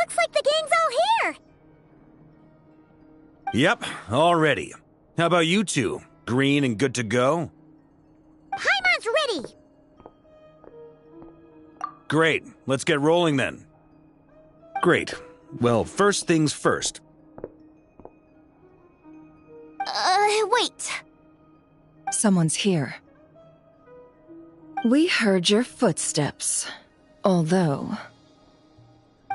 Looks like the gang's all here! Yep, all ready. How about you two? Green and good to go? Paimon's ready! Great, let's get rolling then. Great. Well, first things first. Wait. Someone's here. We heard your footsteps. Although...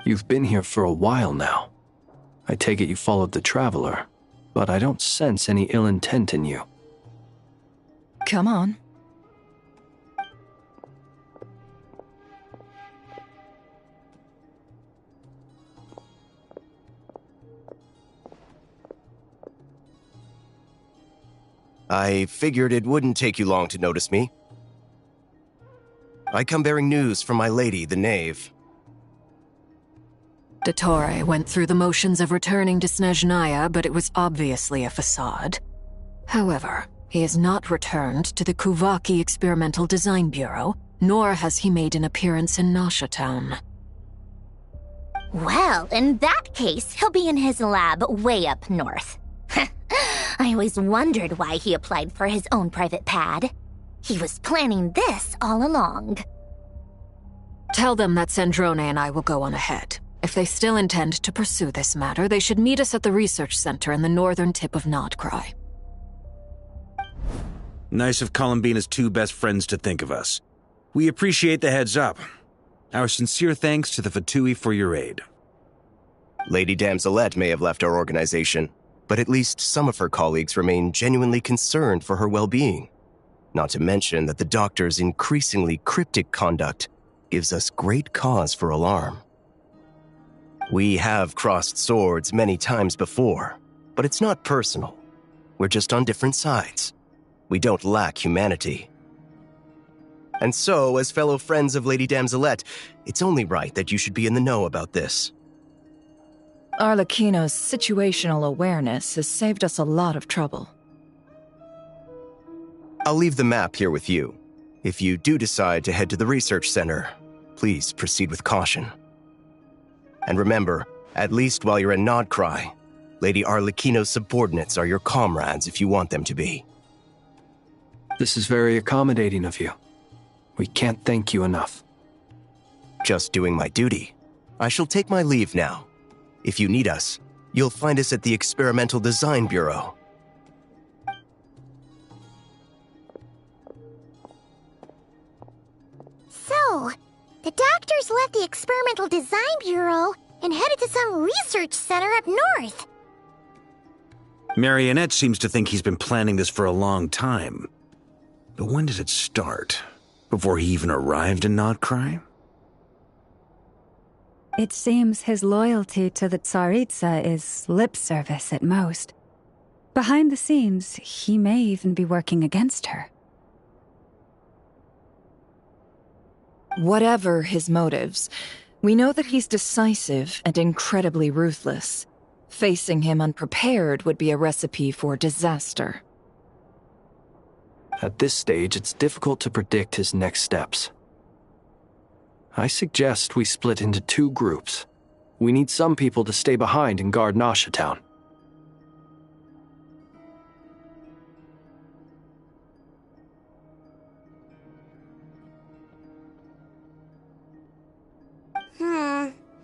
You've been here for a while now. I take it you followed the Traveler, but I don't sense any ill intent in you. Come on. I figured it wouldn't take you long to notice me. I come bearing news from my lady, the Knave. Dottore went through the motions of returning to Snezhnaya, but it was obviously a facade. However, he has not returned to the Kuvaki Experimental Design Bureau, nor has he made an appearance in Nasha Town. Well, in that case, he'll be in his lab way up north. I always wondered why he applied for his own private pad. He was planning this all along. Tell them that Sandrone and I will go on ahead. If they still intend to pursue this matter, they should meet us at the research center in the northern tip of Nodcry. Nice of Columbina's two best friends to think of us. We appreciate the heads up. Our sincere thanks to the Fatui for your aid. Lady Damselette may have left our organization, but at least some of her colleagues remain genuinely concerned for her well-being. Not to mention that the Doctor's increasingly cryptic conduct gives us great cause for alarm. We have crossed swords many times before, but it's not personal. We're just on different sides. We don't lack humanity. And so, as fellow friends of Lady Damselette, it's only right that you should be in the know about this. Arlecchino's situational awareness has saved us a lot of trouble. I'll leave the map here with you. If you do decide to head to the research center, please proceed with caution. And remember, at least while you're in Nodcry, Lady Arlecchino's subordinates are your comrades if you want them to be. This is very accommodating of you. We can't thank you enough. Just doing my duty. I shall take my leave now. If you need us, you'll find us at the Experimental Design Bureau. So, the Doctors left the Experimental Design Bureau and headed to some research center up north. Marionette seems to think he's been planning this for a long time. But when did it start? Before he even arrived in Nodcry? It seems his loyalty to the Tsaritsa is lip service at most. Behind the scenes, he may even be working against her. Whatever his motives, we know that he's decisive and incredibly ruthless. Facing him unprepared would be a recipe for disaster. At this stage, it's difficult to predict his next steps. I suggest we split into two groups. We need some people to stay behind and guard Nasha Town.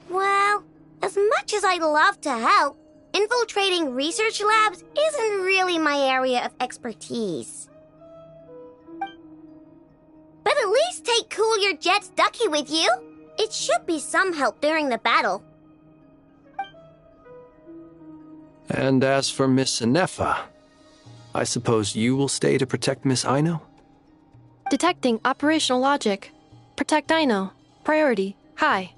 Well, as much as I'd love to help, infiltrating research labs isn't really my area of expertise. But at least take Cool Your Jet's Ducky with you. It should be some help during the battle. And as for Miss Inefa, I suppose you will stay to protect Miss Aino? Detecting operational logic. Protect Aino. Priority. High.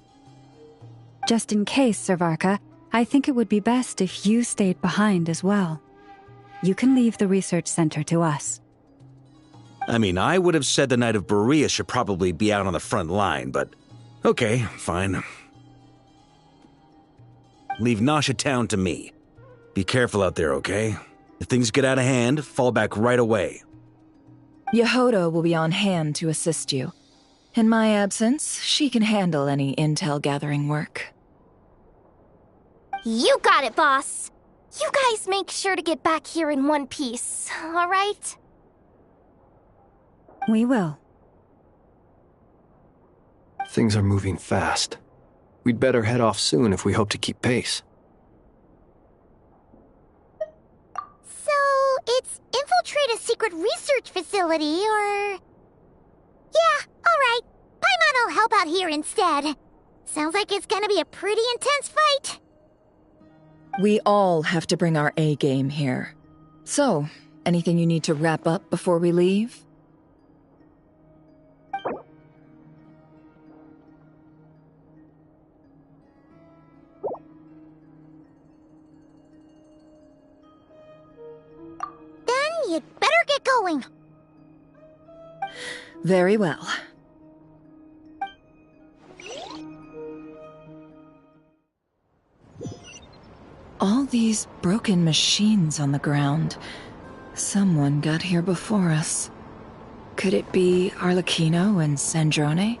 Just in case, Servarka, I think it would be best if you stayed behind as well. You can leave the research center to us. I mean, I would have said the Knight of Berea should probably be out on the front line, but okay, fine. Leave Nasha Town to me. Be careful out there, okay? If things get out of hand, fall back right away. Yehoda will be on hand to assist you. In my absence, she can handle any intel-gathering work. You got it, boss. You guys make sure to get back here in one piece, all right? We will. Things are moving fast. We'd better head off soon if we hope to keep pace. So, it's infiltrate a secret research facility, or... Yeah, alright. Paimon will help out here instead. Sounds like it's gonna be a pretty intense fight. We all have to bring our A game here. So, anything you need to wrap up before we leave? Then you'd better get going. Very well. All these broken machines on the ground. Someone got here before us. Could it be Arlecchino and Sandrone?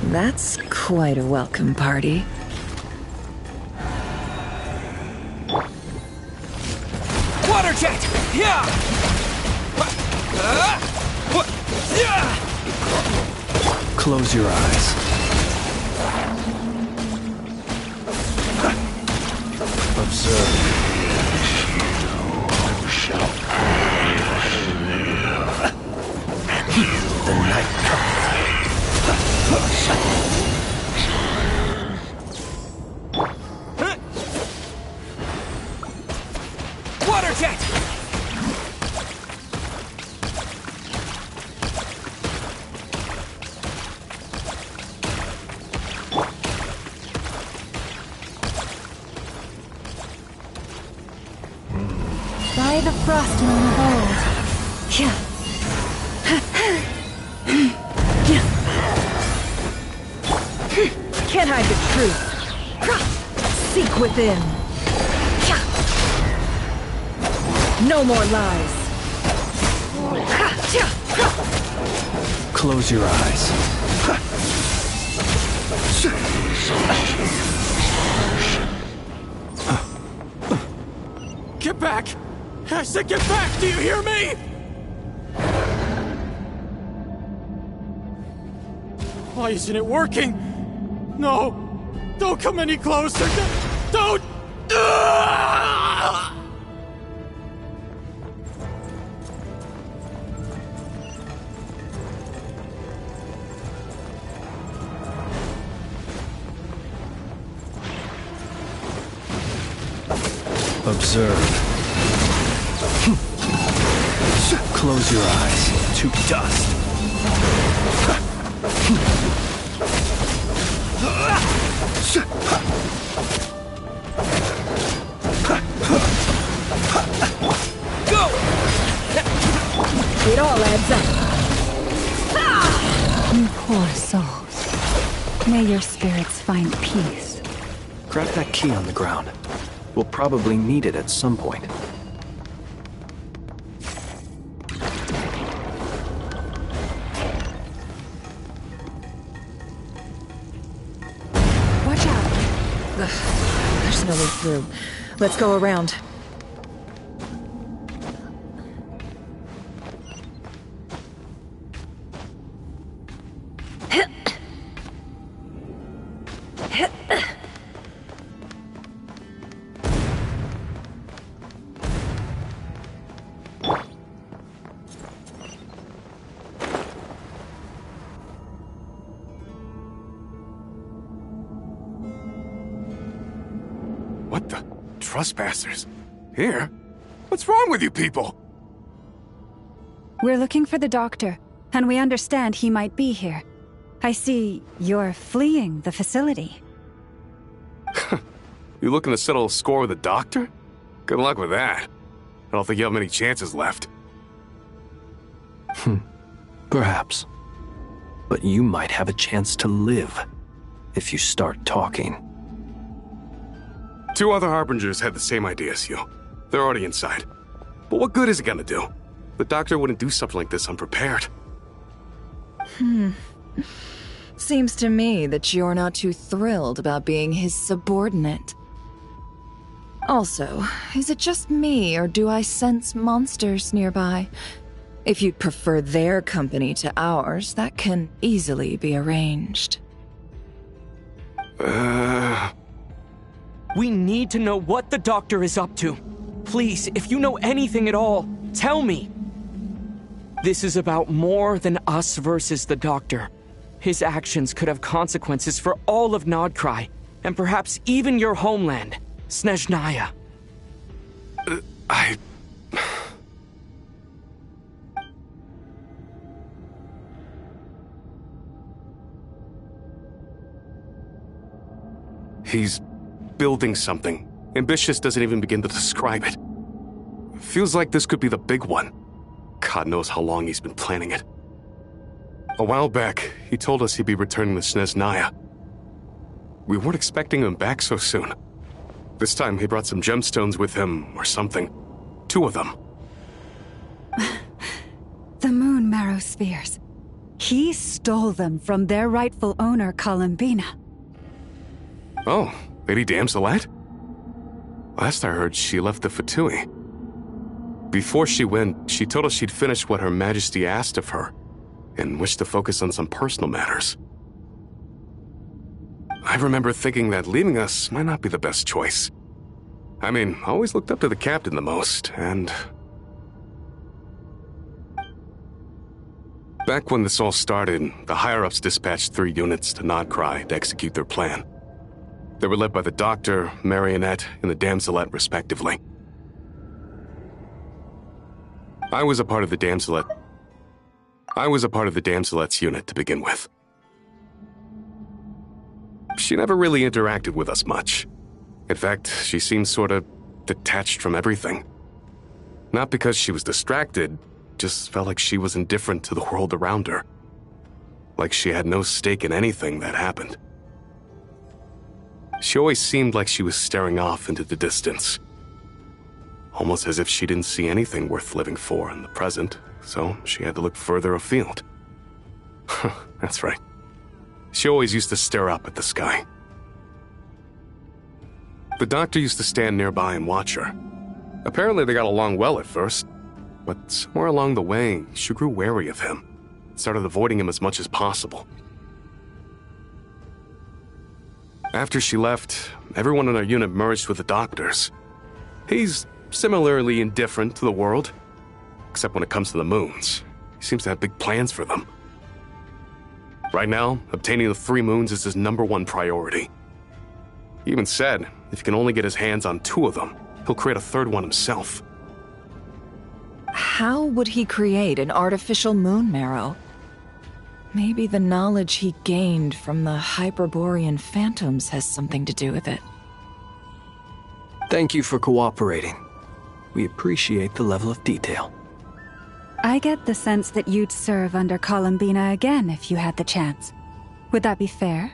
That's quite a welcome party. Water jet! Yeah! Close your eyes. Observe. The night Water jet! By the frost moon of old. Can't hide the truth. Seek within. No more lies. Close your eyes. Get back! I said get back! Do you hear me? Why isn't it working? No! Don't come any closer! Don't! Observe. Close your eyes to dust. Go! It all adds up. You poor souls. May your spirits find peace. Grab that key on the ground. We'll probably need it at some point. Watch out. Ugh, there's no way through. Let's go around. What the? Trespassers? Here? What's wrong with you people? We're looking for the doctor, and we understand he might be here. I see you're fleeing the facility. You looking to settle a score with the doctor? Good luck with that. I don't think you have many chances left. Perhaps. But you might have a chance to live if you start talking. 2 other Harbingers had the same idea as you. They're already inside. But what good is it gonna do? The doctor wouldn't do something like this unprepared. Seems to me that you're not too thrilled about being his subordinate. Also, is it just me, or do I sense monsters nearby? If you'd prefer their company to ours, that can easily be arranged. We need to know what the doctor is up to. Please, if you know anything at all, tell me. This is about more than us versus the doctor. His actions could have consequences for all of Nodcry, and perhaps even your homeland, Snezhnaya. He's building something. Ambitious doesn't even begin to describe it. Feels like this could be the big one. God knows how long he's been planning it. A while back, he told us he'd be returning to Snezhnaya. We weren't expecting him back so soon. This time he brought some gemstones with him, or something. 2 of them. The moon marrow spheres. He stole them from their rightful owner, Columbina. Oh, Lady Damselette? Last I heard, she left the Fatui. Before she went, she told us she'd finished what Her Majesty asked of her, and wished to focus on some personal matters. I remember thinking that leaving us might not be the best choice. I mean, I always looked up to the captain the most, and... Back when this all started, the higher-ups dispatched 3 units to Nodcry to execute their plan. They were led by the Doctor, Marionette, and the Damselette, respectively. I was a part of the Damselette's unit to begin with. She never really interacted with us much. In fact, she seemed sort of detached from everything. Not because she was distracted, just felt like she was indifferent to the world around her. Like she had no stake in anything that happened. She always seemed like she was staring off into the distance. Almost as if she didn't see anything worth living for in the present, so she had to look further afield. That's right. She always used to stare up at the sky. The Doctor used to stand nearby and watch her. Apparently they got along well at first, but somewhere along the way, she grew wary of him, started avoiding him as much as possible. After she left, everyone in our unit merged with the Doctor's. He's similarly indifferent to the world, except when it comes to the moons. He seems to have big plans for them. Right now, obtaining the 3 moons is his #1 priority. He even said if he can only get his hands on 2 of them, he'll create a 3rd one himself. How would he create an artificial moon marrow? Maybe the knowledge he gained from the Hyperborean phantoms has something to do with it. Thank you for cooperating. We appreciate the level of detail. I get the sense that you'd serve under Columbina again if you had the chance. Would that be fair?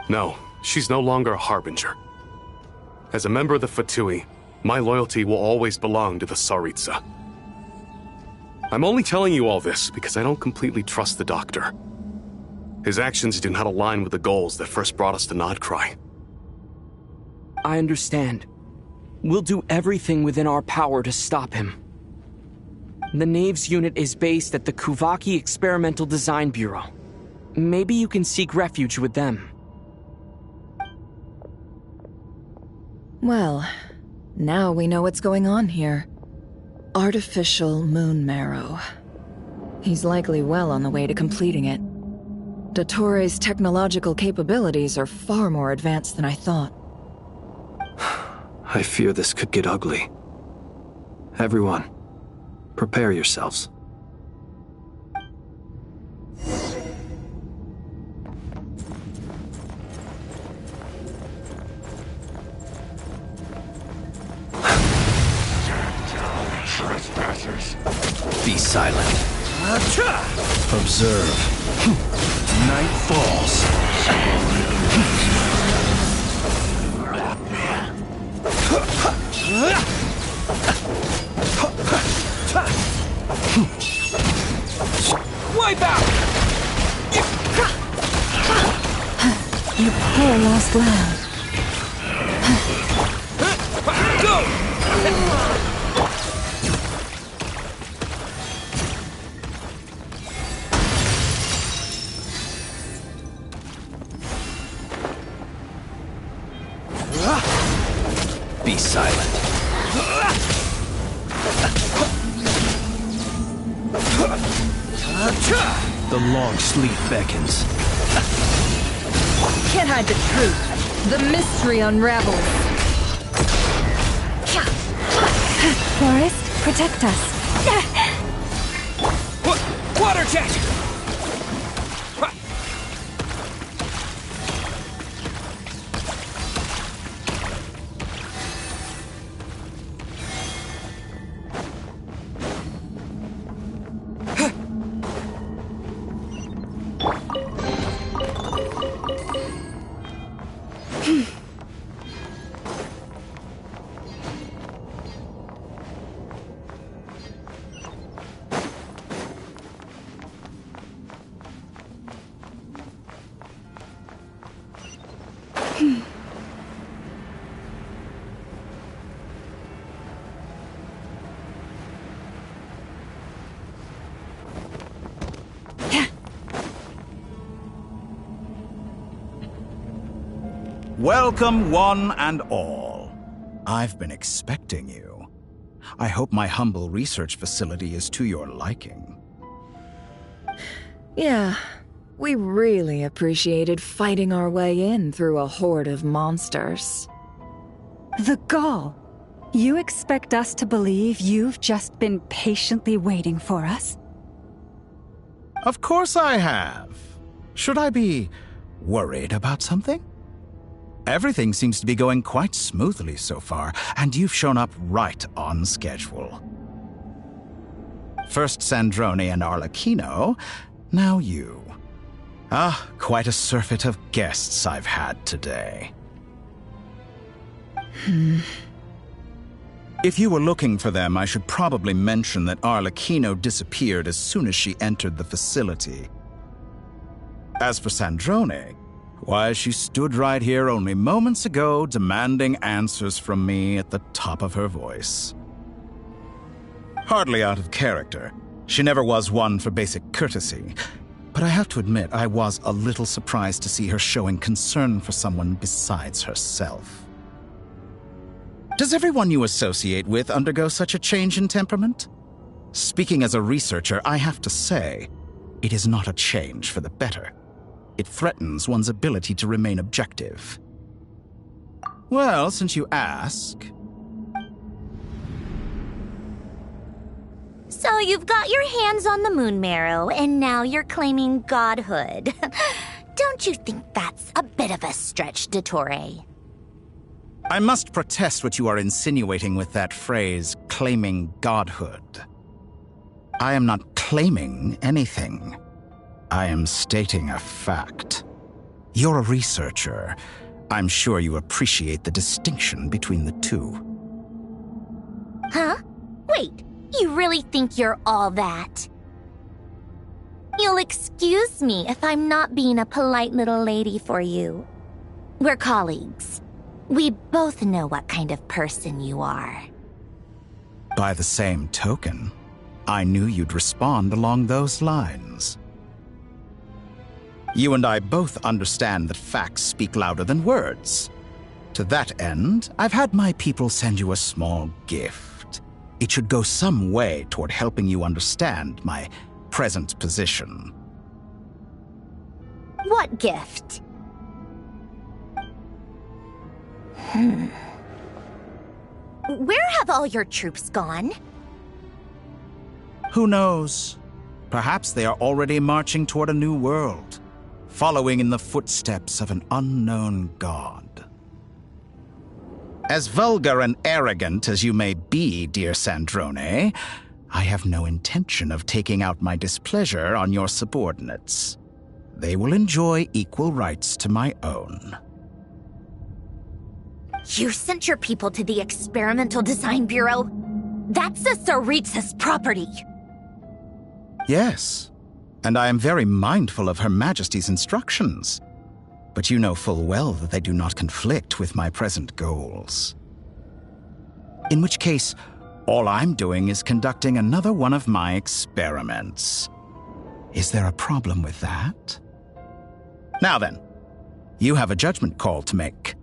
No, she's no longer a Harbinger. As a member of the Fatui, my loyalty will always belong to the Tsaritsa. I'm only telling you all this because I don't completely trust the Doctor. His actions do not align with the goals that first brought us to Nodcry. I understand. We'll do everything within our power to stop him. The Knaves unit is based at the Kuvaki Experimental Design Bureau. Maybe you can seek refuge with them. Well, now we know what's going on here. Artificial moon marrow. He's likely well on the way to completing it. Dottore's technological capabilities are far more advanced than I thought. I fear this could get ugly. Everyone, prepare yourselves. Trespassers. Be silent. Observe. Night falls. Wipe out! You poor lost lamb. Go! Be silent. The long sleep beckons. Can't hide the truth. The mystery unravels. Forest, protect us. Water jet! Welcome, one and all. I've been expecting you. I hope my humble research facility is to your liking. Yeah, we really appreciated fighting our way in through a horde of monsters. The gall! You expect us to believe you've just been patiently waiting for us? Of course I have. Should I be worried about something? Everything seems to be going quite smoothly so far, and you've shown up right on schedule. First Sandrone and Arlecchino, now you. Ah, quite a surfeit of guests I've had today. If you were looking for them, I should probably mention that Arlecchino disappeared as soon as she entered the facility. As for Sandrone, why, she stood right here only moments ago, demanding answers from me at the top of her voice. Hardly out of character. She never was one for basic courtesy. But I have to admit, I was a little surprised to see her showing concern for someone besides herself. Does everyone you associate with undergo such a change in temperament? Speaking as a researcher, I have to say, it is not a change for the better. It threatens one's ability to remain objective. Well, since you ask... So you've got your hands on the moon marrow, and now you're claiming godhood. Don't you think that's a bit of a stretch, Dottore? I must protest what you are insinuating with that phrase, claiming godhood. I am not claiming anything. I am stating a fact. You're a researcher. I'm sure you appreciate the distinction between the two. Huh? Wait, you really think you're all that? You'll excuse me if I'm not being a polite little lady for you. We're colleagues. We both know what kind of person you are. By the same token, I knew you'd respond along those lines. You and I both understand that facts speak louder than words. To that end, I've had my people send you a small gift. It should go some way toward helping you understand my present position. What gift? Where have all your troops gone? Who knows? Perhaps they are already marching toward a new world, following in the footsteps of an unknown god. As vulgar and arrogant as you may be, dear Sandrone, I have no intention of taking out my displeasure on your subordinates. They will enjoy equal rights to my own. You sent your people to the Experimental Design Bureau? That's the Tsaritsa's property! Yes, and I am very mindful of Her Majesty's instructions. But you know full well that they do not conflict with my present goals. In which case, all I'm doing is conducting another one of my experiments. Is there a problem with that? Now then, you have a judgment call to make.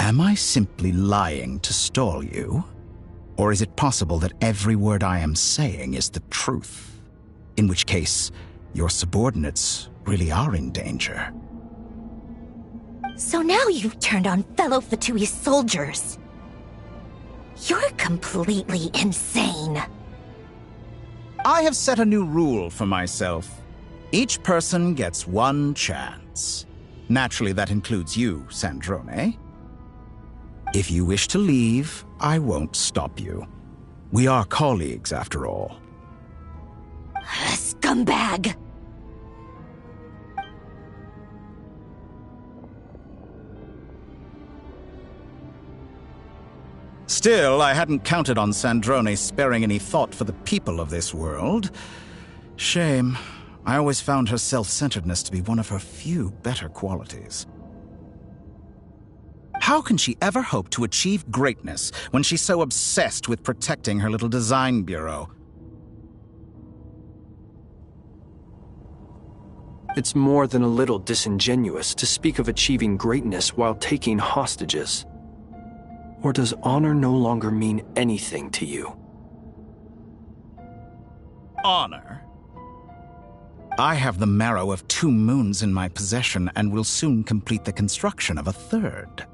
Am I simply lying to stall you? Or is it possible that every word I am saying is the truth? In which case, your subordinates really are in danger. So now you've turned on fellow Fatui soldiers. You're completely insane. I have set a new rule for myself. Each person gets one chance. Naturally, that includes you, Sandrone. If you wish to leave, I won't stop you. We are colleagues, after all. Scumbag! Still, I hadn't counted on Sandrone sparing any thought for the people of this world. Shame. I always found her self-centeredness to be one of her few better qualities. How can she ever hope to achieve greatness when she's so obsessed with protecting her little design bureau? It's more than a little disingenuous to speak of achieving greatness while taking hostages. Or does honor no longer mean anything to you? Honor? I have the marrow of 2 moons in my possession and will soon complete the construction of a 3rd.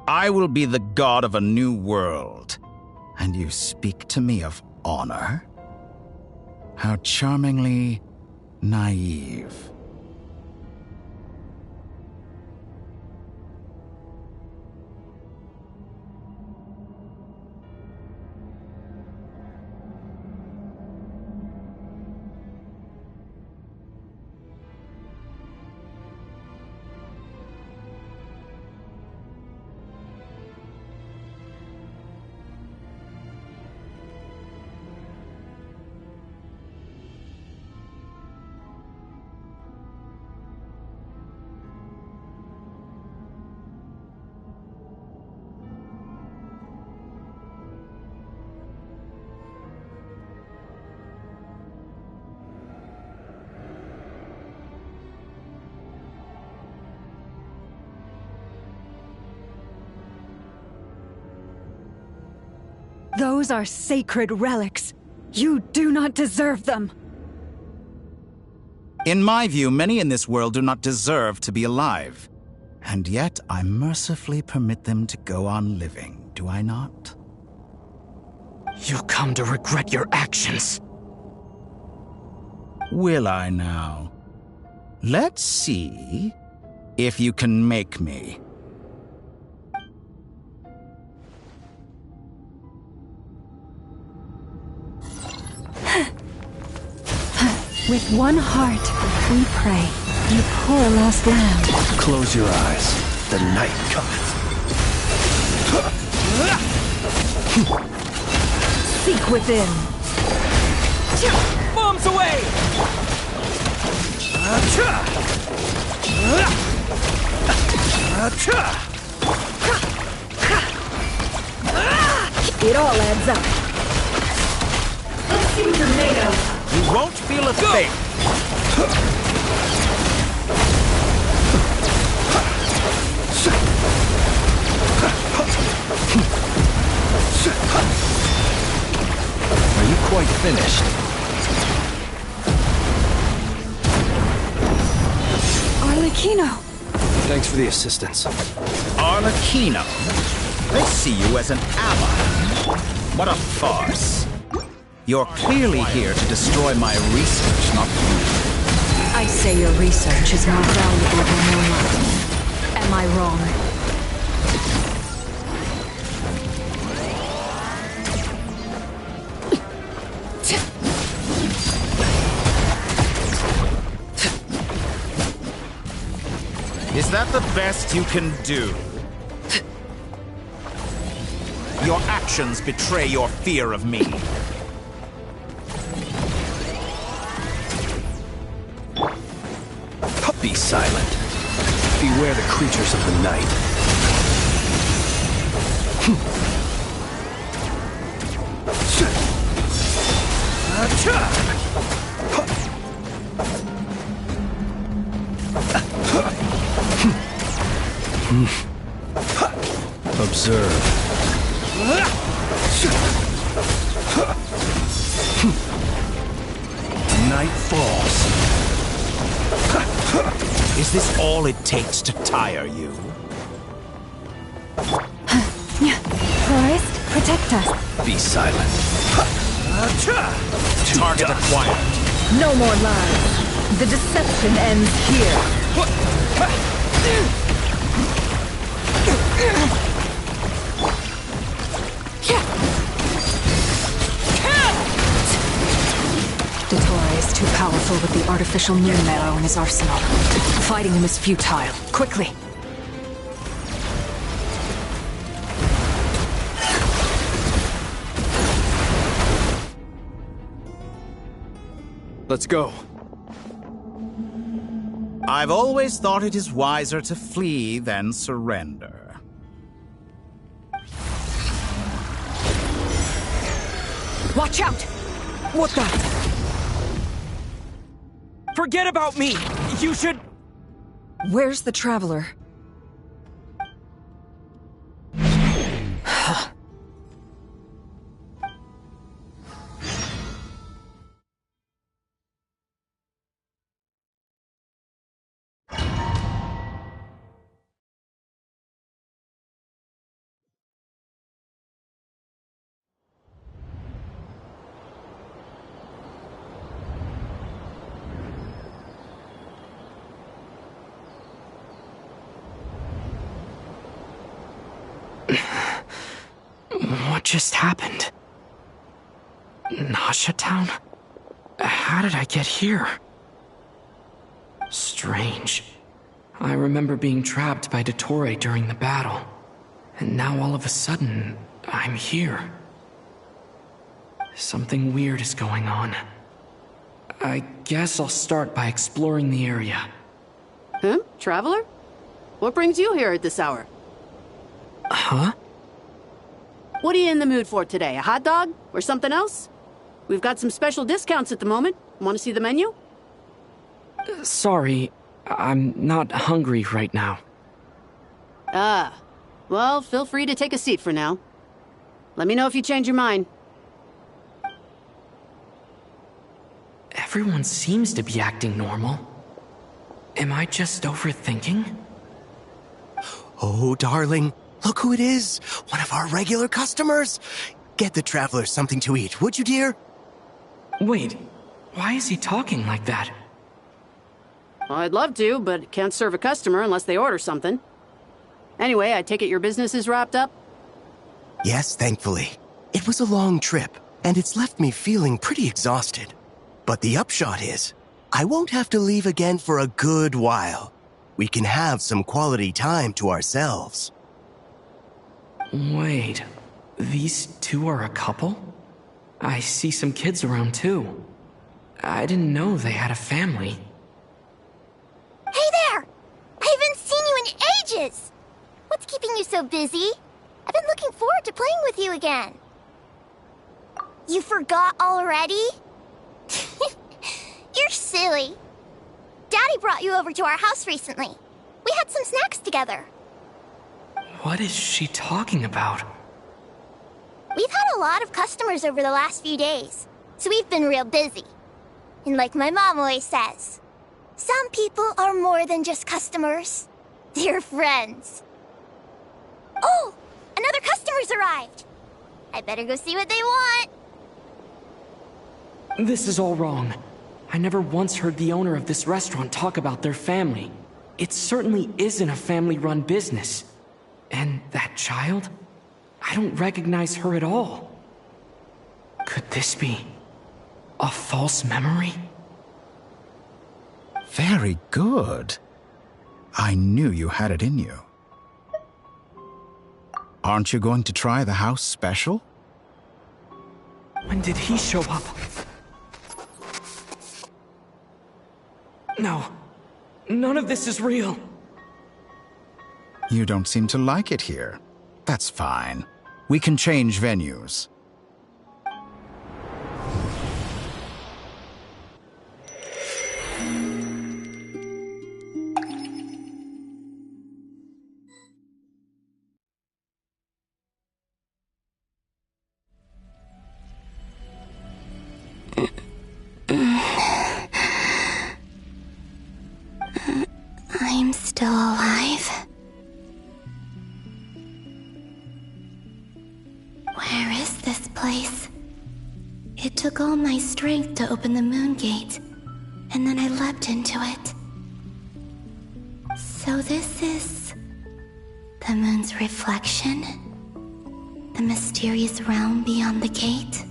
I will be the god of a new world. And you speak to me of honor? How charmingly naive. Those are sacred relics. You do not deserve them. In my view, many in this world do not deserve to be alive. And yet, I mercifully permit them to go on living, do I not? You'll come to regret your actions. Will I now? Let's see if you can make me. With one heart, we pray. You poor lost lamb. Close your eyes. The night cometh. Seek within. Bombs away! It all adds up. Let's see what you're made of. You won't feel a thing! Are you quite finished? Arlecchino! Thanks for the assistance. Arlecchino? They see you as an ally. What a farce. You're clearly here to destroy my research, not me. I say your research is more valuable than your life. Am I wrong? Is that the best you can do? Your actions betray your fear of me. Be silent. Beware the creatures of the night. Observe. Night falls. Is this all it takes to tire you? Forest, protect us. Be silent. Target acquired. No more lies. The deception ends here. Dottore is too powerful with the artificial moon marrow in his arsenal. Fighting him is futile. Quickly! Let's go. I've always thought it is wiser to flee than surrender. Watch out! What the? Forget about me! You should... Where's the Traveler? What just happened? Nasha Town? How did I get here? Strange. I remember being trapped by Dottore during the battle. And now all of a sudden, I'm here. Something weird is going on. I guess I'll start by exploring the area. Huh? Traveler? What brings you here at this hour? Huh? What are you in the mood for today? A hot dog? Or something else? We've got some special discounts at the moment. Want to see the menu? Sorry, I'm not hungry right now. Ah. Well, feel free to take a seat for now. Let me know if you change your mind. Everyone seems to be acting normal. Am I just overthinking? Oh, darling, look who it is. One of our regular customers. Get the Traveler something to eat, would you, dear? Wait, why is he talking like that? Well, I'd love to, but can't serve a customer unless they order something. Anyway, I take it your business is wrapped up? Yes, thankfully. It was a long trip, and it's left me feeling pretty exhausted. But the upshot is, I won't have to leave again for a good while. We can have some quality time to ourselves. Wait, these two are a couple? I see some kids around too. I didn't know they had a family. Hey there! I haven't seen you in ages! What's keeping you so busy? I've been looking forward to playing with you again. You forgot already? You're silly. Daddy brought you over to our house recently. We had some snacks together. What is she talking about? We've had a lot of customers over the last few days, so we've been real busy. And like my mom always says, some people are more than just customers. They're friends. Oh, another customer's arrived. I better go see what they want. This is all wrong. I never once heard the owner of this restaurant talk about their family. It certainly isn't a family-run business. And that child? I don't recognize her at all. Could this be a false memory? Very good. I knew you had it in you. Aren't you going to try the house special? When did he show up? No. None of this is real. You don't seem to like it here. That's fine. We can change venues. I'm still alive. Where is this place? It took all my strength to open the moon gate, and then I leapt into it. So this is the moon's reflection? The mysterious realm beyond the gate?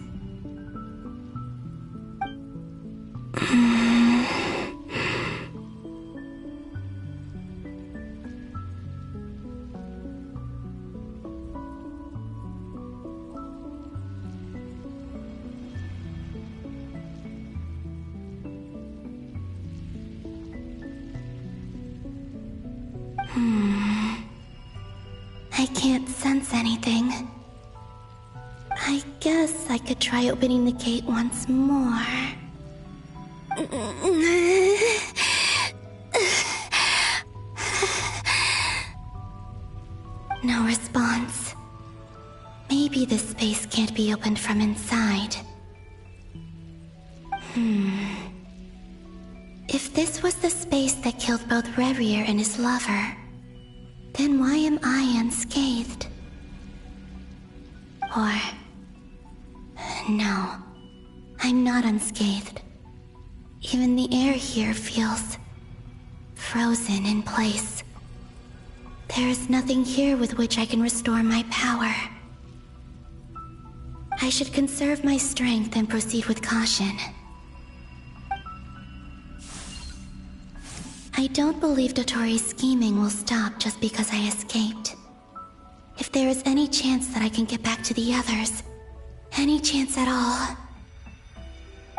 I can't sense anything. I guess I could try opening the gate once more. No response. Maybe this space can't be opened from inside. If this was the space that killed both Revier and his lover, then why am I unscathed? Or... no, I'm not unscathed. Even the air here feels... frozen in place. There is nothing here with which I can restore my power. I should conserve my strength and proceed with caution. I don't believe Dotori's scheming will stop just because I escaped. If there is any chance that I can get back to the others, any chance at all,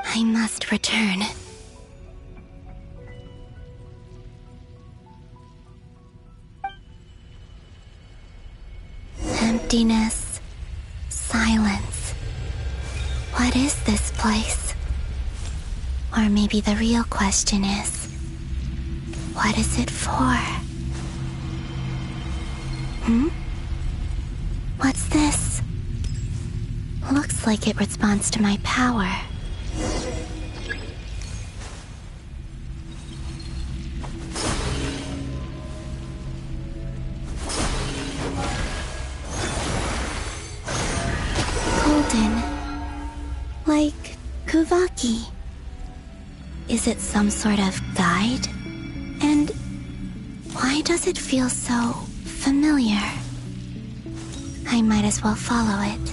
I must return. Emptiness. Silence. What is this place? Or maybe the real question is, what is it for? What's this? Looks like it responds to my power. Golden. Like Kuvaki. Is it some sort of guide? And why does it feel so familiar? I might as well follow it.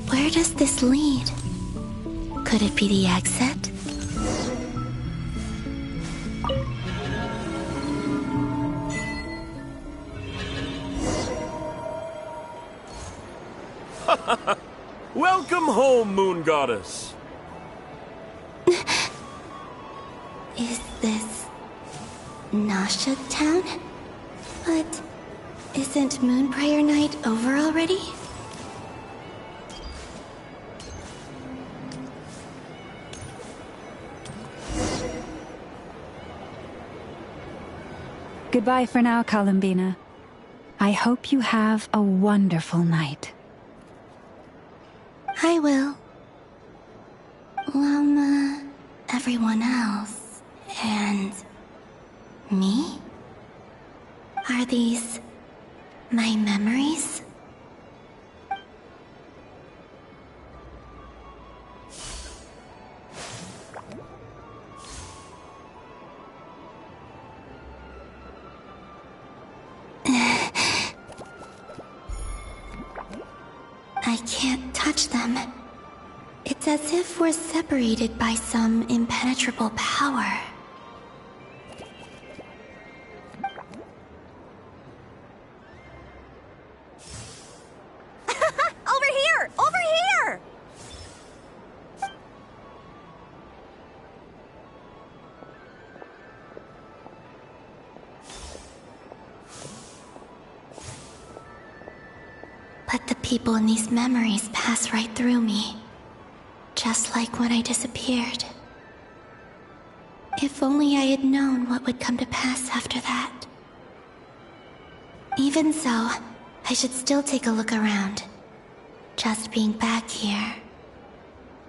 Where does this lead? Could it be the exit? Welcome home, Moon Goddess. Is this... Nasha Town? But... isn't Moon Prayer Night over already? Goodbye for now, Columbina. I hope you have a wonderful night. I will. Everyone else... and... me? Are these... my memories? I can't touch them. It's as if we're separated by some impenetrable power. Over here! Over here! But the people in these memories pass right through me. Just like when I disappeared. If only I had known what would come to pass after that. Even so, I should still take a look around. Just being back here.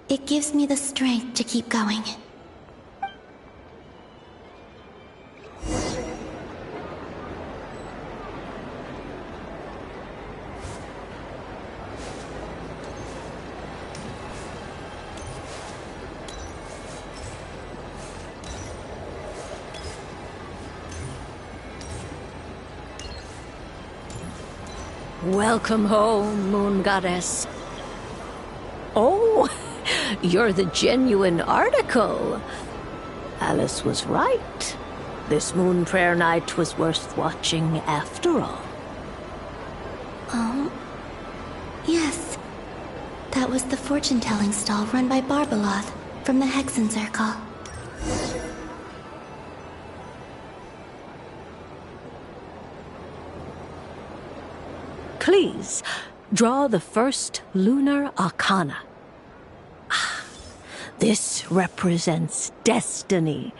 It gives me the strength to keep going. Welcome home, Moon Goddess. Oh, you're the genuine article. Alice was right. This Moon Prayer Night was worth watching after all. Oh? Yes. That was the fortune-telling stall run by Barbeloth from the Hexen Circle. Please, draw the first lunar arcana. This represents destiny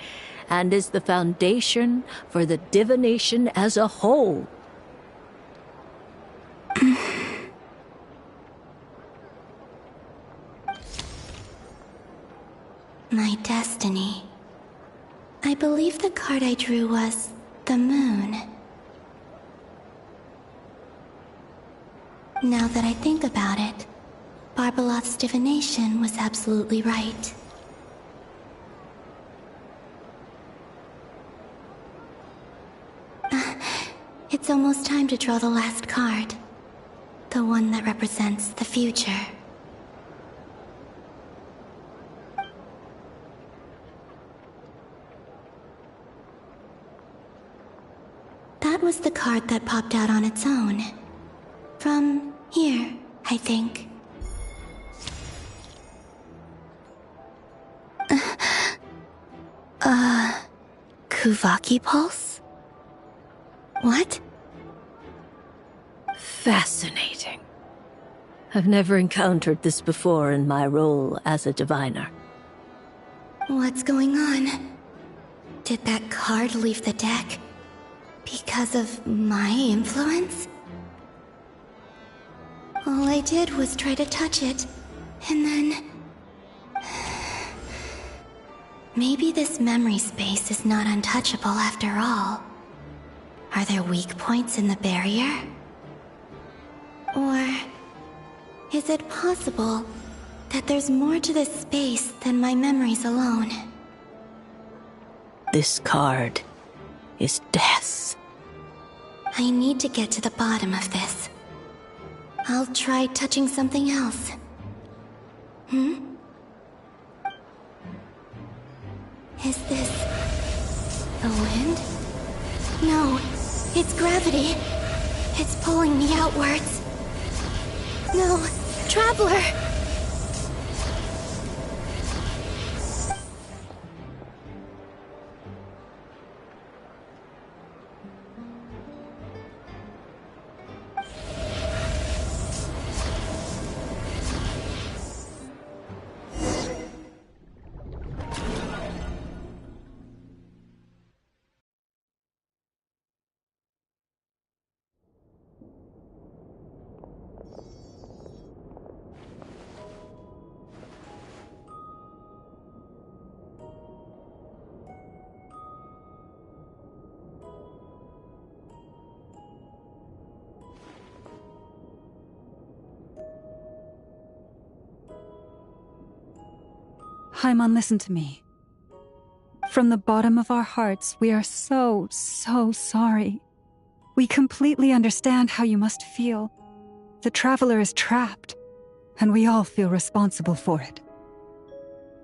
and is the foundation for the divination as a whole. My destiny. I believe the card I drew was the moon. Now that I think about it, Barbalot's divination was absolutely right. It's almost time to draw the last card. The one that represents the future. That was the card that popped out on its own. From here, I think. Kuvaki Pulse? What? Fascinating. I've never encountered this before in my role as a diviner. What's going on? Did that card leave the deck? Because of my influence? All I did was try to touch it, and then... Maybe this memory space is not untouchable after all. Are there weak points in the barrier? Or... is it possible that there's more to this space than my memories alone? This card is death. I need to get to the bottom of this. I'll try touching something else. Is this... the wind? No, it's gravity. It's pulling me outwards. No, Traveler! Haimon, listen to me. From the bottom of our hearts, we are so sorry. We completely understand how you must feel. The Traveler is trapped, and we all feel responsible for it.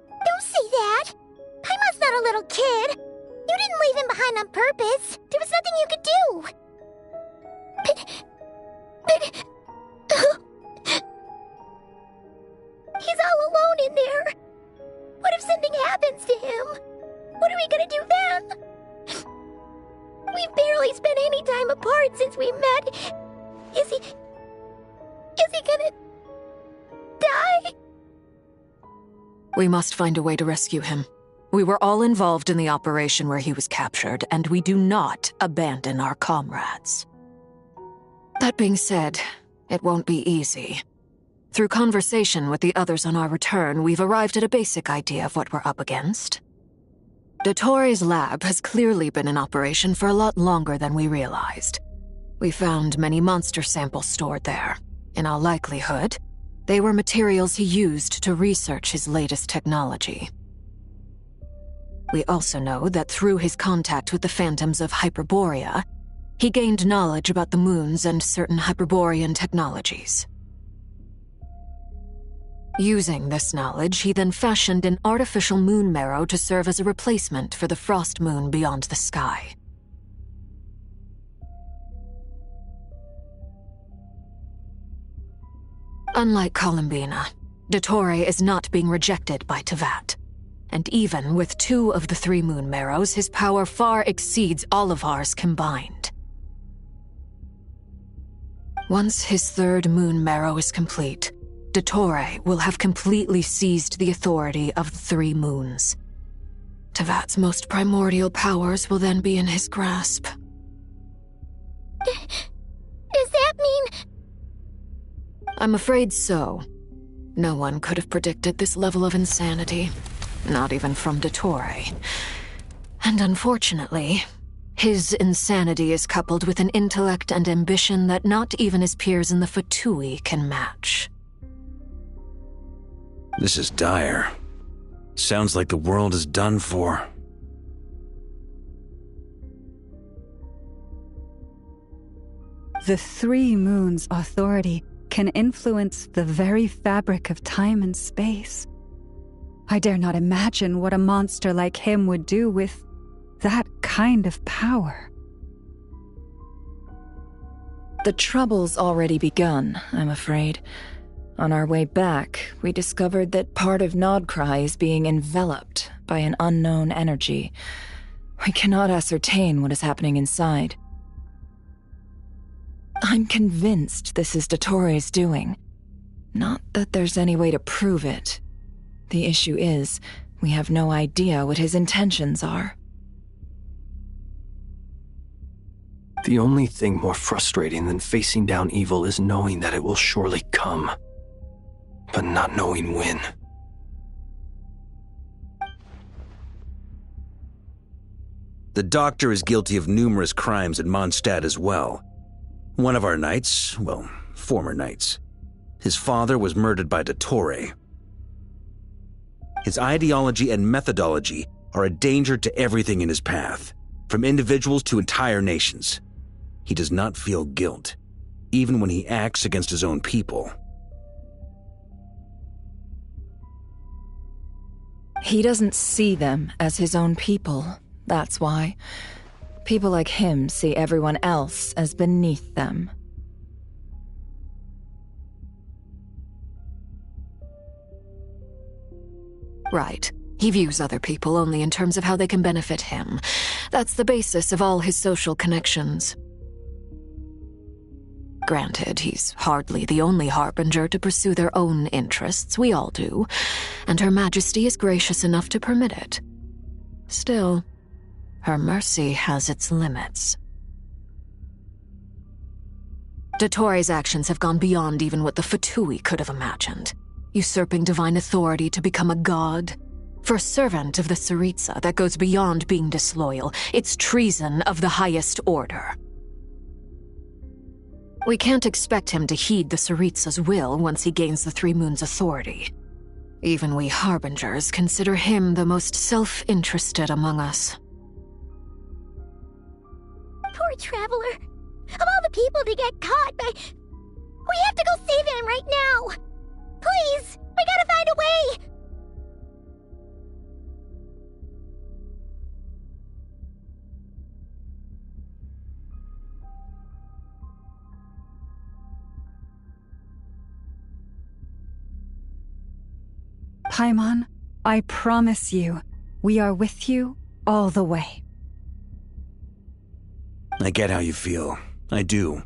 Don't say that! Paimon's not a little kid! You didn't leave him behind on purpose! There was nothing you could do! But... he's all alone in there! What if something happens to him? What are we gonna do then? We've barely spent any time apart since we met. Is he gonna... die? We must find a way to rescue him. We were all involved in the operation where he was captured, and we do not abandon our comrades. That being said, it won't be easy. Through conversation with the others on our return, we've arrived at a basic idea of what we're up against. Dottore's lab has clearly been in operation for a lot longer than we realized. We found many monster samples stored there. In all likelihood, they were materials he used to research his latest technology. We also know that through his contact with the phantoms of Hyperborea, he gained knowledge about the moons and certain Hyperborean technologies. Using this knowledge, he then fashioned an artificial moon marrow to serve as a replacement for the frost moon beyond the sky. Unlike Columbina, Dottore is not being rejected by Tevat. And even with 2 of the 3 moon marrows, his power far exceeds all of ours combined. Once his third moon marrow is complete, Dottore will have completely seized the authority of the three moons. Tevat's most primordial powers will then be in his grasp. Does that mean... I'm afraid so. No one could have predicted this level of insanity. Not even from Dottore. And unfortunately, his insanity is coupled with an intellect and ambition that not even his peers in the Fatui can match. This is dire. Sounds like the world is done for. The three moons' authority can influence the very fabric of time and space. I dare not imagine what a monster like him would do with that kind of power. The trouble's already begun, I'm afraid. On our way back, we discovered that part of Nodcry is being enveloped by an unknown energy. We cannot ascertain what is happening inside. I'm convinced this is Dottore's doing. Not that there's any way to prove it. The issue is, we have no idea what his intentions are. The only thing more frustrating than facing down evil is knowing that it will surely come, but not knowing when. The Doctor is guilty of numerous crimes in Mondstadt as well. One of our knights, well, former knights. His father was murdered by Dottore. His ideology and methodology are a danger to everything in his path, from individuals to entire nations. He does not feel guilt, even when he acts against his own people. He doesn't see them as his own people, that's why. People like him see everyone else as beneath them. Right. He views other people only in terms of how they can benefit him. That's the basis of all his social connections. Granted, he's hardly the only harbinger to pursue their own interests. We all do. And Her Majesty is gracious enough to permit it. Still, her mercy has its limits. Dottore's actions have gone beyond even what the Fatui could have imagined. Usurping divine authority to become a god. For a servant of the Tsaritsa, that goes beyond being disloyal. It's treason of the highest order. We can't expect him to heed the Tsaritsa's will once he gains the Three Moons' authority. Even we harbingers consider him the most self-interested among us. Poor Traveler. Of all the people to get caught by... We have to go save him right now! Please! We gotta find a way! Paimon, I promise you, we are with you all the way. I get how you feel. I do.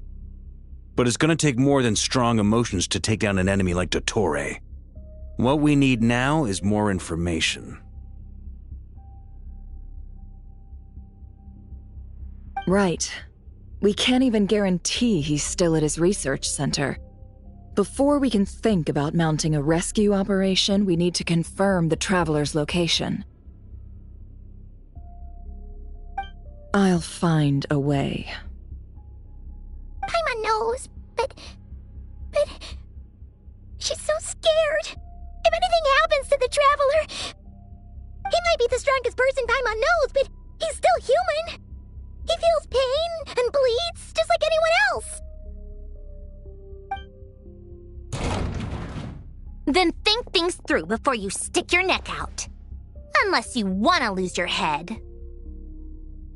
But it's gonna take more than strong emotions to take down an enemy like Dottore. What we need now is more information. Right. We can't even guarantee he's still at his research center. Before we can think about mounting a rescue operation, we need to confirm the Traveler's location. I'll find a way. Paimon knows, but... She's so scared. If anything happens to the Traveler... He might be the strongest person Paimon knows, but he's still human. He feels pain and bleeds just like anyone else. Then think things through before you stick your neck out. Unless you want to lose your head.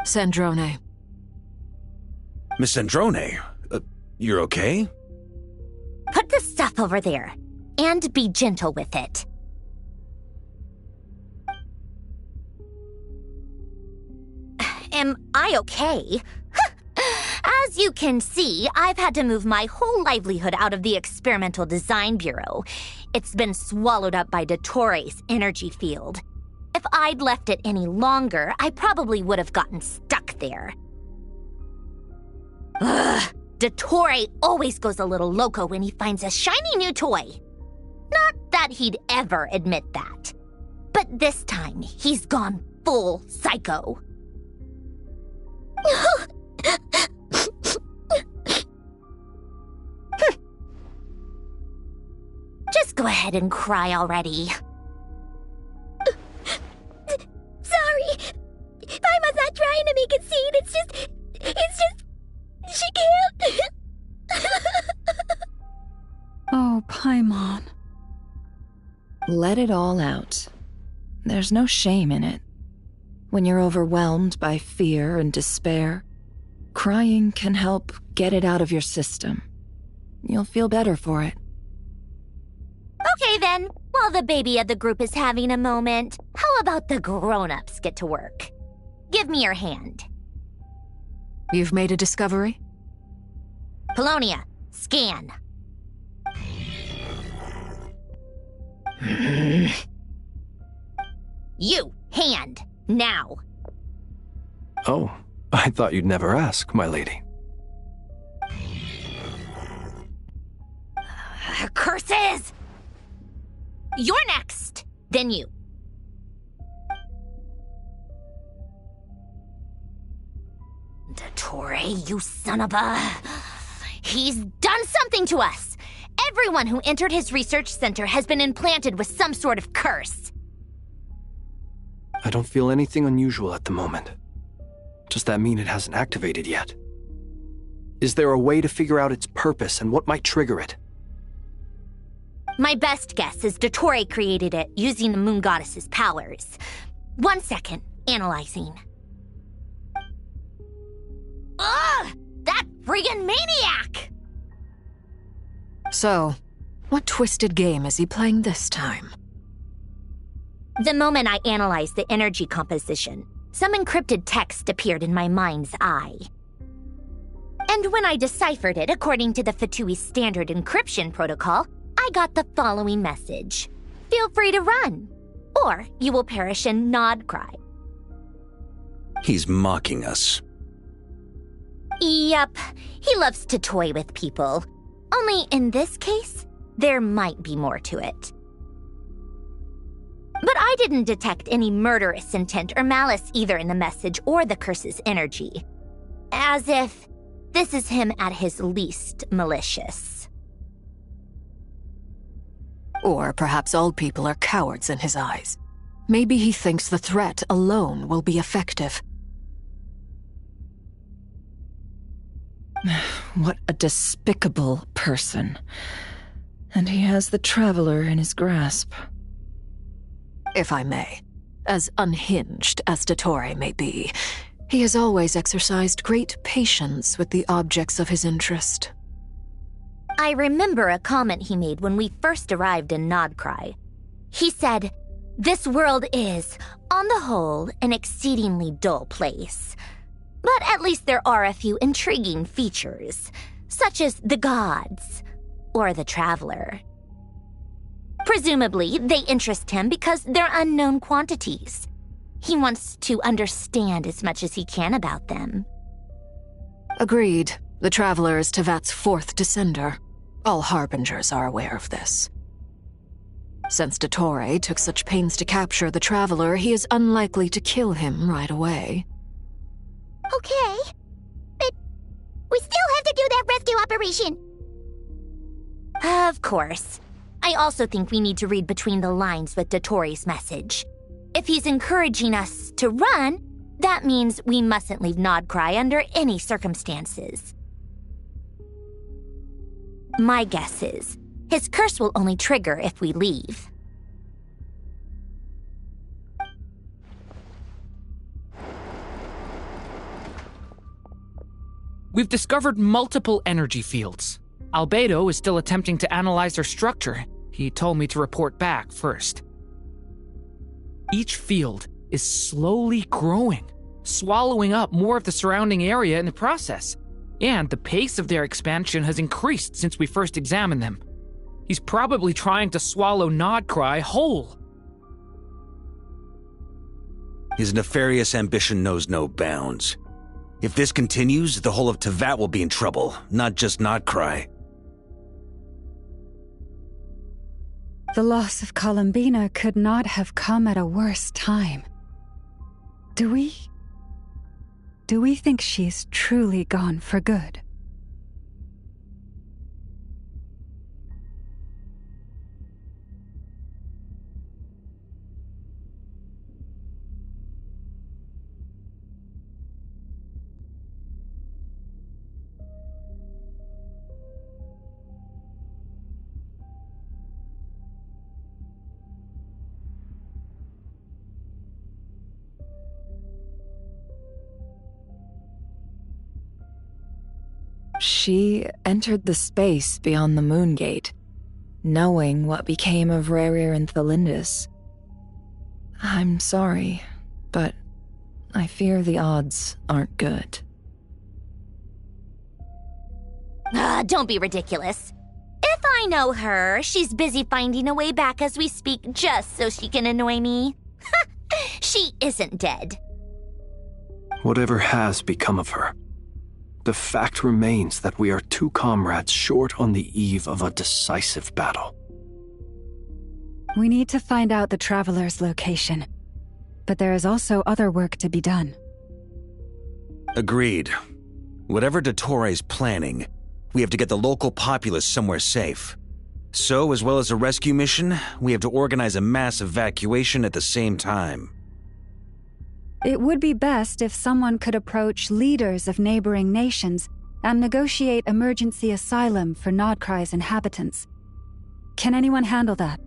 Sandrone. Miss Sandrone, you're okay? Put the stuff over there, and be gentle with it. Am I okay? As you can see, I've had to move my whole livelihood out of the Experimental Design Bureau. It's been swallowed up by Dottore energy field. If I'd left it any longer, I probably would have gotten stuck there. Ugh, Dottore always goes a little loco when he finds a shiny new toy. Not that he'd ever admit that. But this time, he's gone full psycho. Just go ahead and cry already. Sorry. Paimon's not trying to make a scene. It's just... She can't. Oh, Paimon. Let it all out. There's no shame in it. When you're overwhelmed by fear and despair, crying can help get it out of your system. You'll feel better for it. Okay then, while the baby of the group is having a moment, how about the grown-ups get to work? Give me your hand. You've made a discovery? Polonia, scan. You, hand, now. Oh, I thought you'd never ask, my lady. Curses! You're next, then you. Dottore, you son of a... He's done something to us! Everyone who entered his research center has been implanted with some sort of curse. I don't feel anything unusual at the moment. Does that mean it hasn't activated yet? Is there a way to figure out its purpose and what might trigger it? My best guess is Dottore created it using the Moon Goddess's powers. 1 second, analyzing. Ugh! That friggin' maniac! So, what twisted game is he playing this time? The moment I analyzed the energy composition, some encrypted text appeared in my mind's eye. And when I deciphered it according to the Fatui standard encryption protocol, I got the following message. Feel free to run, or you will perish in nod cry. He's mocking us. Yep, he loves to toy with people. Only in this case, there might be more to it. But I didn't detect any murderous intent or malice either in the message or the curse's energy. As if this is him at his least malicious. Or perhaps all people are cowards in his eyes. Maybe he thinks the threat alone will be effective. What a despicable person. And he has the Traveler in his grasp. If I may, as unhinged as Dottore may be, he has always exercised great patience with the objects of his interest. I remember a comment he made when we first arrived in Nodcry. He said, "This world is, on the whole, an exceedingly dull place. But at least there are a few intriguing features, such as the gods, or the Traveler. Presumably, they interest him because they're unknown quantities. He wants to understand as much as he can about them." Agreed. The Traveler is Tevat's fourth descender. All Harbingers are aware of this. Since Dottore took such pains to capture the Traveler, he is unlikely to kill him right away. Okay, but we still have to do that rescue operation. Of course. I also think we need to read between the lines with Dottore's message. If he's encouraging us to run, that means we mustn't leave Nodcry under any circumstances. My guess is, his curse will only trigger if we leave. We've discovered multiple energy fields. Albedo is still attempting to analyze their structure. He told me to report back first. Each field is slowly growing, swallowing up more of the surrounding area in the process. And the pace of their expansion has increased since we first examined them. He's probably trying to swallow Nodcry whole. His nefarious ambition knows no bounds. If this continues, the whole of Teyvat will be in trouble, not just Nodcry. The loss of Columbina could not have come at a worse time. Do we think she's truly gone for good? She entered the space beyond the Moon Gate, knowing what became of Rerir and Thelindis. I'm sorry, but I fear the odds aren't good. Don't be ridiculous. If I know her, she's busy finding a way back as we speak just so she can annoy me. She isn't dead. Whatever has become of her, the fact remains that we are two comrades short on the eve of a decisive battle. We need to find out the Traveler's location, but there is also other work to be done. Agreed. Whatever Dottore planning, we have to get the local populace somewhere safe. So, as well as a rescue mission, we have to organize a mass evacuation at the same time. It would be best if someone could approach leaders of neighboring nations and negotiate emergency asylum for Nodcry's inhabitants. Can anyone handle that?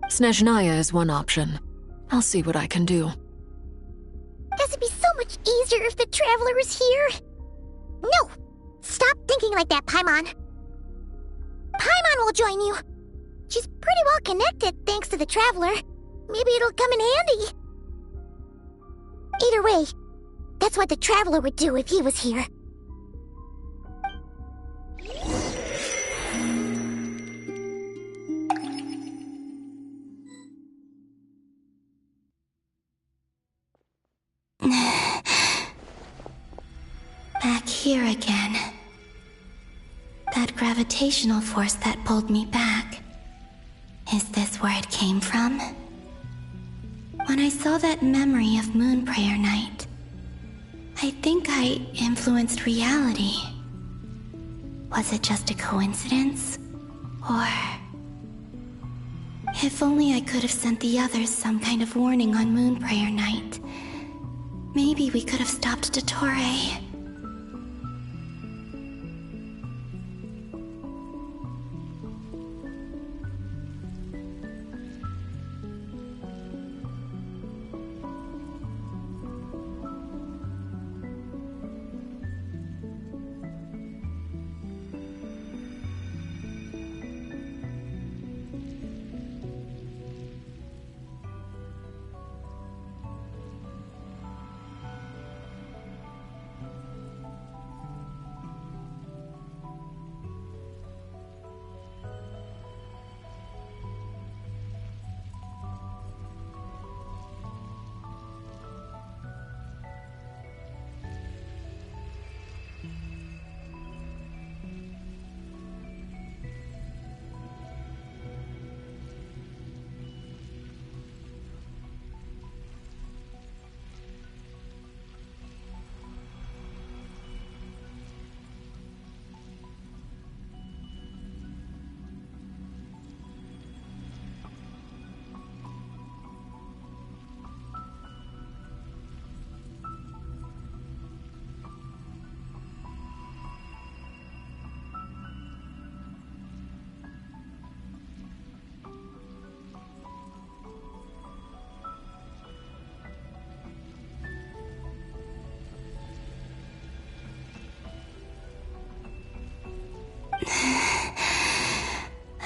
Snezhnaya is one option. I'll see what I can do. This would be so much easier if the Traveler is here. No! Stop thinking like that, Paimon. Paimon will join you. She's pretty well connected thanks to the Traveler. Maybe it'll come in handy. Either way, that's what the Traveler would do if he was here. Back here again. That gravitational force that pulled me back. Is this where it came from? When I saw that memory of Moon Prayer Night, I think I influenced reality. Was it just a coincidence? Or... if only I could have sent the others some kind of warning on Moon Prayer Night. Maybe we could have stopped Dottore.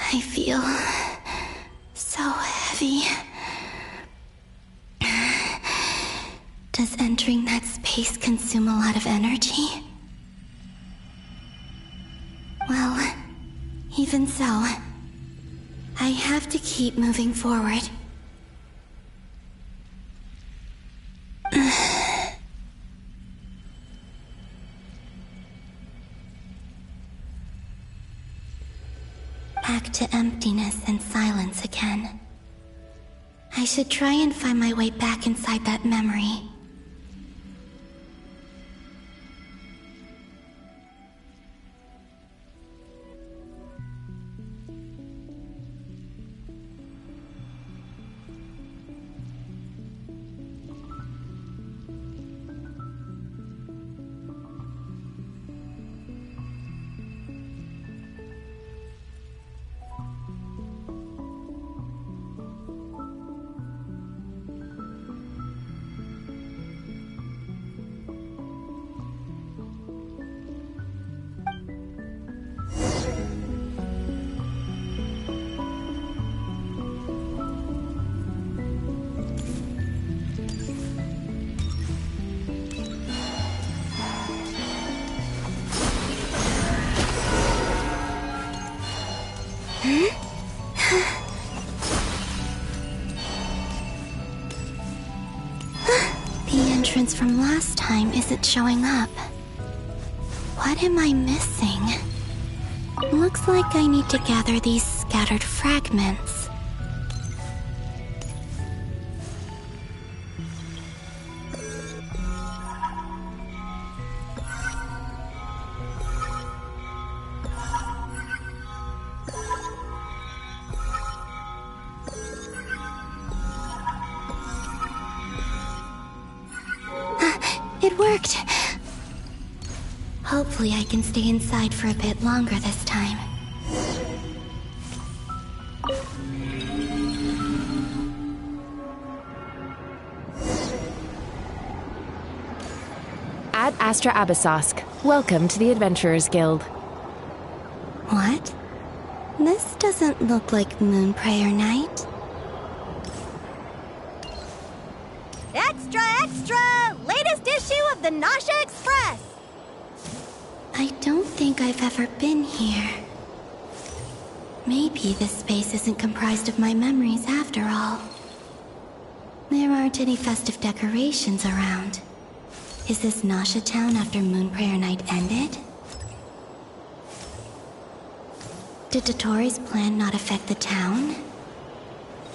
I feel so heavy. Does entering that space consume a lot of energy? so, I have to keep moving forward. Back to emptiness and silence again. I should try and find my way back inside that memory. The entrance from last time isn't showing up. What am I missing? Looks like I need to gather these scattered fragments. It worked! Hopefully I can stay inside for a bit longer this time. Ad Astra Abyssosque. Welcome to the Adventurers Guild. What? This doesn't look like Moon Prayer Night. Extra, extra! Latest issue of the Nasha Express! I don't think I've ever been here. Maybe this space isn't comprised of my memories after all. There aren't any festive decorations around. Is this Nasha Town after Moon Prayer Night ended? Did Dottoro's plan not affect the town?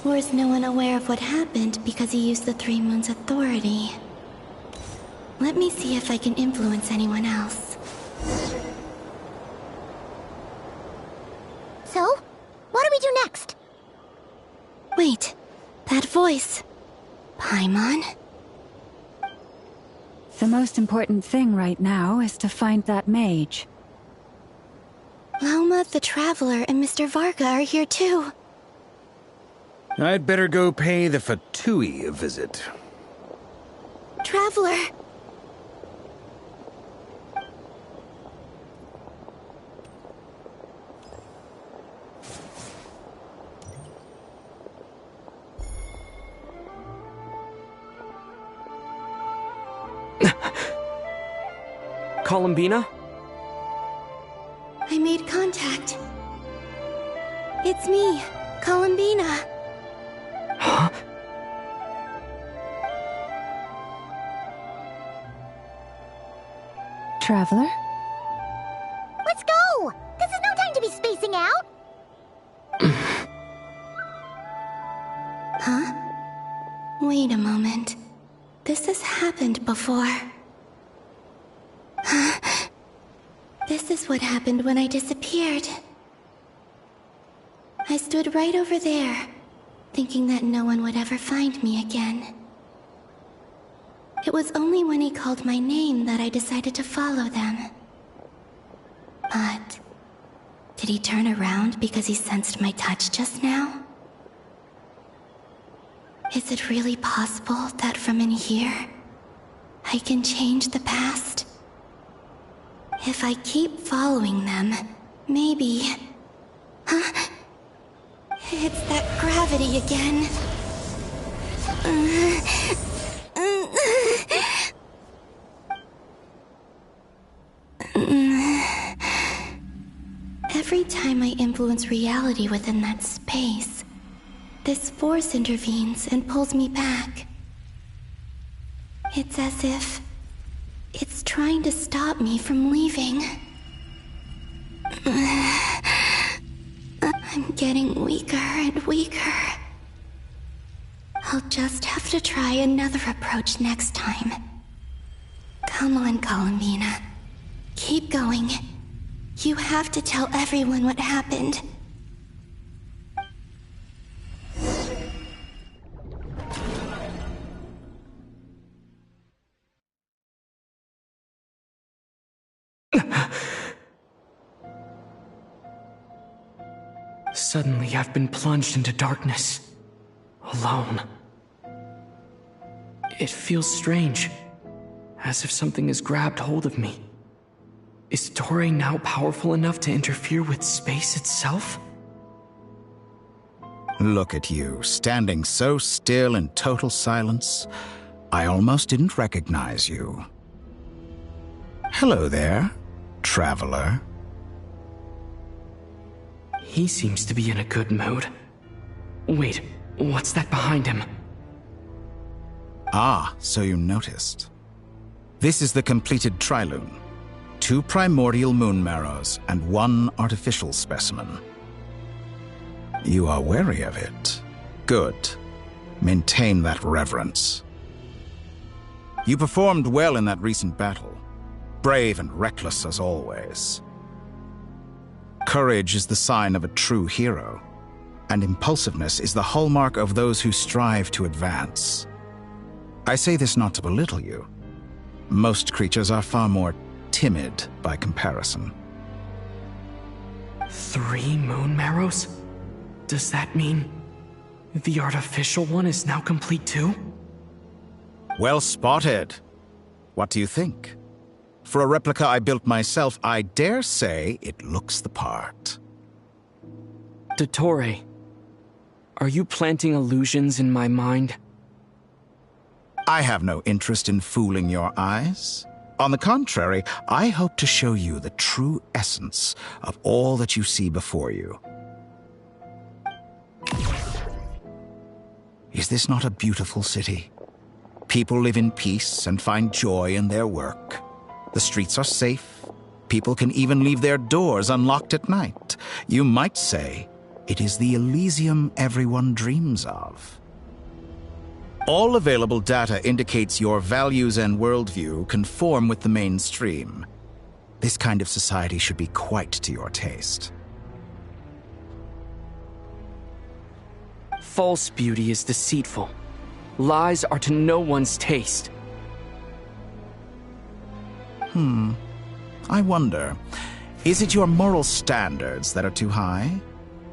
Or is no one aware of what happened because he used the Three Moons' authority? Let me see if I can influence anyone else. So, what do we do next? Wait, that voice. Paimon? The most important thing right now is to find that mage. Lauma the Traveler and Mr. Varga are here too. I'd better go pay the Fatui a visit. Traveler! Columbina? I made contact. It's me, Columbina. Huh? Traveler? Let's go! This is no time to be spacing out! Huh? Wait a moment. This has happened before. This is what happened when I disappeared. I stood right over there, thinking that no one would ever find me again. It was only when he called my name that I decided to follow them. But did he turn around because he sensed my touch just now? Is it really possible that from in here, I can change the past? If I keep following them, maybe... Huh? It's that gravity again. Every time I influence reality within that space. This force intervenes and pulls me back. It's as if it's trying to stop me from leaving. I'm getting weaker and weaker. I'll just have to try another approach next time. Come on, Columbina. Keep going. You have to tell everyone what happened. Suddenly, I've been plunged into darkness. Alone. It feels strange. As if something has grabbed hold of me. Is Toray now powerful enough to interfere with space itself? Look at you, standing so still in total silence. I almost didn't recognize you. Hello there, traveler. He seems to be in a good mood. Wait, what's that behind him? Ah, so you noticed. This is the completed Trilune. 2 primordial moon marrows and 1 artificial specimen. You are wary of it. Good. Maintain that reverence. You performed well in that recent battle. Brave and reckless as always. Courage is the sign of a true hero, and impulsiveness is the hallmark of those who strive to advance. I say this not to belittle you. Most creatures are far more timid by comparison. 3 moon marrows? Does that mean the artificial one is now complete too? Well spotted. What do you think? For a replica I built myself, I dare say it looks the part. Dottore, are you planting illusions in my mind? I have no interest in fooling your eyes. On the contrary, I hope to show you the true essence of all that you see before you. Is this not a beautiful city? People live in peace and find joy in their work. The streets are safe. People can even leave their doors unlocked at night. You might say it is the Elysium everyone dreams of. All available data indicates your values and worldview conform with the mainstream. This kind of society should be quite to your taste. False beauty is deceitful. Lies are to no one's taste. I wonder, is it your moral standards that are too high,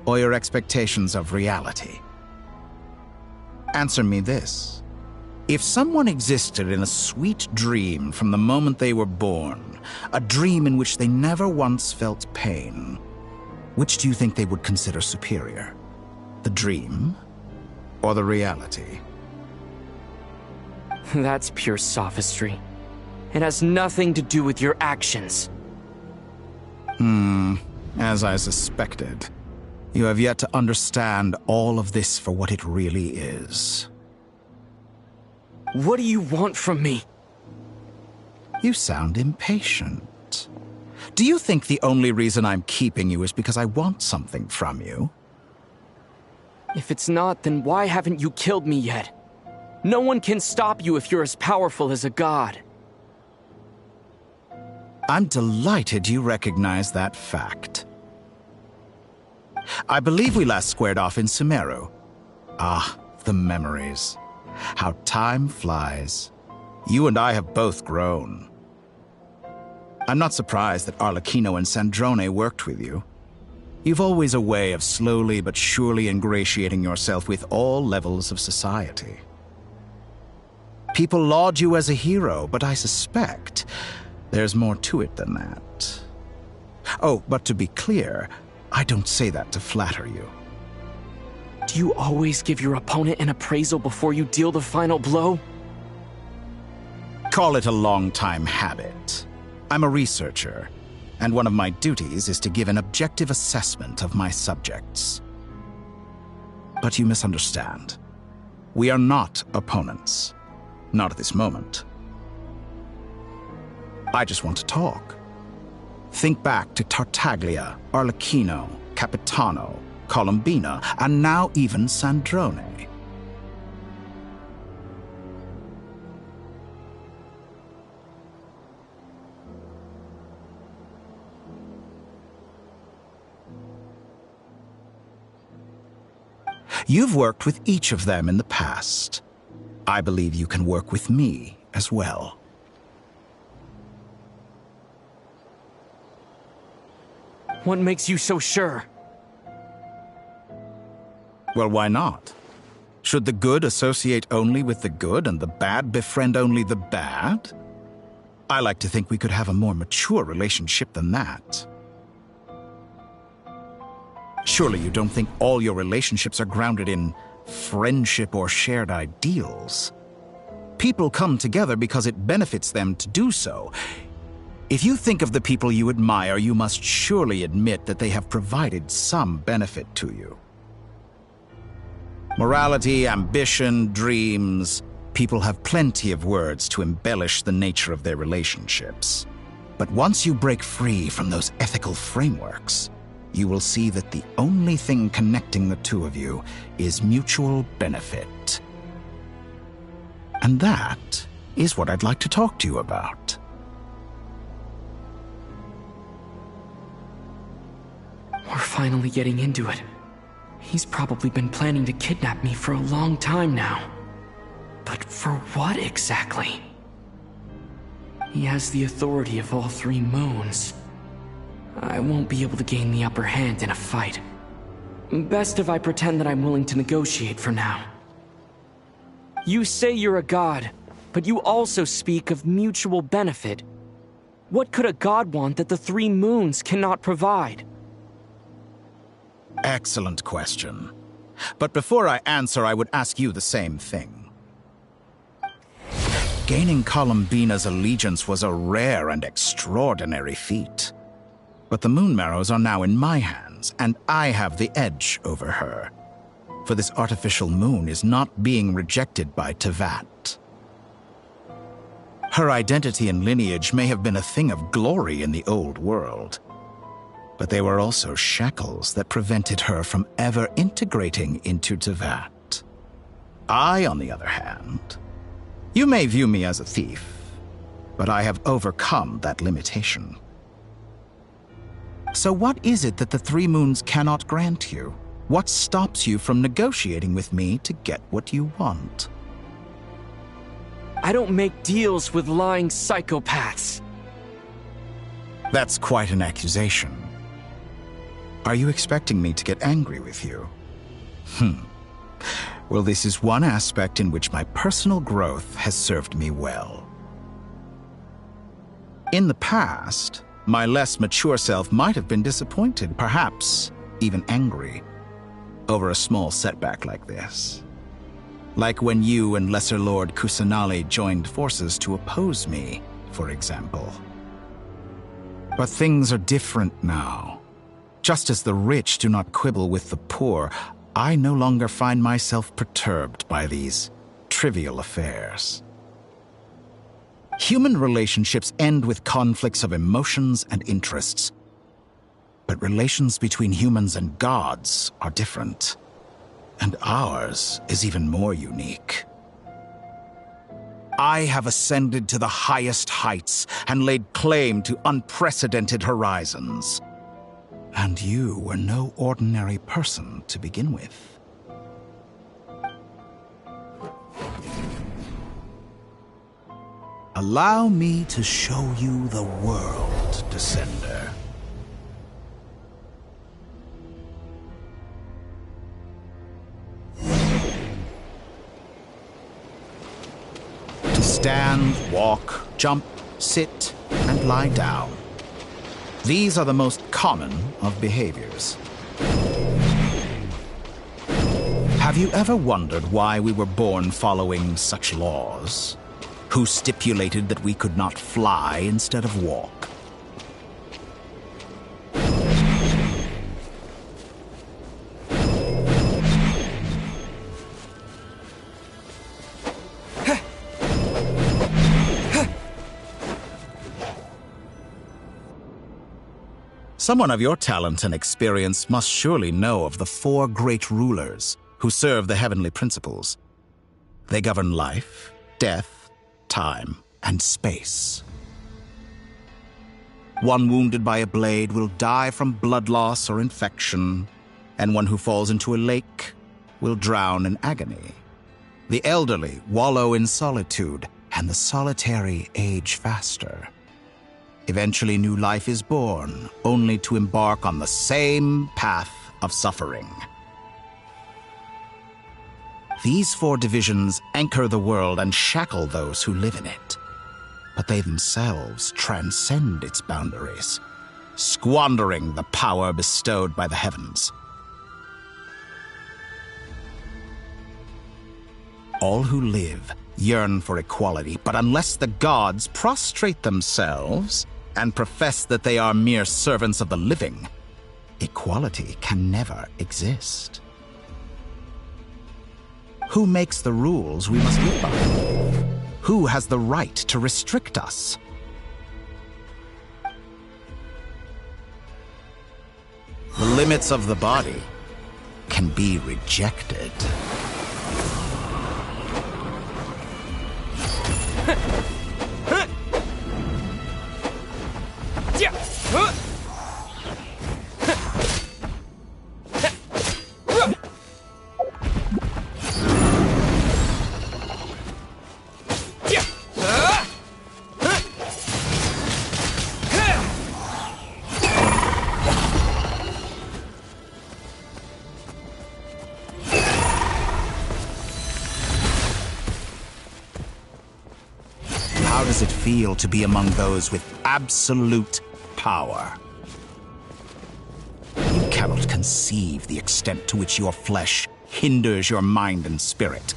or your expectations of reality? Answer me this. If someone existed in a sweet dream from the moment they were born, a dream in which they never once felt pain, which do you think they would consider superior? The dream or the reality? That's pure sophistry. It has nothing to do with your actions. As I suspected. You have yet to understand all of this for what it really is. What do you want from me? You sound impatient. Do you think the only reason I'm keeping you is because I want something from you? If it's not, then why haven't you killed me yet? No one can stop you if you're as powerful as a god. I'm delighted you recognize that fact. I believe we last squared off in Sumeru. Ah, the memories. How time flies. You and I have both grown. I'm not surprised that Arlecchino and Sandrone worked with you. You've always a way of slowly but surely ingratiating yourself with all levels of society. People laud you as a hero, but I suspect there's more to it than that. Oh, but to be clear, I don't say that to flatter you. Do you always give your opponent an appraisal before you deal the final blow? Call it a long-time habit. I'm a researcher. and one of my duties is to give an objective assessment of my subjects. But you misunderstand. We are not opponents. Not at this moment. I just want to talk. Think back to Tartaglia, Arlecchino, Capitano, Colombina, and now even Sandrone. You've worked with each of them in the past. I believe you can work with me as well. What makes you so sure? Well, why not? Should the good associate only with the good and the bad befriend only the bad? I like to think we could have a more mature relationship than that. Surely you don't think all your relationships are grounded in friendship or shared ideals? People come together because it benefits them to do so. If you think of the people you admire, you must surely admit that they have provided some benefit to you. Morality, ambition, dreams. People have plenty of words to embellish the nature of their relationships. But once you break free from those ethical frameworks, you will see that the only thing connecting the two of you is mutual benefit. And that is what I'd like to talk to you about. We're finally getting into it. He's probably been planning to kidnap me for a long time now. But for what exactly? He has the authority of all three moons. I won't be able to gain the upper hand in a fight. Best if I pretend that I'm willing to negotiate for now. You say you're a god, but you also speak of mutual benefit. What could a god want that the three moons cannot provide? Excellent question. But before I answer, I would ask you the same thing. Gaining Colombina's allegiance was a rare and extraordinary feat. But the Moon Marrows are now in my hands, and I have the edge over her. For this artificial moon is not being rejected by Tevat. Her identity and lineage may have been a thing of glory in the old world, but they were also shackles that prevented her from ever integrating into Tevat. I, on the other hand, you may view me as a thief, but I have overcome that limitation. So what is it that the three moons cannot grant you? What stops you from negotiating with me to get what you want? I don't make deals with lying psychopaths. That's quite an accusation. Are you expecting me to get angry with you? Well, this is one aspect in which my personal growth has served me well. In the past, my less mature self might have been disappointed, perhaps even angry, over a small setback like this. Like when you and Lesser Lord Kusanali joined forces to oppose me, for example. But things are different now. Just as the rich do not quibble with the poor, I no longer find myself perturbed by these trivial affairs. Human relationships end with conflicts of emotions and interests. But relations between humans and gods are different. And ours is even more unique. I have ascended to the highest heights and laid claim to unprecedented horizons. And you were no ordinary person to begin with. Allow me to show you the world, Descender. To stand, walk, jump, sit, and lie down. These are the most common of behaviors. Have you ever wondered why we were born following such laws? Who stipulated that we could not fly instead of walk? Someone of your talent and experience must surely know of the 4 great rulers who serve the heavenly principles. They govern life, death, time, and space. One wounded by a blade will die from blood loss or infection, and one who falls into a lake will drown in agony. The elderly wallow in solitude, and the solitary age faster. Eventually, new life is born, only to embark on the same path of suffering. These 4 divisions anchor the world and shackle those who live in it. But they themselves transcend its boundaries, squandering the power bestowed by the heavens. All who live yearn for equality, but unless the gods prostrate themselves and profess that they are mere servants of the living, equality can never exist. Who makes the rules we must live by? Who has the right to restrict us? The limits of the body can be rejected. How does it feel to be among those with absolute power? You cannot conceive the extent to which your flesh hinders your mind and spirit.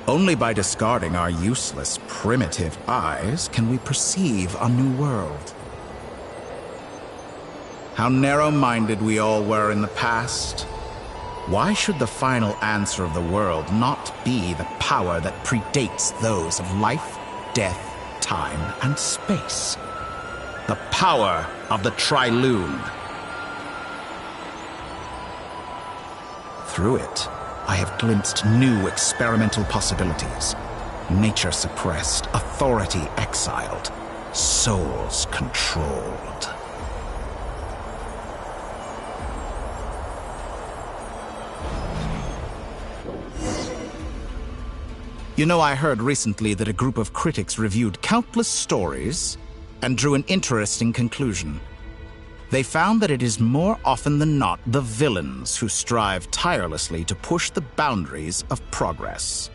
Only by discarding our useless, primitive eyes can we perceive a new world. How narrow-minded we all were in the past. Why should the final answer of the world not be the power that predates those of life, death, time, and space? The power of the Trilune. Through it, I have glimpsed new experimental possibilities. Nature suppressed, authority exiled, souls controlled. You know, I heard recently that a group of critics reviewed countless stories and drew an interesting conclusion. They found that it is more often than not the villains who strive tirelessly to push the boundaries of progress.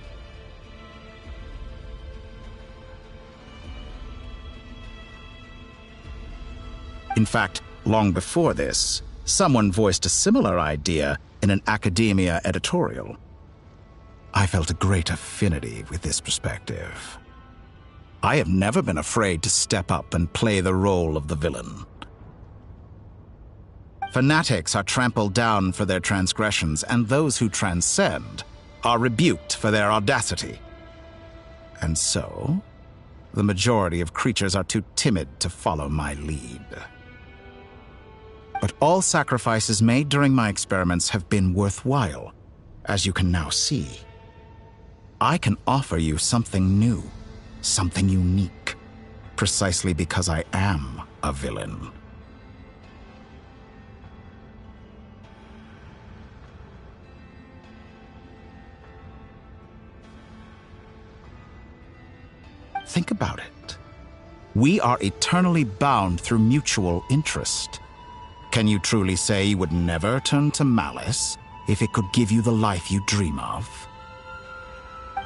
In fact, long before this, someone voiced a similar idea in an academia editorial. I felt a great affinity with this perspective. I have never been afraid to step up and play the role of the villain. Fanatics are trampled down for their transgressions, and those who transcend are rebuked for their audacity. And so, the majority of creatures are too timid to follow my lead. But all sacrifices made during my experiments have been worthwhile, as you can now see. I can offer you something new, something unique, precisely because I am a villain. Think about it. We are eternally bound through mutual interest. Can you truly say you would never turn to malice if it could give you the life you dream of?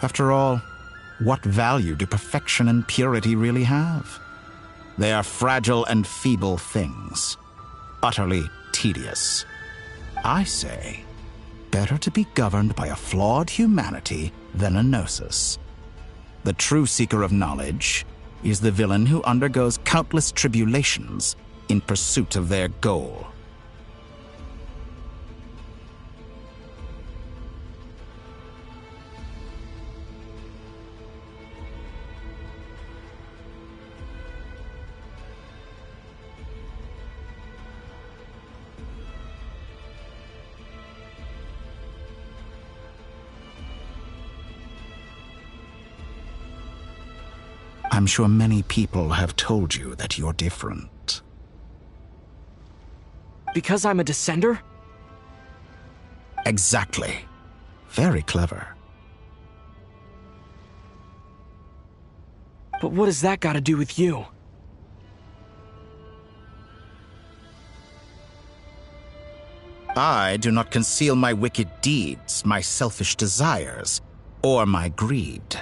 After all, what value do perfection and purity really have? They are fragile and feeble things, utterly tedious. I say, better to be governed by a flawed humanity than a gnosis. The true seeker of knowledge is the villain who undergoes countless tribulations in pursuit of their goal. I'm sure many people have told you that you're different. Because I'm a descender? Exactly. Very clever. But what has that got to do with you? I do not conceal my wicked deeds, my selfish desires, or my greed.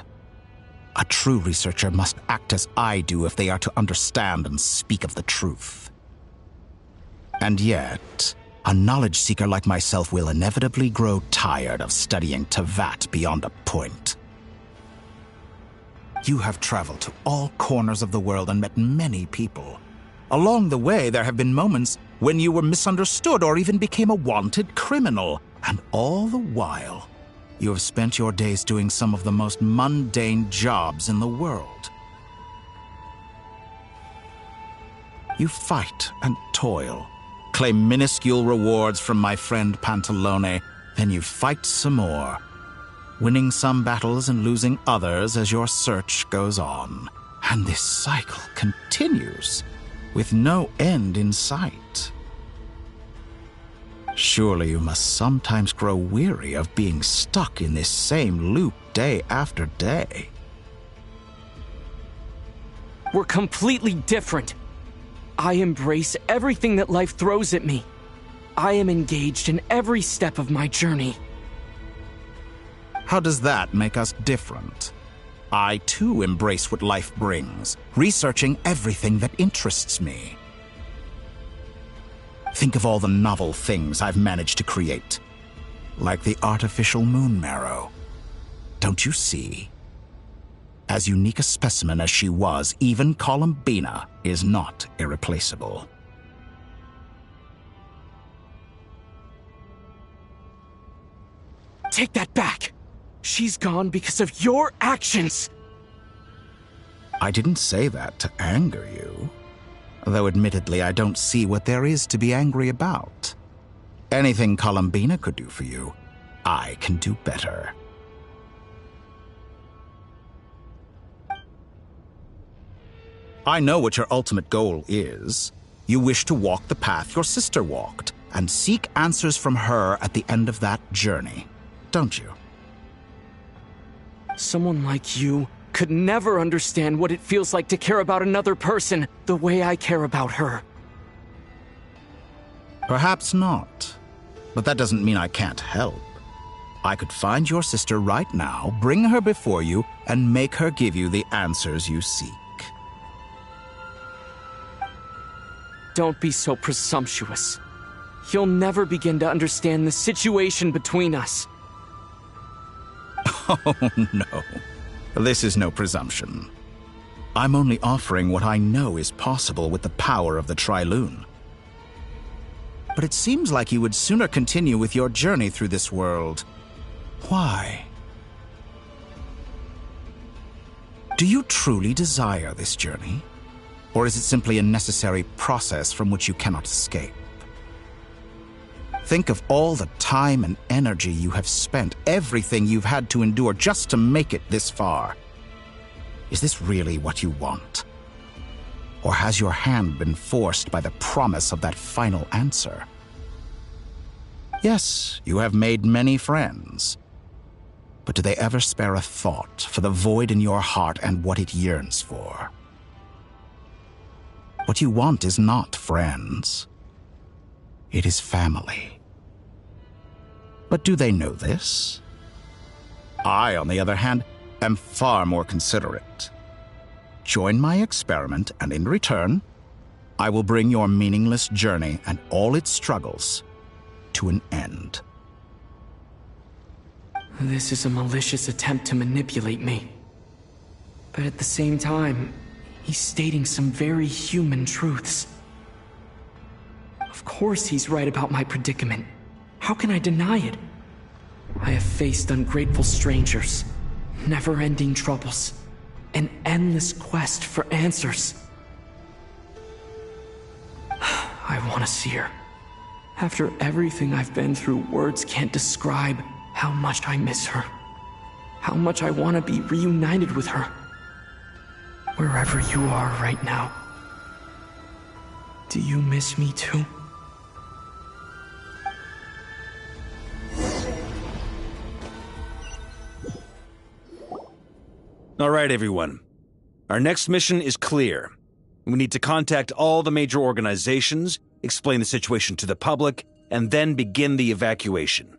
A true researcher must act as I do if they are to understand and speak of the truth. And yet, a knowledge seeker like myself will inevitably grow tired of studying Tevat beyond a point. You have traveled to all corners of the world and met many people. Along the way, there have been moments when you were misunderstood or even became a wanted criminal. And all the while, you have spent your days doing some of the most mundane jobs in the world. You fight and toil, claim minuscule rewards from my friend Pantalone, then you fight some more, winning some battles and losing others as your search goes on. And this cycle continues, with no end in sight. Surely you must sometimes grow weary of being stuck in this same loop day after day. We're completely different. I embrace everything that life throws at me. I am engaged in every step of my journey. How does that make us different? I too embrace what life brings, researching everything that interests me. Think of all the novel things I've managed to create, like the artificial moon marrow. Don't you see? As unique a specimen as she was, even Columbina is not irreplaceable. Take that back! She's gone because of your actions! I didn't say that to anger you. Though admittedly, I don't see what there is to be angry about. Anything Columbina could do for you, I can do better. I know what your ultimate goal is. You wish to walk the path your sister walked, and seek answers from her at the end of that journey, don't you? Someone like you could never understand what it feels like to care about another person the way I care about her. Perhaps not. But that doesn't mean I can't help. I could find your sister right now, bring her before you, and make her give you the answers you seek. Don't be so presumptuous. You'll never begin to understand the situation between us. Oh, no. This is no presumption. I'm only offering what I know is possible with the power of the Trilune. But it seems like you would sooner continue with your journey through this world. Why? Do you truly desire this journey? Or is it simply a necessary process from which you cannot escape? Think of all the time and energy you have spent, everything you've had to endure just to make it this far. Is this really what you want? Or has your hand been forced by the promise of that final answer? Yes, you have made many friends. But do they ever spare a thought for the void in your heart and what it yearns for? What you want is not friends. It is family. But do they know this? I, on the other hand, am far more considerate. Join my experiment, and in return, I will bring your meaningless journey and all its struggles to an end. This is a malicious attempt to manipulate me. But at the same time, he's stating some very human truths. Of course he's right about my predicament. How can I deny it? I have faced ungrateful strangers, never-ending troubles, an endless quest for answers. I want to see her. After everything I've been through, words can't describe how much I miss her. How much I want to be reunited with her. Wherever you are right now, do you miss me too? All right, everyone. Our next mission is clear. We need to contact all the major organizations, explain the situation to the public, and then begin the evacuation.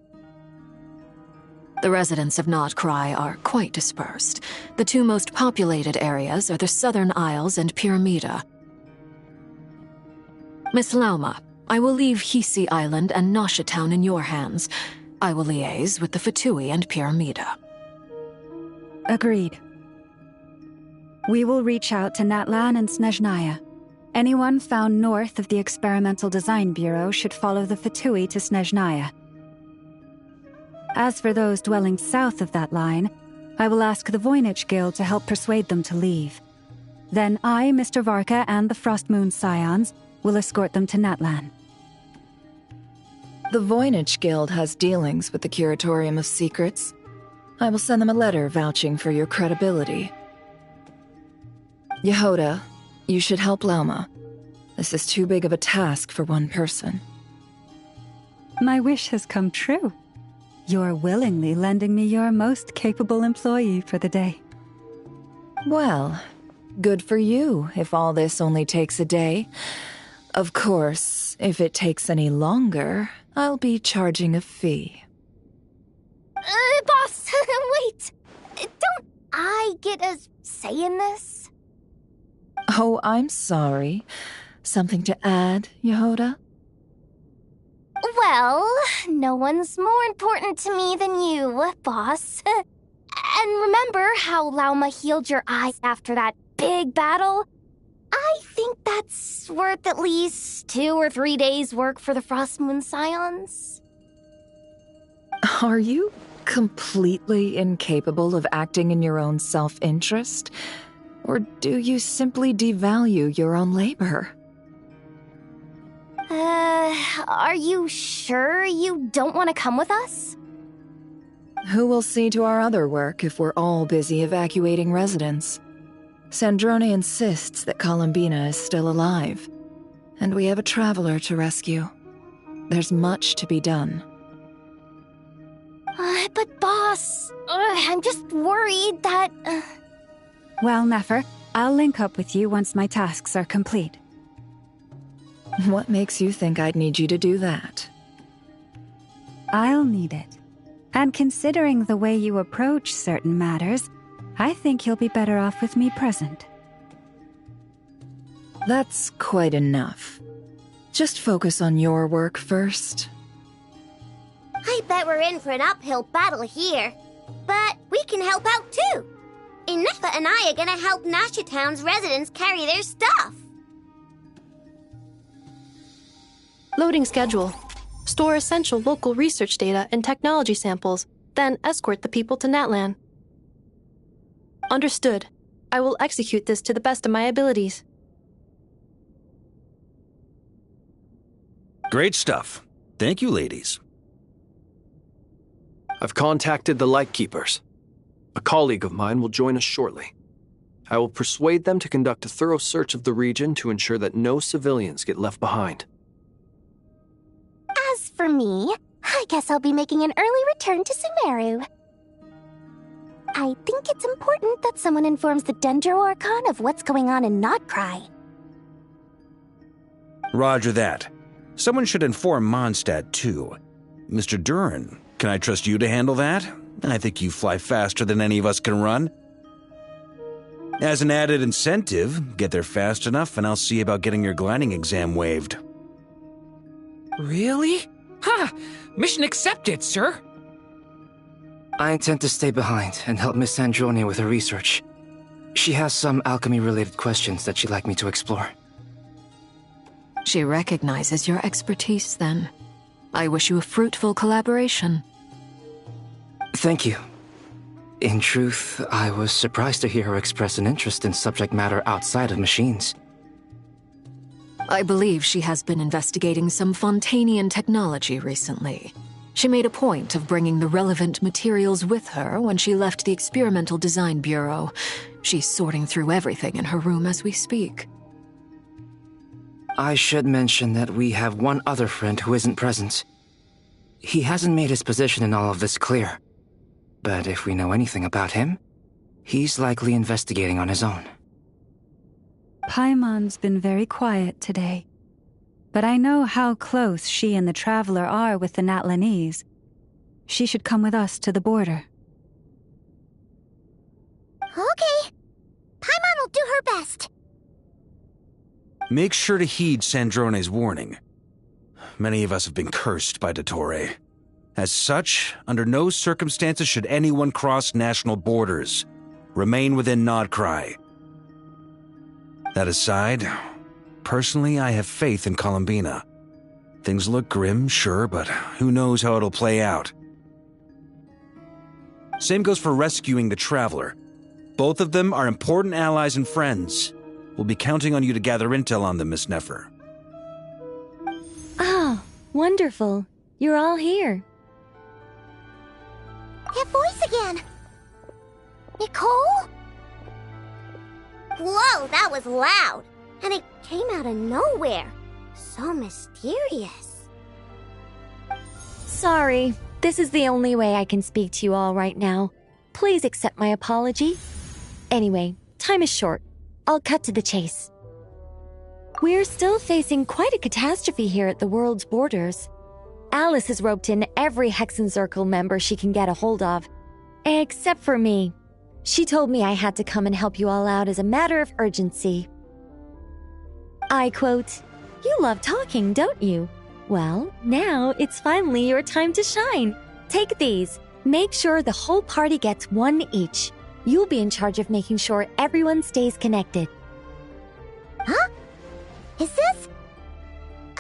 The residents of Notcry are quite dispersed. The two most populated areas are the Southern Isles and Pyramida. Miss Lauma, I will leave Hisi Island and Nasha Town in your hands. I will liaise with the Fatui and Pyramida. Agreed. We will reach out to Natlan and Snezhnaya. Anyone found north of the Experimental Design Bureau should follow the Fatui to Snezhnaya. As for those dwelling south of that line, I will ask the Voynich Guild to help persuade them to leave. Then I, Mr. Varka, and the Frostmoon Scions will escort them to Natlan. The Voynich Guild has dealings with the Curatorium of Secrets. I will send them a letter vouching for your credibility. Yehoda, you should help Lauma. This is too big of a task for one person. My wish has come true. You're willingly lending me your most capable employee for the day. Well, good for you if all this only takes a day. Of course, if it takes any longer, I'll be charging a fee. Boss, wait! Don't I get a say in this? Oh, I'm sorry. Something to add, Yehoda? Well, no one's more important to me than you, boss. And remember how Lauma healed your eyes after that big battle? I think that's worth at least 2 or 3 days' work for the Frostmoon Scions. Are you completely incapable of acting in your own self-interest? Or do you simply devalue your own labor? Are you sure you don't want to come with us? Who will see to our other work if we're all busy evacuating residents? Sandrone insists that Columbina is still alive, and we have a traveler to rescue. There's much to be done. But boss, I'm just worried that... Well, Nefer, I'll link up with you once my tasks are complete. What makes you think I'd need you to do that? I'll need it. And considering the way you approach certain matters, I think you'll be better off with me present. That's quite enough. Just focus on your work first. I bet we're in for an uphill battle here. But we can help out too. Inefa and I are gonna help Nasha Town's residents carry their stuff. Loading schedule. Store essential local research data and technology samples, then escort the people to Natlan. Understood. I will execute this to the best of my abilities. Great stuff. Thank you, ladies. I've contacted the Lightkeepers. A colleague of mine will join us shortly. I will persuade them to conduct a thorough search of the region to ensure that no civilians get left behind. As for me, I guess I'll be making an early return to Sumeru. I think it's important that someone informs the Dendro Archon of what's going on in Notcry. Roger that. Someone should inform Mondstadt, too. Mr. Duran, can I trust you to handle that? I think you fly faster than any of us can run. As an added incentive, get there fast enough and I'll see about getting your gliding exam waived. Really? Ha! Mission accepted, sir. I intend to stay behind and help Miss Sandrone with her research. She has some alchemy-related questions that she'd like me to explore. She recognizes your expertise, then. I wish you a fruitful collaboration. Thank you. In truth, I was surprised to hear her express an interest in subject matter outside of machines. I believe she has been investigating some Fontanian technology recently. She made a point of bringing the relevant materials with her when she left the Experimental Design Bureau. She's sorting through everything in her room as we speak. I should mention that we have one other friend who isn't present. He hasn't made his position in all of this clear. But if we know anything about him, he's likely investigating on his own. Paimon's been very quiet today. But I know how close she and the Traveler are with the Natlanese. She should come with us to the border. Okay. Paimon will do her best. Make sure to heed Sandrone's warning. Many of us have been cursed by Dottore. As such, under no circumstances should anyone cross national borders. Remain within Nodcry. That aside, personally, I have faith in Columbina. Things look grim, sure, but who knows how it'll play out. Same goes for rescuing the Traveler. Both of them are important allies and friends. We'll be counting on you to gather intel on them, Miss Nefer. Oh, wonderful. You're all here. That voice again. Nicole? Whoa, that was loud. And it came out of nowhere. So mysterious. Sorry, this is the only way I can speak to you all right now. Please accept my apology. Anyway, time is short. I'll cut to the chase. We're still facing quite a catastrophe here at the world's borders. Alice has roped in every Hexen Circle member she can get a hold of. Except for me. She told me I had to come and help you all out as a matter of urgency. I quote, "You love talking, don't you? Well, now it's finally your time to shine. Take these. Make sure the whole party gets one each. You'll be in charge of making sure everyone stays connected." Huh? Is this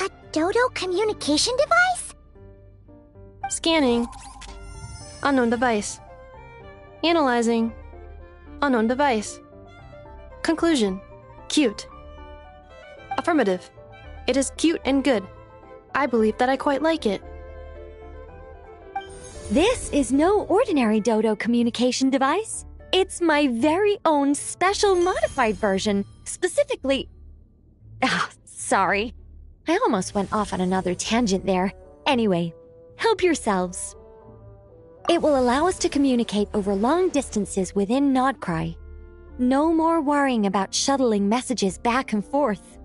a Dodo communication device? Scanning. Unknown device. Analyzing. Unknown device. Conclusion. Cute. Affirmative. It is cute and good. I believe that I quite like it. This is no ordinary Dodo communication device. It's my very own special modified version, specifically... sorry. I almost went off on another tangent there. Anyway, help yourselves. It will allow us to communicate over long distances within Nodcry. No more worrying about shuttling messages back and forth.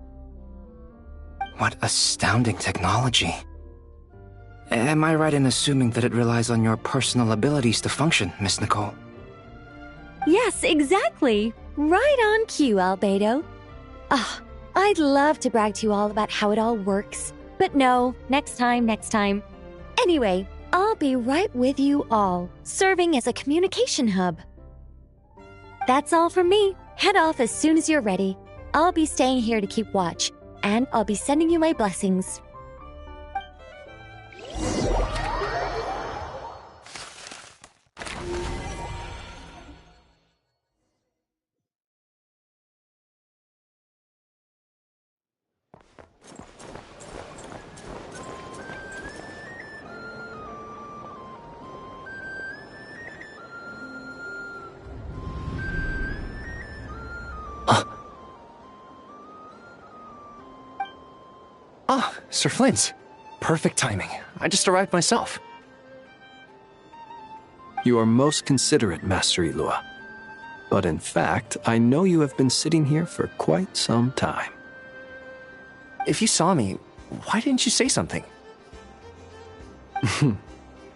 What astounding technology. Am I right in assuming that it relies on your personal abilities to function, Miss Nicole? Yes, exactly. Right on cue, Albedo. I'd love to brag to you all about how it all works. But no, next time. Anyway, I'll be right with you all, serving as a communication hub. That's all from me. Head off as soon as you're ready. I'll be staying here to keep watch, and I'll be sending you my blessings. Sir Flint. Perfect timing. I just arrived myself. You are most considerate, Master Ilua. But in fact, I know you have been sitting here for quite some time. If you saw me, why didn't you say something?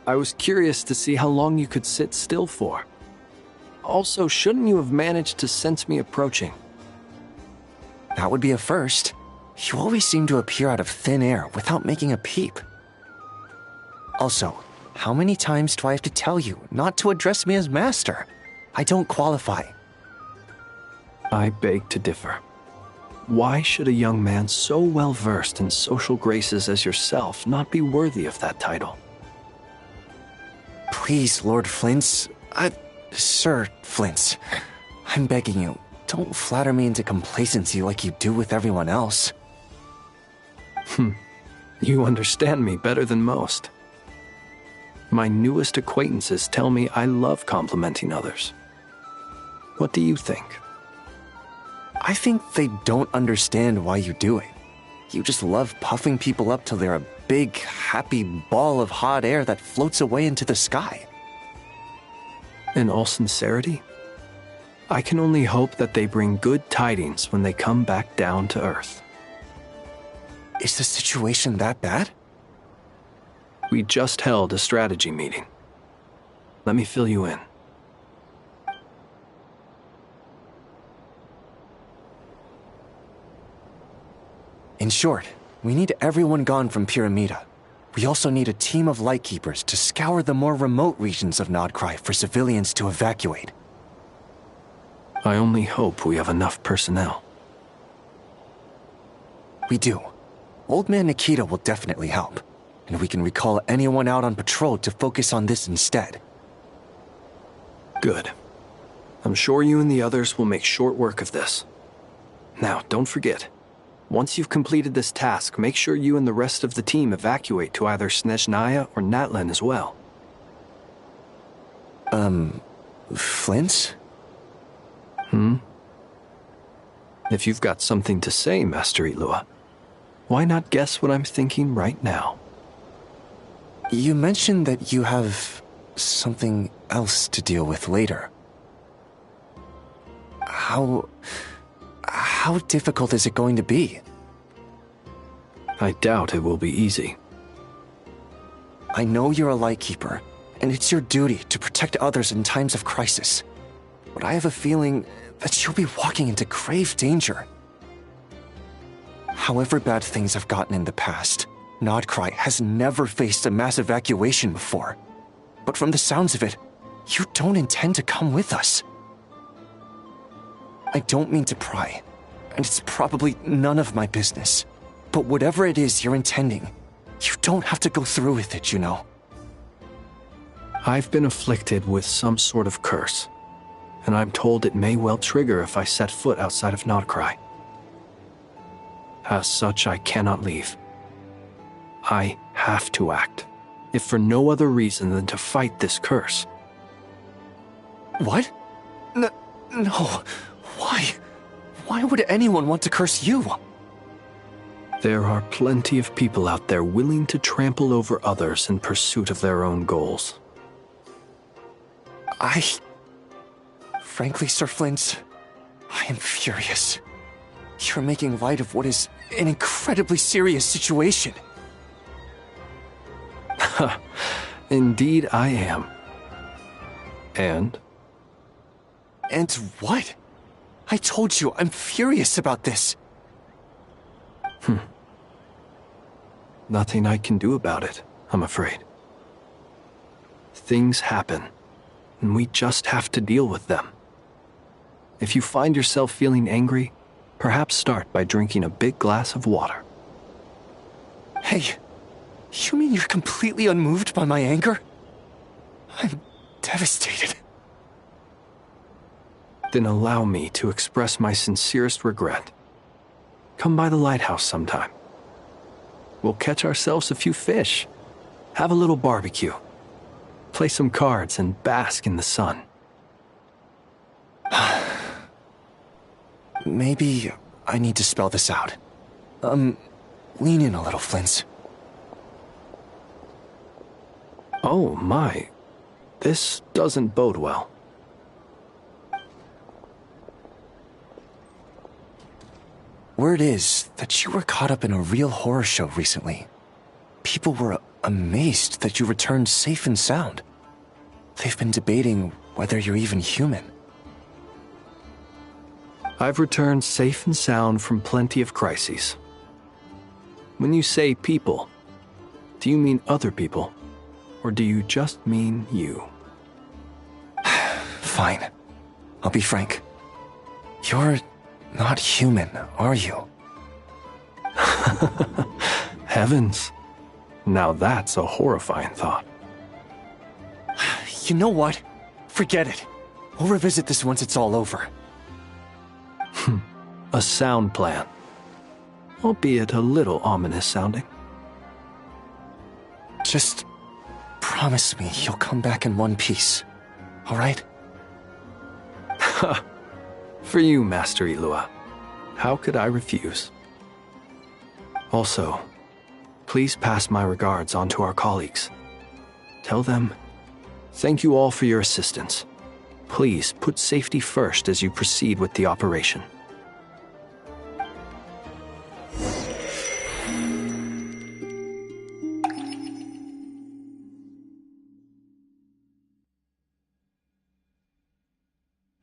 I was curious to see how long you could sit still for. Also, shouldn't you have managed to sense me approaching? That would be a first. You always seem to appear out of thin air without making a peep. Also, how many times do I have to tell you not to address me as master? I don't qualify. I beg to differ. Why should a young man so well versed in social graces as yourself not be worthy of that title? Please, Lord Flint's... Sir Flint's. I'm begging you, don't flatter me into complacency like you do with everyone else. You understand me better than most. My newest acquaintances tell me I love complimenting others. What do you think? I think they don't understand why you do it. You just love puffing people up till they're a big, happy ball of hot air that floats away into the sky. In all sincerity, I can only hope that they bring good tidings when they come back down to Earth. Is the situation that bad? We just held a strategy meeting. Let me fill you in. In short, we need everyone gone from Pyramida. We also need a team of Lightkeepers to scour the more remote regions of Nodcry for civilians to evacuate. I only hope we have enough personnel. We do. Old Man Nikita will definitely help, and we can recall anyone out on patrol to focus on this instead. Good. I'm sure you and the others will make short work of this. Now, don't forget, once you've completed this task, make sure you and the rest of the team evacuate to either Snezhnaya or Natlan as well. Flint? If you've got something to say, Master Ilua, why not guess what I'm thinking right now? You mentioned that you have something else to deal with later. How difficult is it going to be? I doubt it will be easy. I know you're a Lightkeeper, and it's your duty to protect others in times of crisis. But I have a feeling that you'll be walking into grave danger. However bad things have gotten in the past, Nodcry has never faced a mass evacuation before. But from the sounds of it, you don't intend to come with us. I don't mean to pry, and it's probably none of my business. But whatever it is you're intending, you don't have to go through with it, you know. I've been afflicted with some sort of curse, and I'm told it may well trigger if I set foot outside of Nodcry. As such, I cannot leave. I have to act, if for no other reason than to fight this curse. What? No. Why? Why would anyone want to curse you? There are plenty of people out there willing to trample over others in pursuit of their own goals. Frankly, Sir Flint, I am furious. You're making light of what is an incredibly serious situation. Indeed I am. And? And what? I told you, I'm furious about this. Nothing I can do about it, I'm afraid. Things happen, and we just have to deal with them. If you find yourself feeling angry, perhaps start by drinking a big glass of water. Hey, you mean you're completely unmoved by my anger? I'm devastated. Then allow me to express my sincerest regret. Come by the lighthouse sometime. We'll catch ourselves a few fish, have a little barbecue, play some cards, and bask in the sun. Maybe I need to spell this out. Lean in a little, Flint. Oh my, this doesn't bode well. Word is that you were caught up in a real horror show recently. People were amazed that you returned safe and sound. They've been debating whether you're even human. I've returned safe and sound from plenty of crises. When you say people, do you mean other people? Or do you just mean you? Fine. I'll be frank. You're not human, are you? Heavens. Now that's a horrifying thought. You know what? Forget it. We'll revisit this once it's all over. A sound plan. Albeit a little ominous sounding. Just promise me you'll come back in one piece, all right? For you, Master Ilua. How could I refuse? Also, please pass my regards on to our colleagues. Tell them, thank you all for your assistance. Please put safety first as you proceed with the operation.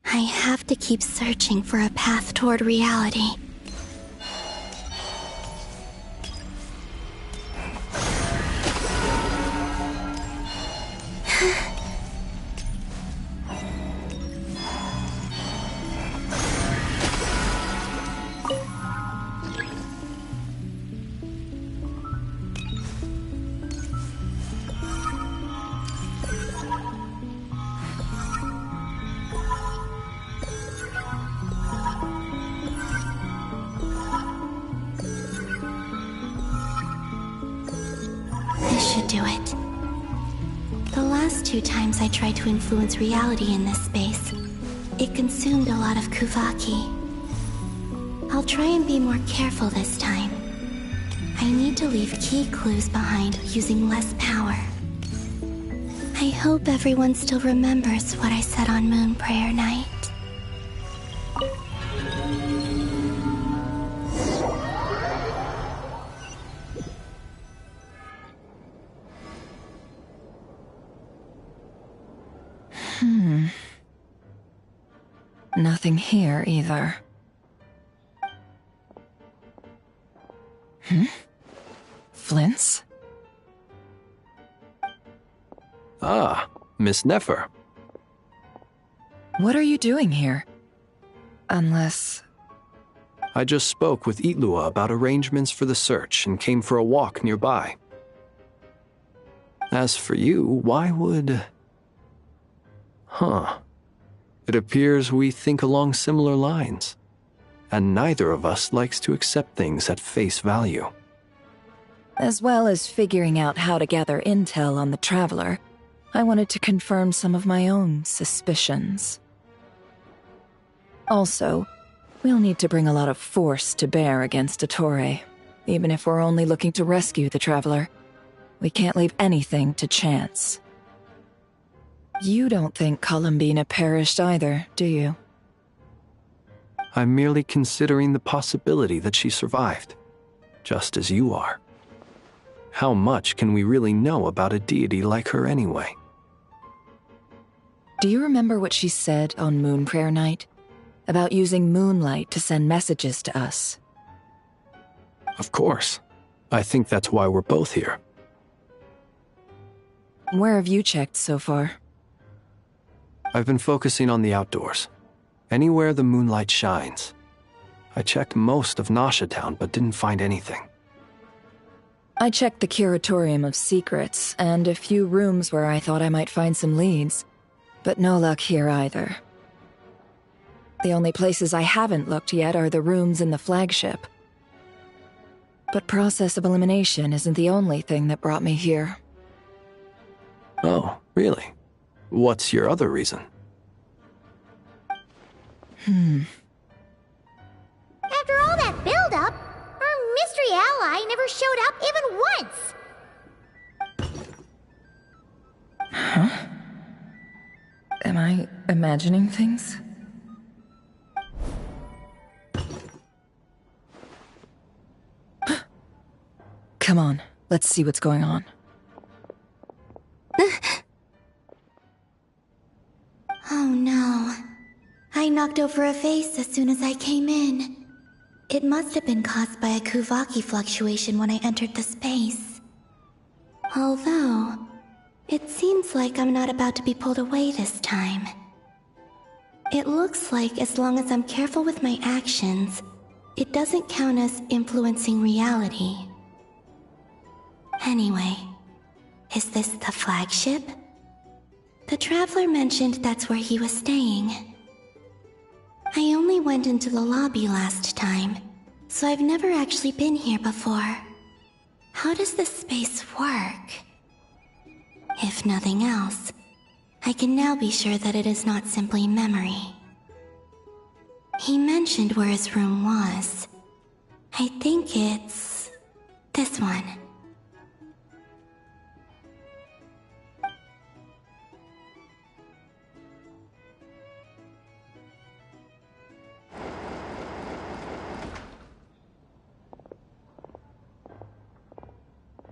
I have to keep searching for a path toward reality. I tried to influence reality in this space. It consumed a lot of Kuvaki. I'll try and be more careful this time. I need to leave key clues behind using less power. I hope everyone still remembers what I said on Moon Prayer Night. Nothing here either. Flints? Ah, Miss Nefer. What are you doing here? Unless... I just spoke with Itlua about arrangements for the search and came for a walk nearby. As for you, why would... It appears we think along similar lines, and neither of us likes to accept things at face value. As well as figuring out how to gather intel on the Traveler, I wanted to confirm some of my own suspicions. Also, we'll need to bring a lot of force to bear against Dottore, even if we're only looking to rescue the Traveler. We can't leave anything to chance. You don't think Columbina perished either, do you? I'm merely considering the possibility that she survived, just as you are. How much can we really know about a deity like her anyway? Do you remember what she said on Moon Prayer Night? About using moonlight to send messages to us? Of course. I think that's why we're both here. Where have you checked so far? I've been focusing on the outdoors. Anywhere the moonlight shines. I checked most of Nasha Town, but didn't find anything. I checked the Curatorium of Secrets, and a few rooms where I thought I might find some leads. But no luck here either. The only places I haven't looked yet are the rooms in the flagship. But process of elimination isn't the only thing that brought me here. Oh, really? What's your other reason? After all that build-up, our mystery ally never showed up even once! Huh? Am I imagining things? Come on, let's see what's going on. Oh no. I knocked over a vase as soon as I came in. It must have been caused by a Kuvaki fluctuation when I entered the space. Although, it seems like I'm not about to be pulled away this time. It looks like as long as I'm careful with my actions, it doesn't count as influencing reality. Anyway, is this the flagship? The Traveler mentioned that's where he was staying. I only went into the lobby last time, so I've never actually been here before. How does this space work? If nothing else, I can now be sure that it is not simply memory. He mentioned where his room was. I think it's this one.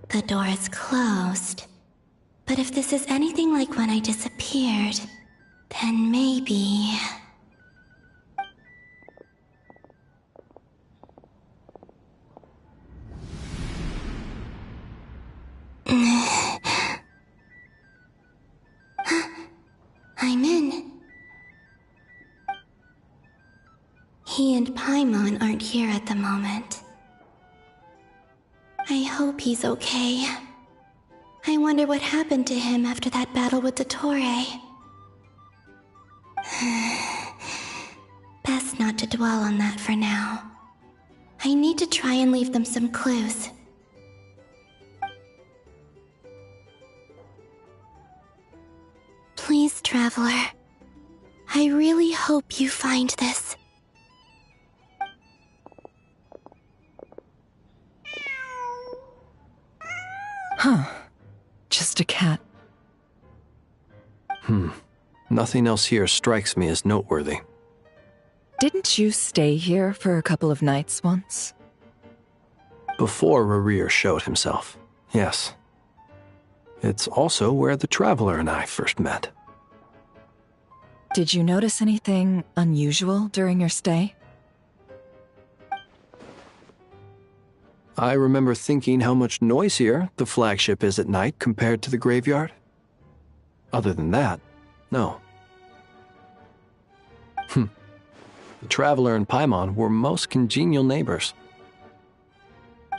The door is closed. But if this is anything like when I disappeared, then maybe... I'm in. He and Paimon aren't here at the moment. I hope he's okay. I wonder what happened to him after that battle with Dottore. Best not to dwell on that for now. I need to try and leave them some clues. Please, Traveler. I really hope you find this. Huh. Just a cat. Nothing else here strikes me as noteworthy. Didn't you stay here for a couple of nights once? Before Rerir showed himself, yes. It's also where the Traveler and I first met. Did you notice anything unusual during your stay? I remember thinking how much noisier the flagship is at night compared to the graveyard. Other than that, no. The Traveler and Paimon were most congenial neighbors.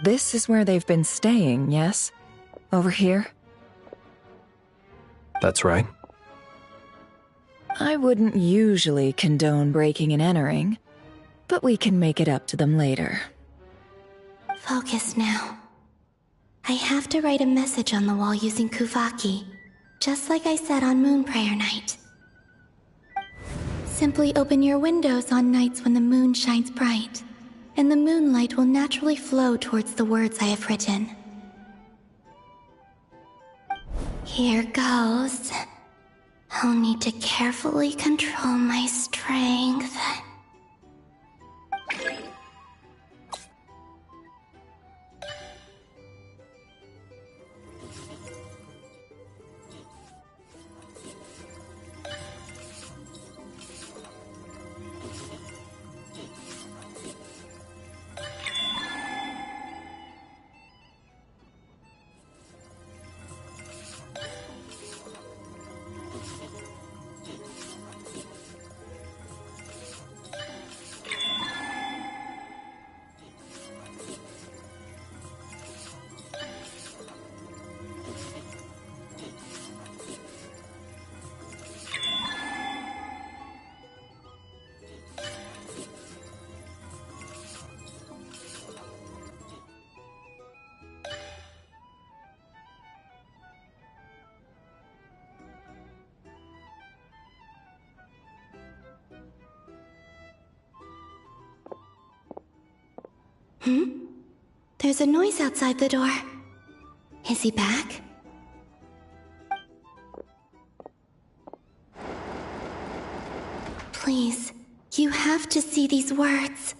This is where they've been staying, yes? Over here? That's right. I wouldn't usually condone breaking and entering, but we can make it up to them later. Focus now. I have to write a message on the wall using Kuvaki, just like I said on Moon Prayer Night. Simply open your windows on nights when the moon shines bright, and the moonlight will naturally flow towards the words I have written. Here goes. I'll need to carefully control my strength. There's a noise outside the door. Is he back? Please, you have to see these words.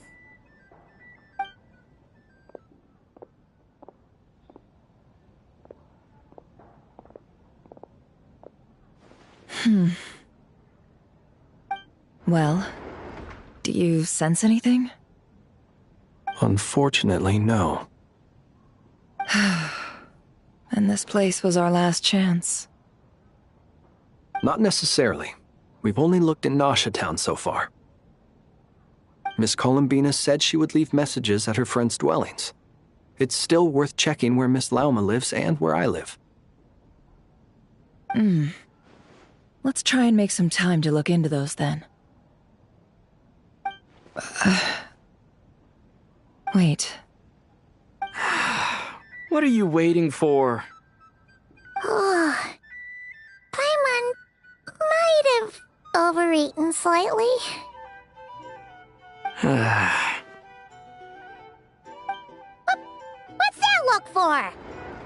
Well, do you sense anything? Unfortunately, no. And this place was our last chance. Not necessarily. We've only looked in Nasha Town so far. Miss Columbina said she would leave messages at her friends' dwellings. It's still worth checking where Miss Lauma lives and where I live. Let's try and make some time to look into those then. Wait. What are you waiting for? slightly. What's that look for?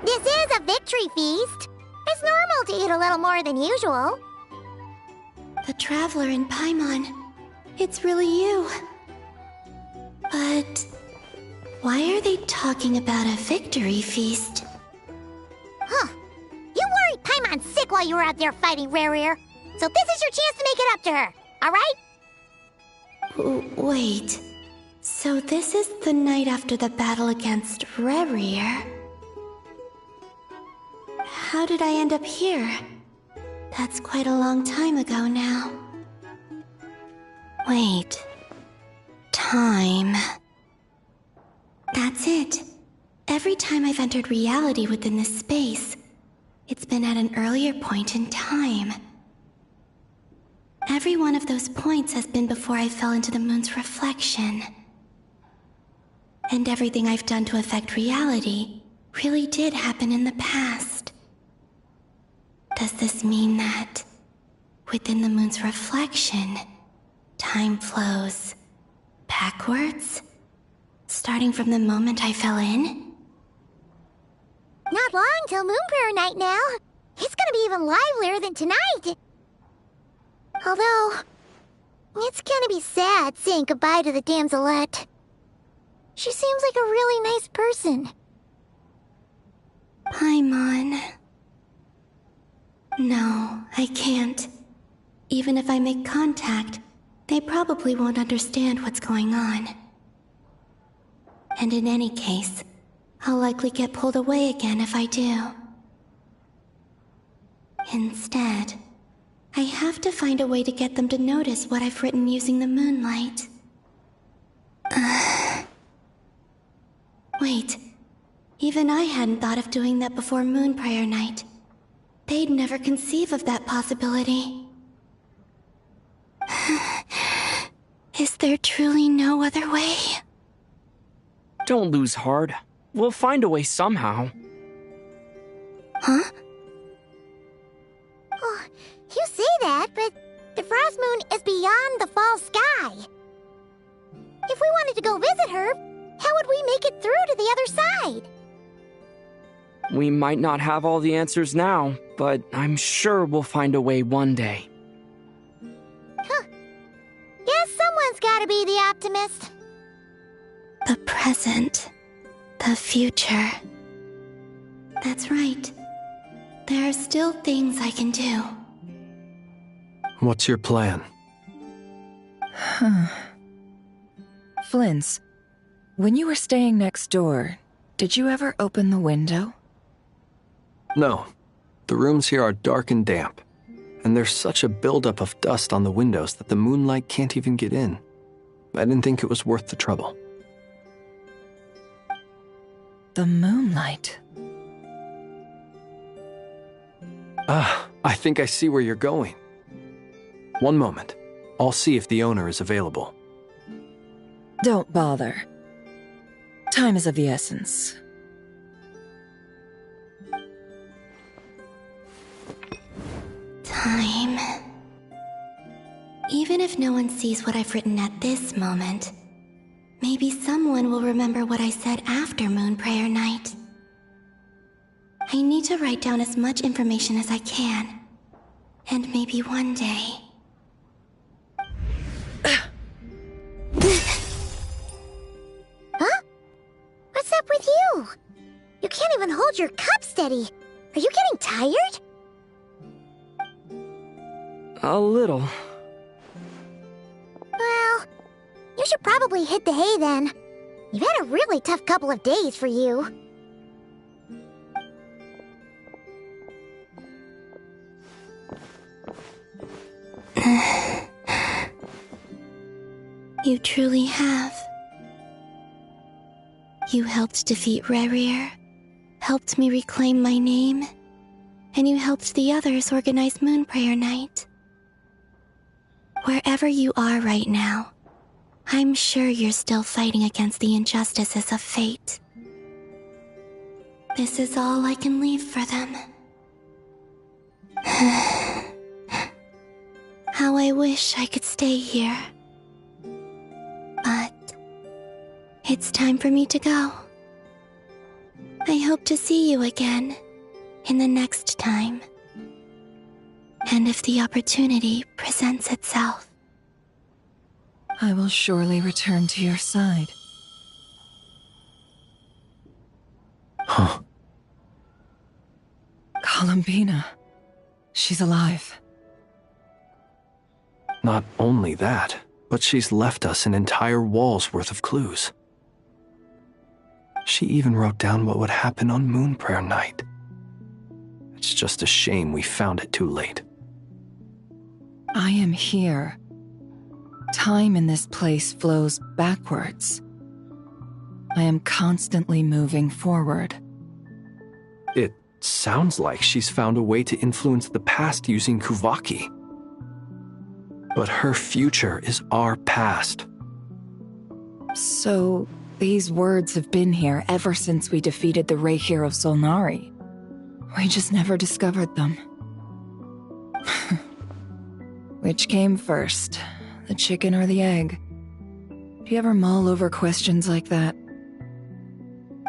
This is a victory feast. It's normal to eat a little more than usual. The Traveler in Paimon. It's really you. But why are they talking about a victory feast? Huh. You worried Paimon sick while you were out there fighting Rare. So this is your chance to make it up to her, alright? Wait. So this is the night after the battle against Rare. How did I end up here? That's quite a long time ago now. Wait. Time. That's it. Every time I've entered reality within this space, it's been at an earlier point in time. Every one of those points has been before I fell into the moon's reflection. And everything I've done to affect reality really did happen in the past. Does this mean that, within the moon's reflection, time flows backwards? Starting from the moment I fell in? Not long till Moon Prayer Night now. It's gonna be even livelier than tonight. Although, it's gonna be sad saying goodbye to the damselette. She seems like a really nice person. Paimon. No, I can't. Even if I make contact, they probably won't understand what's going on. And in any case, I'll likely get pulled away again if I do. Instead, I have to find a way to get them to notice what I've written using the moonlight. Wait, even I hadn't thought of doing that before Moon Prayer Night. They'd never conceive of that possibility. Is there truly no other way? Don't lose heart. We'll find a way somehow. Huh? Oh, you say that, but the Frost Moon is beyond the fall sky. If we wanted to go visit her, how would we make it through to the other side? We might not have all the answers now, but I'm sure we'll find a way one day. Huh. Guess someone's gotta be the optimist. The present. The future. That's right. There are still things I can do. What's your plan? Flint's, when you were staying next door, did you ever open the window? No. The rooms here are dark and damp, and there's such a buildup of dust on the windows that the moonlight can't even get in. I didn't think it was worth the trouble. The moonlight. I think I see where you're going. One moment. I'll see if the owner is available. Don't bother. Time is of the essence. Time. Even if no one sees what I've written at this moment, maybe someone will remember what I said after Moon Prayer Night. I need to write down as much information as I can. And maybe one day... Huh? What's up with you? You can't even hold your cup steady. Are you getting tired? A little. Well, you should probably hit the hay then. You've had a really tough couple of days for you. You truly have. You helped defeat Rare, helped me reclaim my name, and you helped the others organize Moon Prayer Night. Wherever you are right now, I'm sure you're still fighting against the injustices of fate. This is all I can leave for them. How I wish I could stay here. But it's time for me to go. I hope to see you again in the next time. And if the opportunity presents itself. I will surely return to your side. Huh. Columbina. She's alive. Not only that, but she's left us an entire wall's worth of clues. She even wrote down what would happen on Moon Prayer Night. It's just a shame we found it too late. I am here. Time in this place flows backwards. I am constantly moving forward. It sounds like she's found a way to influence the past using Kuvaki. But her future is our past. So, these words have been here ever since we defeated the Ray hero Solnari. We just never discovered them. Which came first, the chicken or the egg? Do you ever mull over questions like that?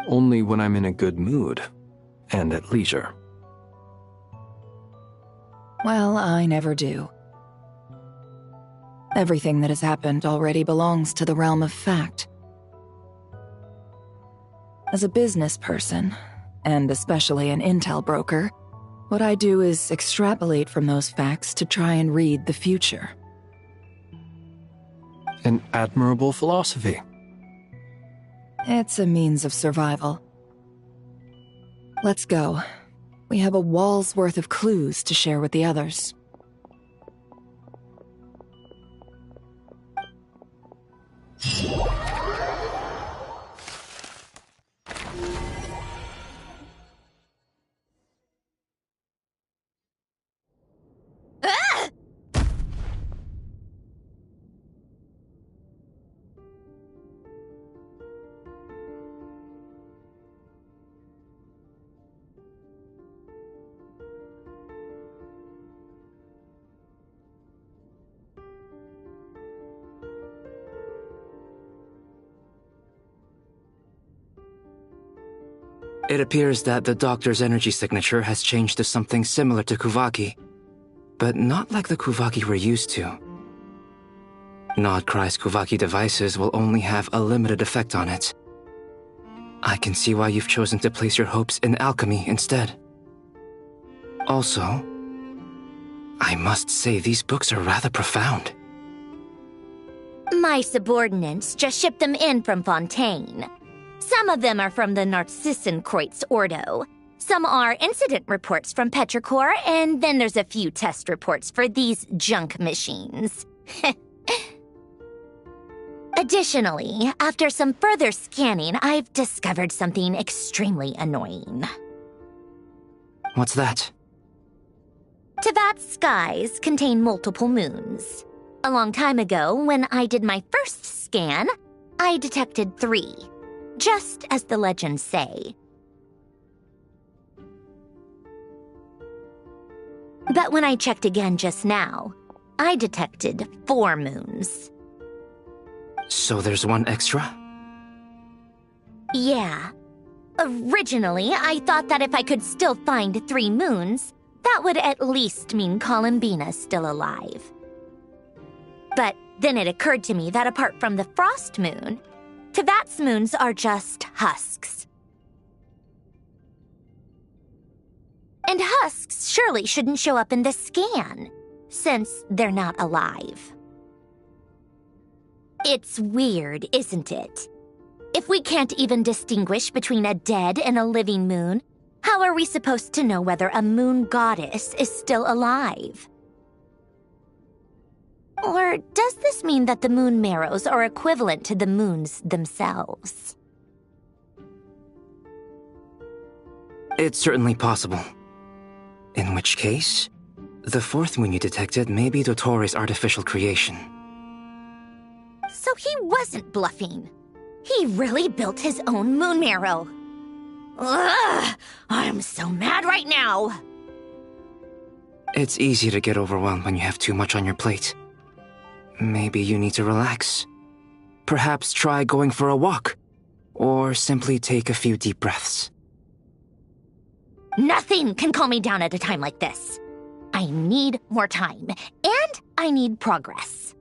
Only when I'm in a good mood, and at leisure. Well, I never do. Everything that has happened already belongs to the realm of fact. As a business person, and especially an intel broker, what I do is extrapolate from those facts to try and read the future. An admirable philosophy. It's a means of survival. Let's go. We have a wall's worth of clues to share with the others. It appears that the doctor's energy signature has changed to something similar to Kuvaki, but not like the Kuvaki we're used to. Nodcry's Kuvaki devices will only have a limited effect on it. I can see why you've chosen to place your hopes in alchemy instead. Also, I must say these books are rather profound. My subordinates just shipped them in from Fontaine. Some of them are from the Narcissenkreuz Ordo. Some are incident reports from Petrichor, and then there's a few test reports for these junk machines. Additionally, after some further scanning, I've discovered something extremely annoying. What's that? Tevat's skies contain multiple moons. A long time ago, when I did my first scan, I detected 3. Just as the legends say. But when I checked again just now, I detected 4 moons. So there's one extra? Yeah. Originally, I thought that if I could still find 3 moons, that would at least mean Columbina's still alive. But then it occurred to me that apart from the frost moon, Tevat's moons are just husks. And husks surely shouldn't show up in the scan, since they're not alive. It's weird, isn't it? If we can't even distinguish between a dead and a living moon, how are we supposed to know whether a moon goddess is still alive? Or does this mean that the moon marrows are equivalent to the moons themselves? It's certainly possible. In which case, the 4th moon you detected may be Dottores' artificial creation. So he wasn't bluffing. He really built his own moon marrow. Ugh! I'm so mad right now! It's easy to get overwhelmed when you have too much on your plate. Maybe you need to relax. Perhaps try going for a walk, or simply take a few deep breaths. Nothing can calm me down at a time like this. I need more time, and I need progress.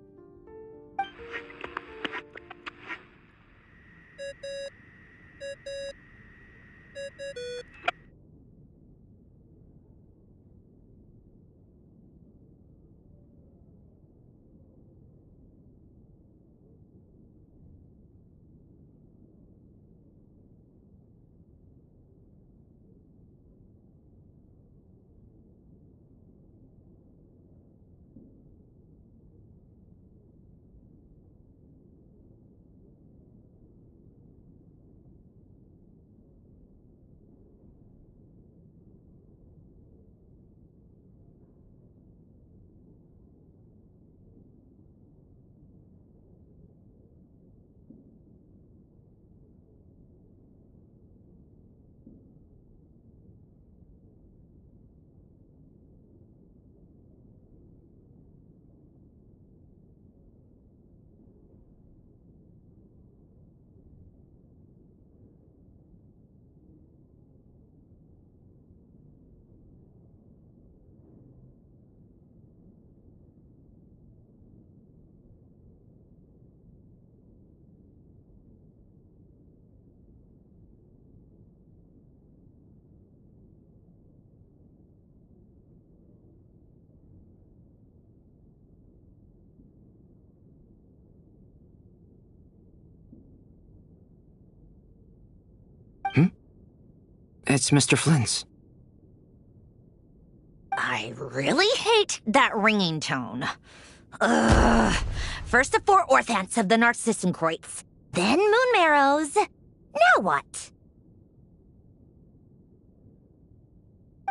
It's Mr. Flynn's. I really hate that ringing tone. Ugh. First the 4 orthants of the Narcissenkreuz, then moon marrows. Now what?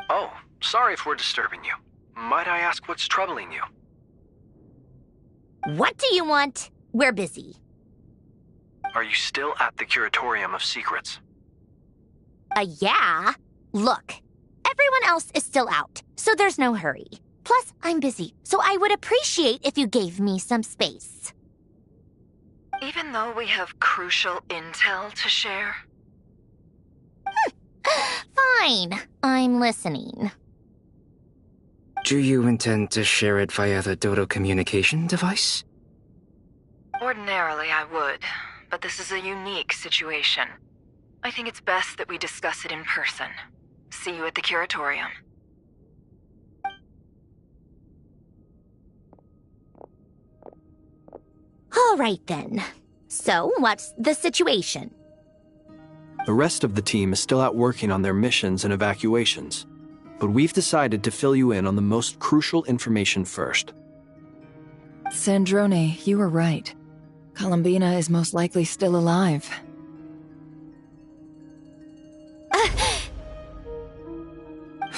Oh, sorry if we're disturbing you. Might I ask what's troubling you? What do you want? We're busy. Are you still at the Curatorium of Secrets? Yeah. Look, everyone else is still out, so there's no hurry. Plus, I'm busy, so I would appreciate if you gave me some space. Even though we have crucial intel to share? Fine, I'm listening. Do you intend to share it via the Dodo communication device? Ordinarily I would, but this is a unique situation. I think it's best that we discuss it in person. See you at the Curatorium. All right then. So, what's the situation? The rest of the team is still out working on their missions and evacuations, but we've decided to fill you in on the most crucial information first. Sandrone, you were right. Columbina is most likely still alive.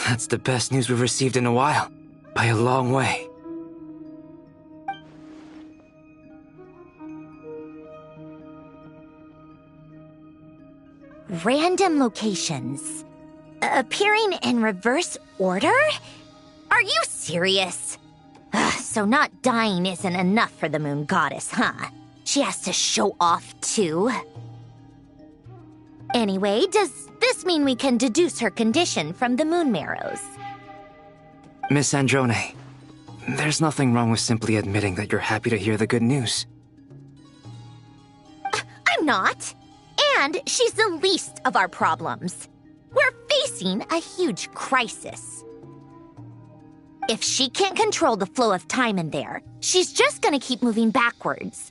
That's the best news we've received in a while, by a long way. Random locations. Appearing in reverse order? Are you serious? So not dying isn't enough for the moon goddess, huh? She has to show off too. Anyway, does this mean we can deduce her condition from the moon marrows? Miss Androne, there's nothing wrong with simply admitting that you're happy to hear the good news. I'm not. And she's the least of our problems. We're facing a huge crisis. If she can't control the flow of time in there, she's just gonna keep moving backwards.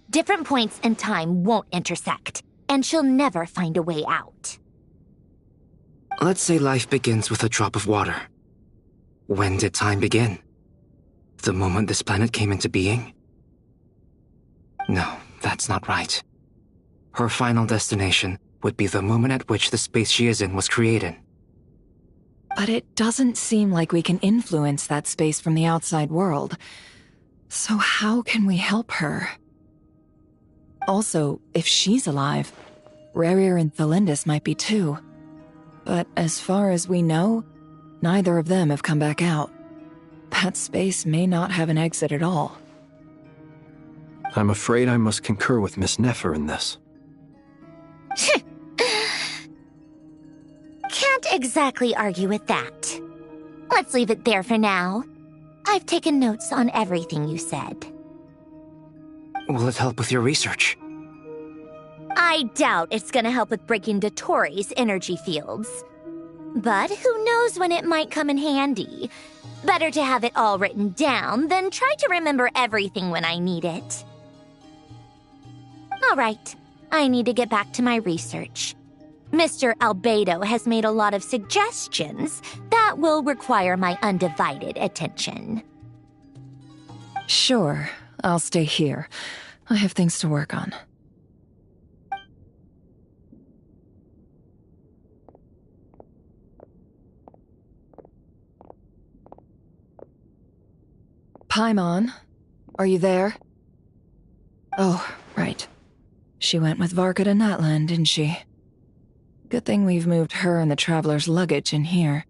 Different points in time won't intersect, and she'll never find a way out. Let's say life begins with a drop of water. When did time begin? The moment this planet came into being? No, that's not right. Her final destination would be the moment at which the space she is in was created. But it doesn't seem like we can influence that space from the outside world. So how can we help her? Also, if she's alive, Rerir and Thelindis might be too. But as far as we know, neither of them have come back out. That space may not have an exit at all. I'm afraid I must concur with Miss Nefer in this. Can't exactly argue with that. Let's leave it there for now. I've taken notes on everything you said. Will it help with your research? I doubt it's gonna help with breaking Dottoro's energy fields. But who knows when it might come in handy. Better to have it all written down than try to remember everything when I need it. All right, I need to get back to my research. Mr. Albedo has made a lot of suggestions that will require my undivided attention. Sure, I'll stay here. I have things to work on. Paimon, are you there? Oh, right. She went with Varka to Natlan, didn't she? Good thing we've moved her and the Traveler's luggage in here.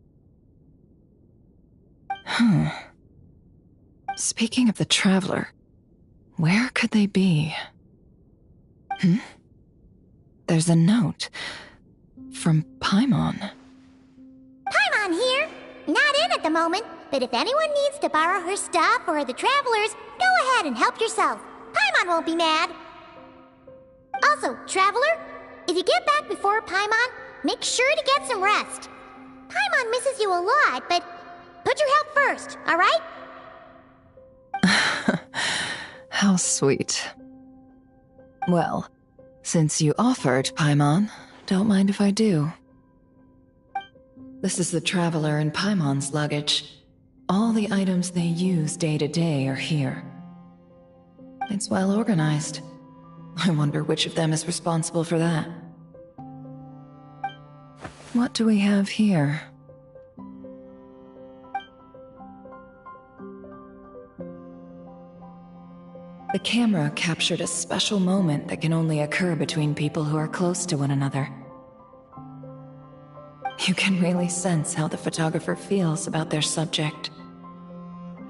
Speaking of the Traveler, where could they be? There's a note from Paimon. Paimon here. Not in at the moment, but if anyone needs to borrow her stuff or the Travelers, go ahead and help yourself. Paimon won't be mad. Also, Traveler, if you get back before Paimon, make sure to get some rest. Paimon misses you a lot, but put your health first, all right? How sweet. Well, since you offered, Paimon, don't mind if I do. This is the Traveler and Paimon's luggage. All the items they use day to day are here. It's well organized. I wonder which of them is responsible for that. What do we have here? The camera captured a special moment that can only occur between people who are close to one another. You can really sense how the photographer feels about their subject.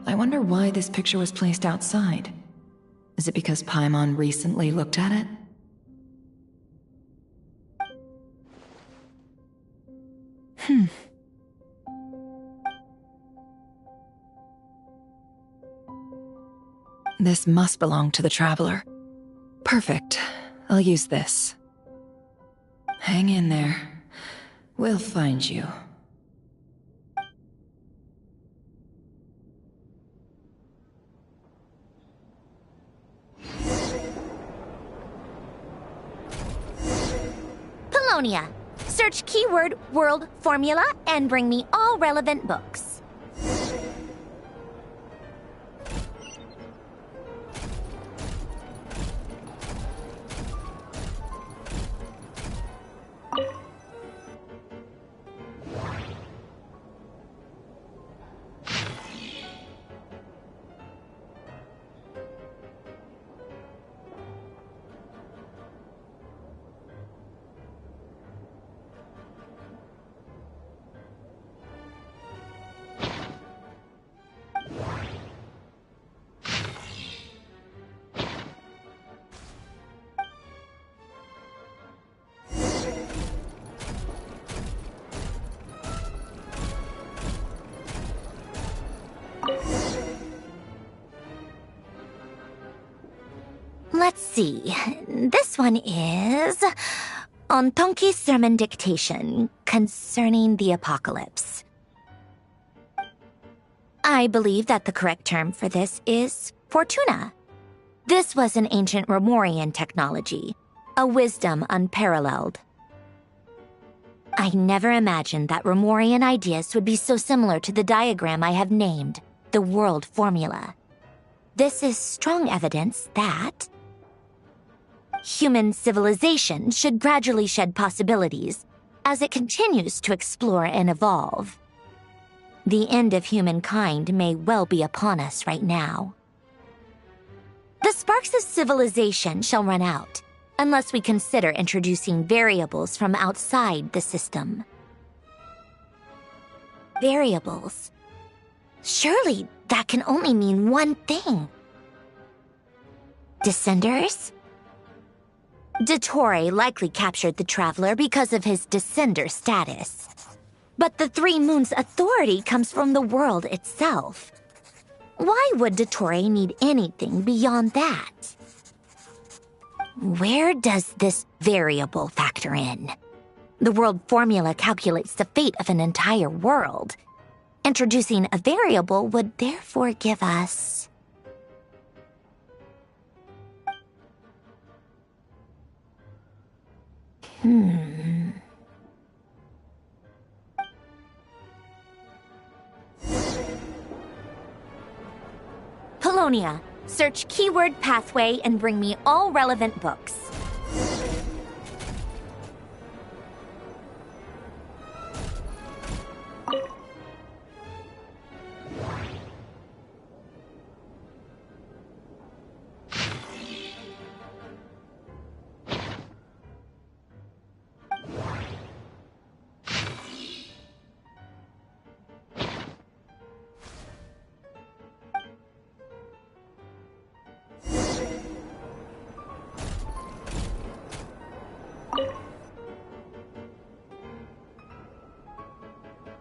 I wonder why this picture was placed outside. Is it because Paimon recently looked at it? This must belong to the Traveler. Perfect. I'll use this. Hang in there. We'll find you. Polonia. Search keyword world formula and bring me all relevant books. Let's see. This one is on Tonki's sermon dictation concerning the apocalypse. I believe that the correct term for this is Fortuna. This was an ancient Romorian technology, a wisdom unparalleled. I never imagined that Romorian ideas would be so similar to the diagram I have named, the world formula. This is strong evidence that human civilization should gradually shed possibilities as it continues to explore and evolve. The end of humankind may well be upon us right now. The sparks of civilization shall run out, unless we consider introducing variables from outside the system. Variables? Surely that can only mean one thing. Descenders? Dottore likely captured the Traveler because of his Descender status. But the Three Moons' authority comes from the world itself. Why would Dottore need anything beyond that? Where does this variable factor in? The world formula calculates the fate of an entire world. Introducing a variable would therefore give us... Polonia, search keyword pathway and bring me all relevant books.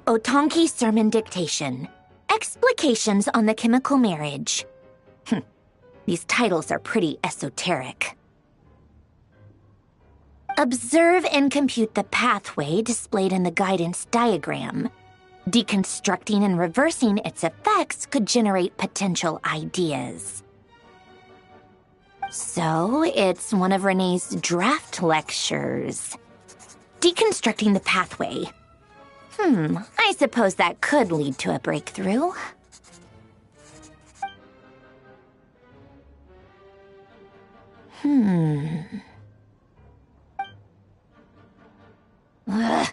Otonki Sermon Dictation. Explications on the Chemical Marriage. These titles are pretty esoteric. Observe and compute the pathway displayed in the guidance diagram. Deconstructing and reversing its effects could generate potential ideas. So, it's one of Renee's draft lectures. Deconstructing the pathway. I suppose that could lead to a breakthrough.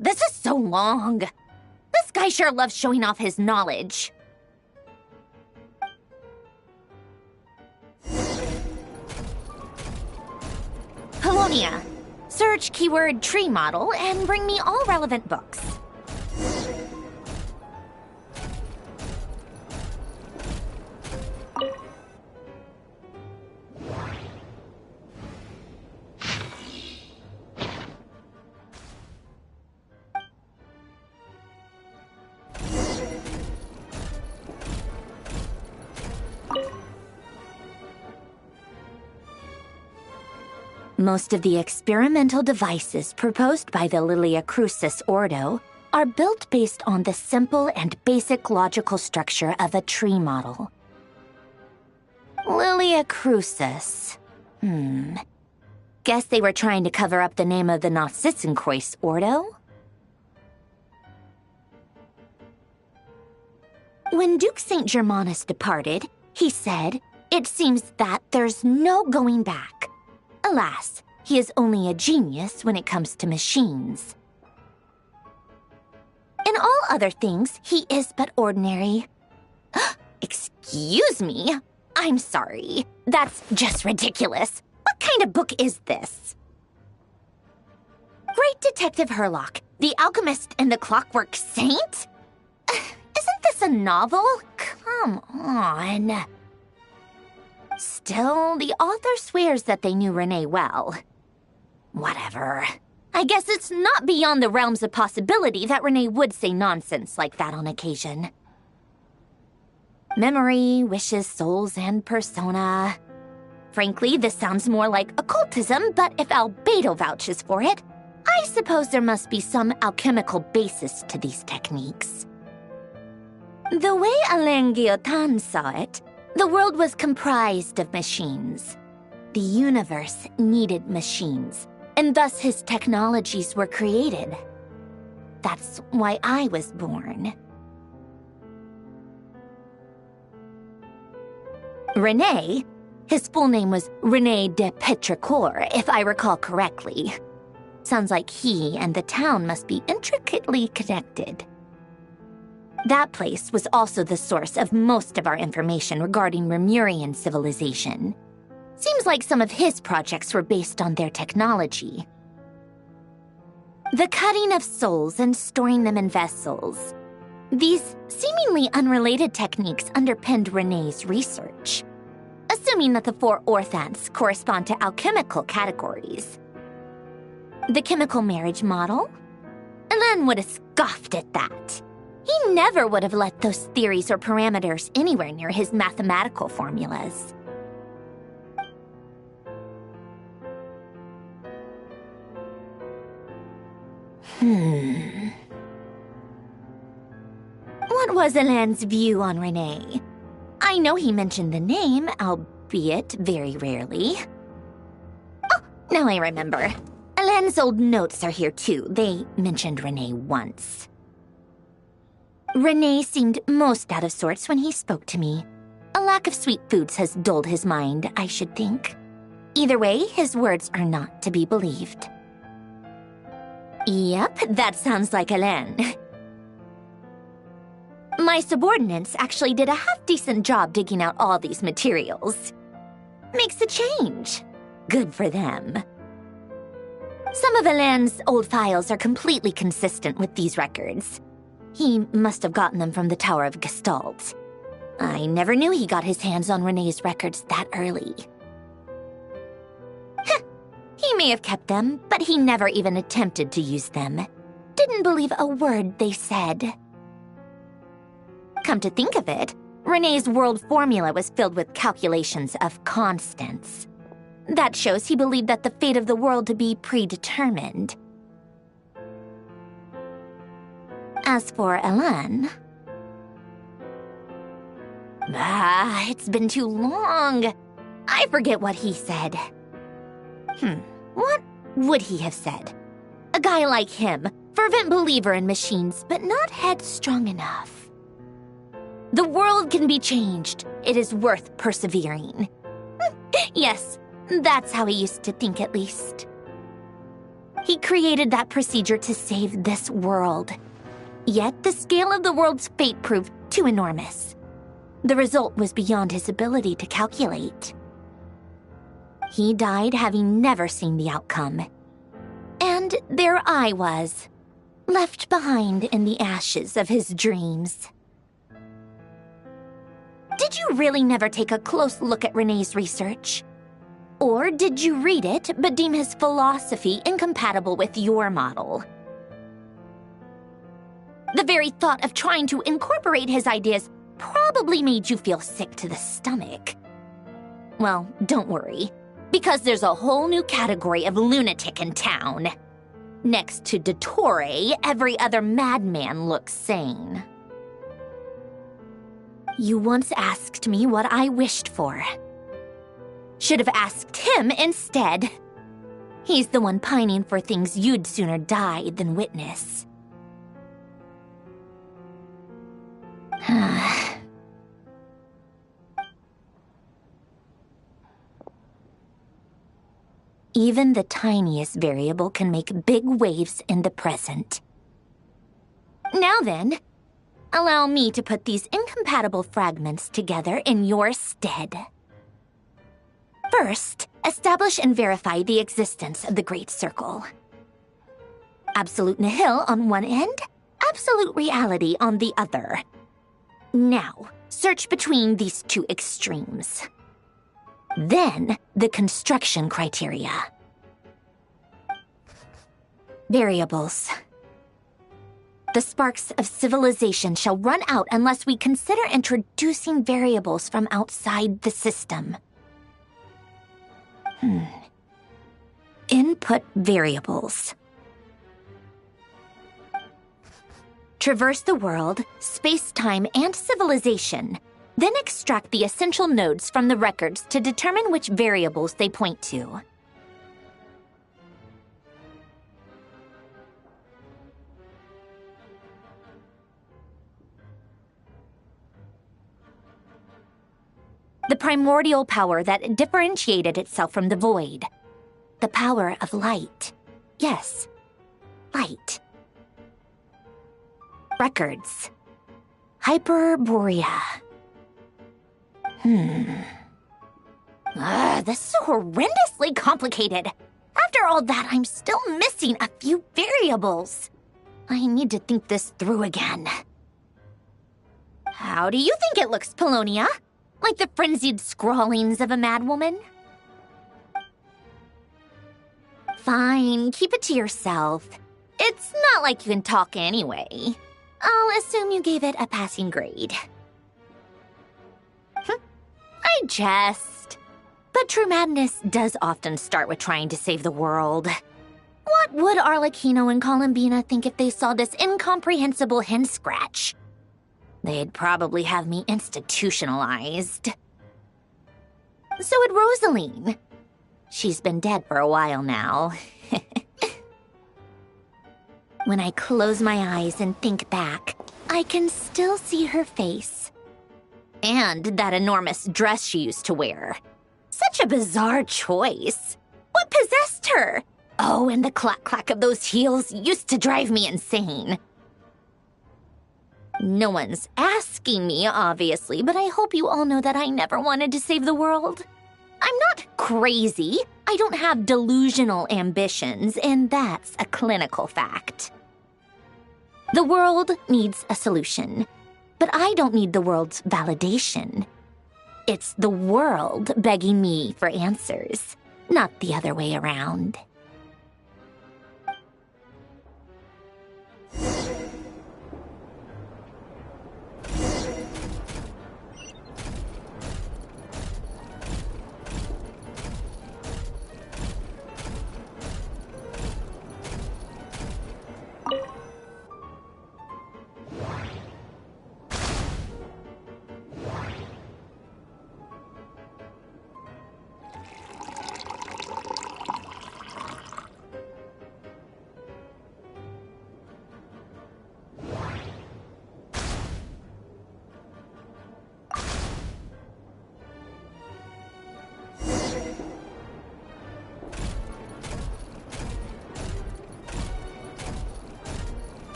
This is so long. This guy sure loves showing off his knowledge. Polonia, search keyword tree model and bring me all relevant books. Most of the experimental devices proposed by the Lilia Crucis Ordo are built based on the simple and basic logical structure of a tree model. Lilia Crucis. Guess they were trying to cover up the name of the Narzissenkreuz Ordo? When Duke St. Germanus departed, he said, "It seems that there's no going back." Alas, he is only a genius when it comes to machines. In all other things, he is but ordinary. Excuse me? I'm sorry. That's just ridiculous. What kind of book is this? Great Detective Herlock, the Alchemist and the Clockwork Saint? Isn't this a novel? Come on. Still, the author swears that they knew Renee well. Whatever. I guess it's not beyond the realms of possibility that Renee would say nonsense like that on occasion. Memory, wishes, souls, and persona. Frankly, this sounds more like occultism, but if Albedo vouches for it, I suppose there must be some alchemical basis to these techniques. The way Alain Guillotin saw it, the world was comprised of machines. The universe needed machines, and thus his technologies were created. That's why I was born. René, his full name was René de Petrichor, if I recall correctly. Sounds like he and the town must be intricately connected. That place was also the source of most of our information regarding Remurian civilization. Seems like some of his projects were based on their technology. The cutting of souls and storing them in vessels. These seemingly unrelated techniques underpinned René's research. assuming that the 4 orthants correspond to alchemical categories. The chemical marriage model? Elan would have scoffed at that. He never would have let those theories or parameters anywhere near his mathematical formulas. What was Elan's view on Renee? I know he mentioned the name, albeit very rarely. Oh, now I remember. Elan's old notes are here too. They mentioned Renee once. Renee seemed most out of sorts when he spoke to me. A lack of sweet foods has dulled his mind, I should think. Either way, his words are not to be believed. Yep, that sounds like Elan. My subordinates actually did a half-decent job digging out all these materials. Makes a change. Good for them. Some of Elan's old files are completely consistent with these records. He must have gotten them from the Tower of Gestalt. I never knew he got his hands on Renee's records that early. He may have kept them, but he never even attempted to use them. Didn't believe a word they said. Come to think of it, Renee's world formula was filled with calculations of constants. That shows he believed that the fate of the world to be predetermined. As for Elan... it's been too long. I forget what he said. What would he have said? A guy like him, fervent believer in machines, but not headstrong enough. The world can be changed. It is worth persevering. Yes, that's how he used to think at least. He created that procedure to save this world. Yet the scale of the world's fate proved too enormous. The result was beyond his ability to calculate. He died having never seen the outcome. And there I was, left behind in the ashes of his dreams. Did you really never take a close look at Renee's research? Or did you read it but deem his philosophy incompatible with your model? The very thought of trying to incorporate his ideas probably made you feel sick to the stomach. Well, don't worry, because there's a whole new category of lunatic in town. Next to Dottore, every other madman looks sane. You once asked me what I wished for. Should have asked him instead. He's the one pining for things you'd sooner die than witness. Even the tiniest variable can make big waves in the present. Now then, allow me to put these incompatible fragments together in your stead. First, establish and verify the existence of the Great Circle. Absolute nihil on one end, absolute reality on the other. Now, search between these two extremes. Then, the construction criteria. Variables. The sparks of civilization shall run out unless we consider introducing variables from outside the system. Input variables. Traverse the world, space-time, and civilization. Then extract the essential nodes from the records to determine which variables they point to. The primordial power that differentiated itself from the void. The power of light. Yes, light. Records. Hyperborea. This is so horrendously complicated. After all that, I'm still missing a few variables. I need to think this through again. How do you think it looks, Polonia? Like the frenzied scrawlings of a madwoman? Fine, keep it to yourself. It's not like you can talk anyway. I'll assume you gave it a passing grade. I jest. But true madness does often start with trying to save the world. What would Arlecchino and Columbina think if they saw this incomprehensible hen scratch? They'd probably have me institutionalized. So would Rosaline. She's been dead for a while now. When I close my eyes and think back, I can still see her face. And that enormous dress she used to wear. Such a bizarre choice. What possessed her? Oh, and the clack-clack of those heels used to drive me insane. No one's asking me, obviously, but I hope you all know that I never wanted to save the world. I'm not crazy. I don't have delusional ambitions, and that's a clinical fact. The world needs a solution, but I don't need the world's validation. It's the world begging me for answers, not the other way around.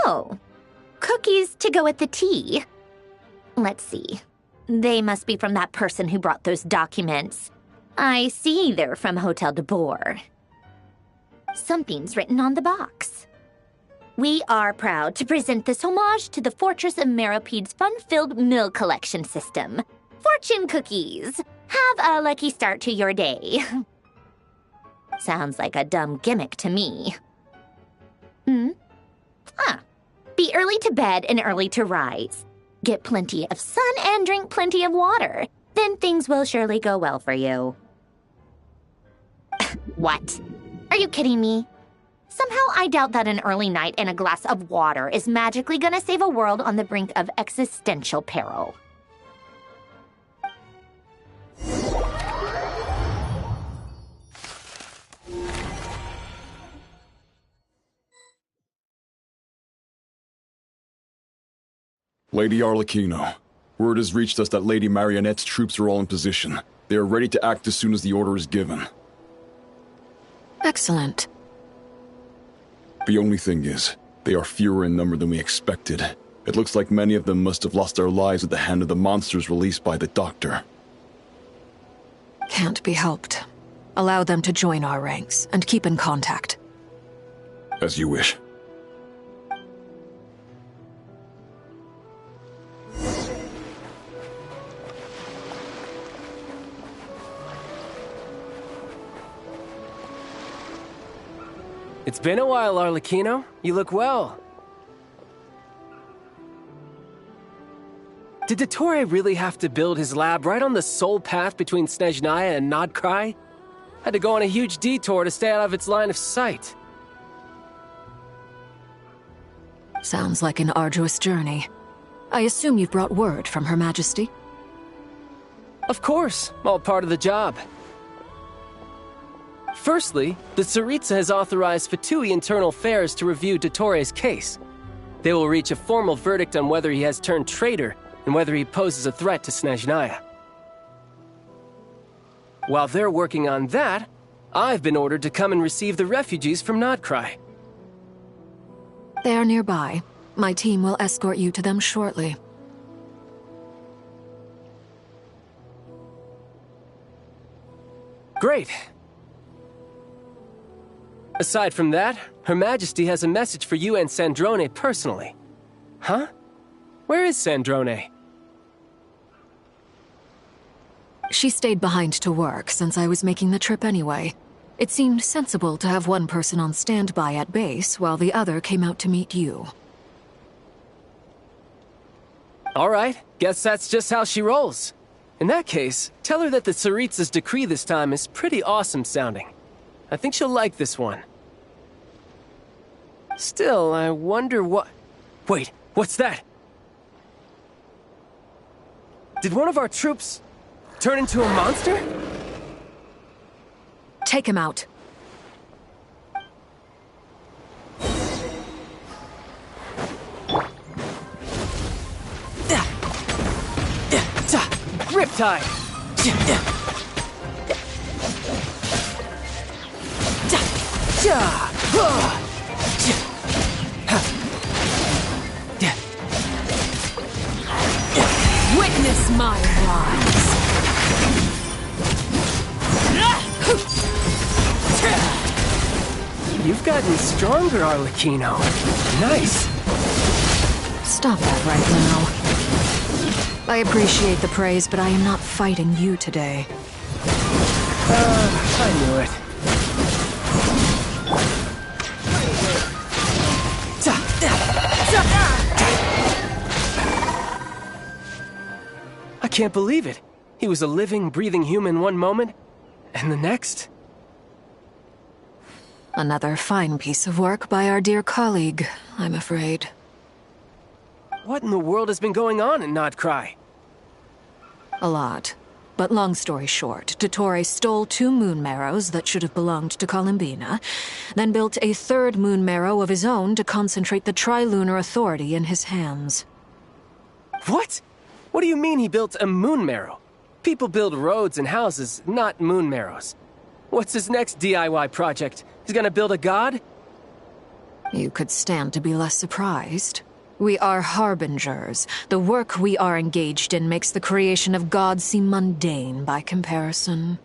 Oh, cookies to go with the tea. Let's see. They must be from that person who brought those documents. I see they're from Hotel de Boer. Something's written on the box. We are proud to present this homage to the Fortress of Meropede's fun-filled mill collection system. Fortune cookies. Have a lucky start to your day. Sounds like a dumb gimmick to me. Be early to bed and early to rise. Get plenty of sun and drink plenty of water. Then things will surely go well for you. What? Are you kidding me? Somehow I doubt that an early night and a glass of water is magically gonna save a world on the brink of existential peril. Lady Arlecchino, word has reached us that Lady Marionette's troops are all in position. They are ready to act as soon as the order is given. Excellent. The only thing is, they are fewer in number than we expected. It looks like many of them must have lost their lives at the hand of the monsters released by the Doctor. Can't be helped. Allow them to join our ranks and keep in contact. As you wish. It's been a while, Arlecchino. You look well. Did Dottore really have to build his lab right on the sole path between Snezhnaya and Nodkrai? Had to go on a huge detour to stay out of its line of sight. Sounds like an arduous journey. I assume you've brought word from Her Majesty? Of course, all part of the job. Firstly, the Tsaritsa has authorized Fatui Internal Affairs to review Dottore's case. They will reach a formal verdict on whether he has turned traitor and whether he poses a threat to Snezhnaya. While they're working on that, I've been ordered to come and receive the refugees from Nodkrai. They are nearby. My team will escort you to them shortly. Great. Aside from that, Her Majesty has a message for you and Sandrone personally. Huh? Where is Sandrone? She stayed behind to work since I was making the trip anyway. It seemed sensible to have one person on standby at base while the other came out to meet you. All right, guess that's just how she rolls. In that case, tell her that the Tsaritsa's decree this time is pretty awesome sounding. I think she'll like this one. Still, I wonder what... Wait, what's that? Did one of our troops turn into a monster? Take him out. Riptide! Witness my rise! You've gotten stronger, Arlecchino. Nice. Stop that right now. I appreciate the praise, but I am not fighting you today. I knew it. I can't believe it. He was a living, breathing human one moment, and the next... Another fine piece of work by our dear colleague, I'm afraid. What in the world has been going on in Nodcry? A lot. But long story short, Dottore stole 2 moon marrows that should have belonged to Columbina, then built a 3rd moon marrow of his own to concentrate the Trilunar Authority in his hands. What? What do you mean he built a moon marrow? People build roads and houses, not moon marrows. What's his next DIY project? He's gonna build a god? You could stand to be less surprised. We are harbingers. The work we are engaged in makes the creation of gods seem mundane by comparison.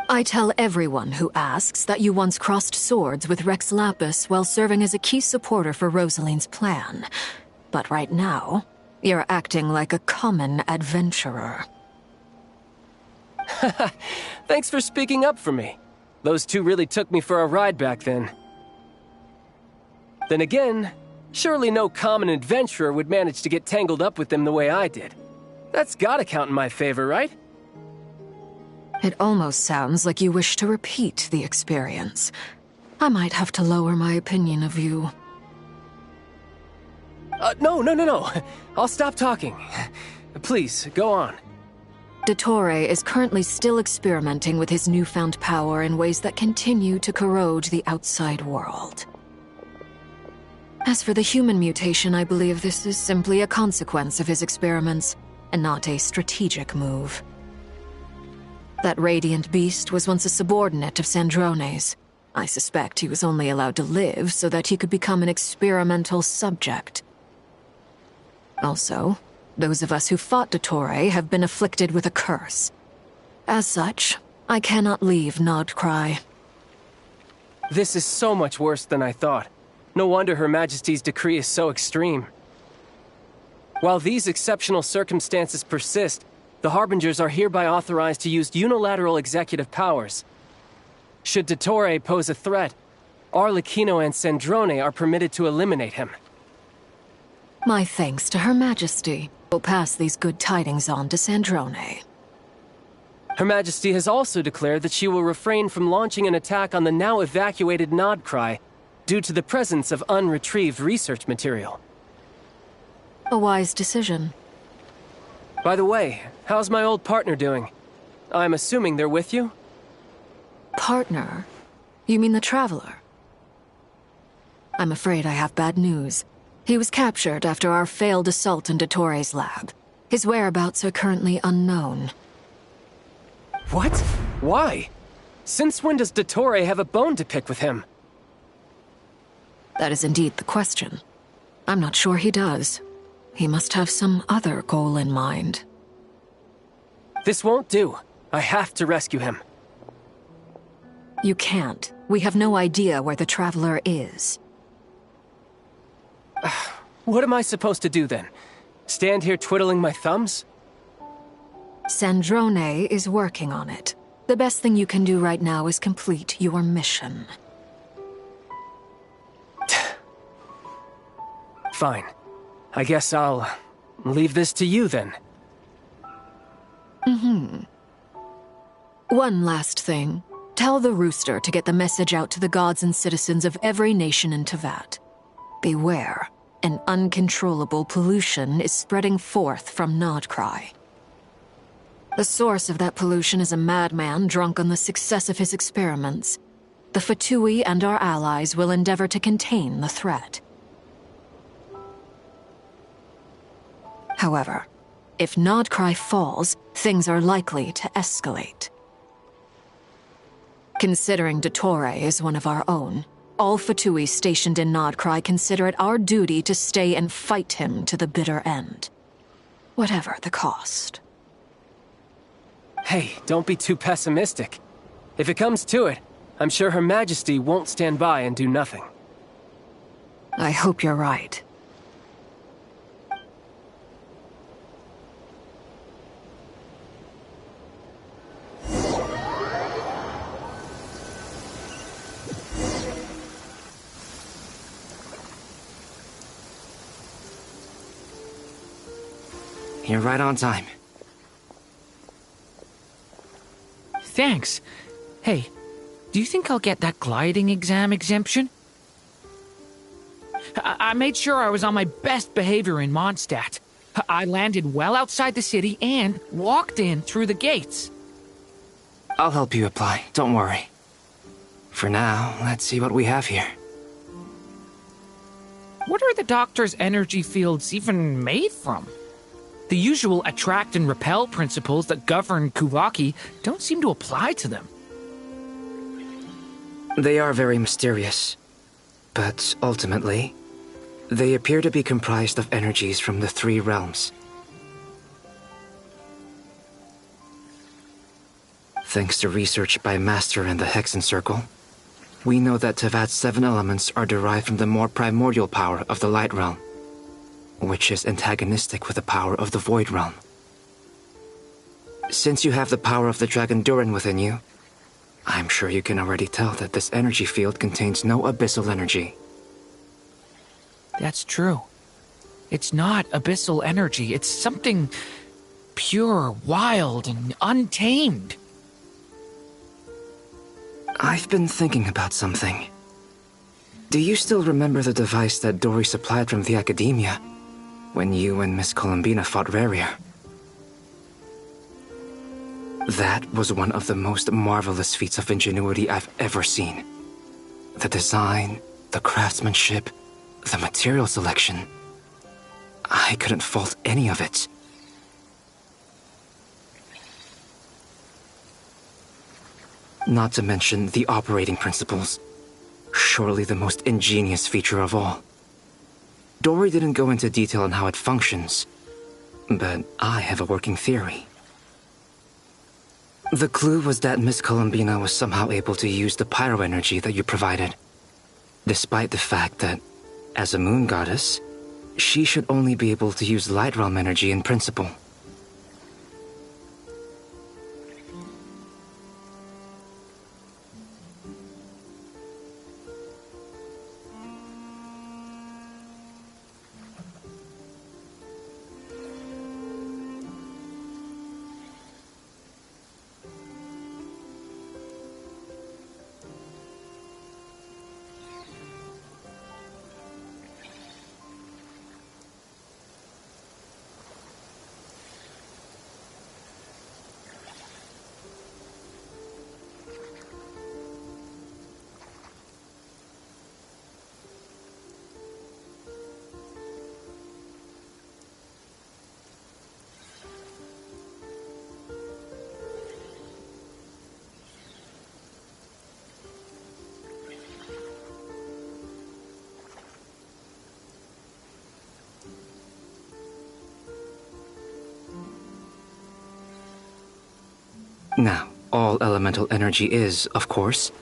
I tell everyone who asks that you once crossed swords with Rex Lapis while serving as a key supporter for Rosaline's plan. But right now, you're acting like a common adventurer. Thanks for speaking up for me. Those 2 really took me for a ride back then. Then again, surely no common adventurer would manage to get tangled up with them the way I did. That's gotta count in my favor, right? It almost sounds like you wish to repeat the experience. I might have to lower my opinion of you. No. I'll stop talking. Please, go on. Dottore is currently still experimenting with his newfound power in ways that continue to corrode the outside world. As for the human mutation, I believe this is simply a consequence of his experiments, and not a strategic move. That radiant beast was once a subordinate of Sandrone's. I suspect he was only allowed to live so that he could become an experimental subject. Also, those of us who fought Dottore have been afflicted with a curse. As such, I cannot leave Nodcry. This is so much worse than I thought. No wonder Her Majesty's decree is so extreme. While these exceptional circumstances persist, the Harbingers are hereby authorized to use unilateral executive powers. Should Dottore pose a threat, Arlecchino and Sandrone are permitted to eliminate him. My thanks to Her Majesty. We'll pass these good tidings on to Sandrone. Her Majesty has also declared that she will refrain from launching an attack on the now evacuated Nodcry due to the presence of unretrieved research material. A wise decision. By the way, how's my old partner doing? I'm assuming they're with you? Partner? You mean the Traveler? I'm afraid I have bad news. He was captured after our failed assault in Dottore's lab. His whereabouts are currently unknown. What? Why? Since when does Dottore have a bone to pick with him? That is indeed the question. I'm not sure he does. He must have some other goal in mind. This won't do. I have to rescue him. You can't. We have no idea where the Traveler is. What am I supposed to do then? Stand here twiddling my thumbs? Sandrone is working on it. The best thing you can do right now is complete your mission. Fine. I guess I'll leave this to you then. One last thing. Tell the Rooster to get the message out to the gods and citizens of every nation in Teyvat. Beware. An uncontrollable pollution is spreading forth from Nodcry. The source of that pollution is a madman drunk on the success of his experiments. The Fatui and our allies will endeavor to contain the threat. However, if Nodcry falls, things are likely to escalate. Considering Dottore is one of our own, all Fatui stationed in Nodcry consider it our duty to stay and fight him to the bitter end. Whatever the cost. Hey, don't be too pessimistic. If it comes to it, I'm sure Her Majesty won't stand by and do nothing. I hope you're right. You're right on time. Thanks. Hey, do you think I'll get that gliding exam exemption? I made sure I was on my best behavior in Mondstadt. I landed well outside the city and walked in through the gates. I'll help you apply, don't worry. For now, let's see what we have here. What are the doctor's energy fields even made from? The usual attract and repel principles that govern Kuvaki don't seem to apply to them. They are very mysterious, but ultimately, they appear to be comprised of energies from the three realms. Thanks to research by Master in the Hexen Circle, we know that Teyvat's 7 elements are derived from the more primordial power of the Light Realm, which is antagonistic with the power of the Void Realm. Since you have the power of the Dragon Durin within you, I'm sure you can already tell that this energy field contains no abyssal energy. That's true. It's not abyssal energy, it's something pure, wild, and untamed. I've been thinking about something. Do you still remember the device that Dory supplied from the Academia when you and Miss Columbina fought Rarier? That was one of the most marvelous feats of ingenuity I've ever seen. The design, the craftsmanship, the material selection. I couldn't fault any of it. Not to mention the operating principles. Surely the most ingenious feature of all. Dory didn't go into detail on how it functions, but I have a working theory. The clue was that Miss Columbina was somehow able to use the pyro energy that you provided, despite the fact that, as a moon goddess, she should only be able to use light realm energy in principle. Now, all elemental energy is, of course,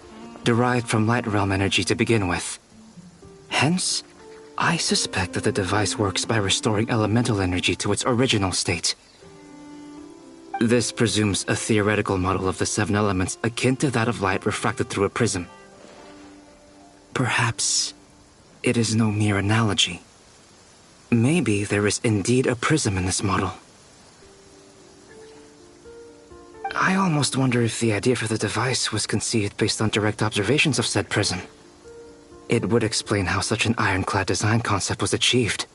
derived from light realm energy to begin with. Hence, I suspect that the device works by restoring elemental energy to its original state. This presumes a theoretical model of the seven elements akin to that of light refracted through a prism. Perhaps it is no mere analogy. Maybe there is indeed a prism in this model. I almost wonder if the idea for the device was conceived based on direct observations of said prism. It would explain how such an ironclad design concept was achieved.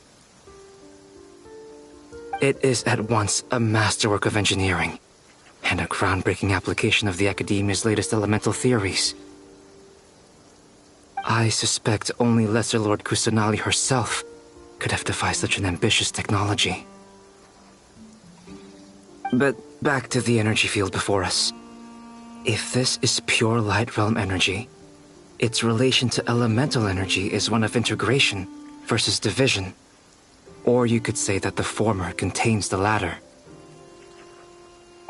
It is at once a masterwork of engineering and a groundbreaking application of the Academia's latest elemental theories. I suspect only Lesser Lord Kusanali herself could have devised such an ambitious technology. But back to the energy field before us. If this is pure light realm energy, its relation to elemental energy is one of integration versus division. Or you could say that the former contains the latter.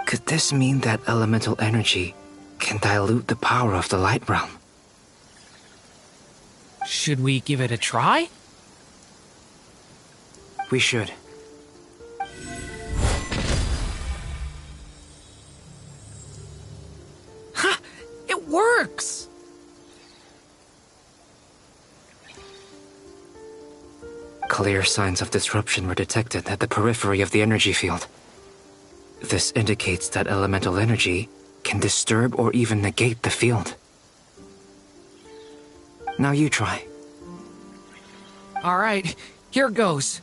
Could this mean that elemental energy can dilute the power of the light realm? Should we give it a try? We should. Ha! It works! Clear signs of disruption were detected at the periphery of the energy field. This indicates that elemental energy can disturb or even negate the field. Now you try. All right, here goes.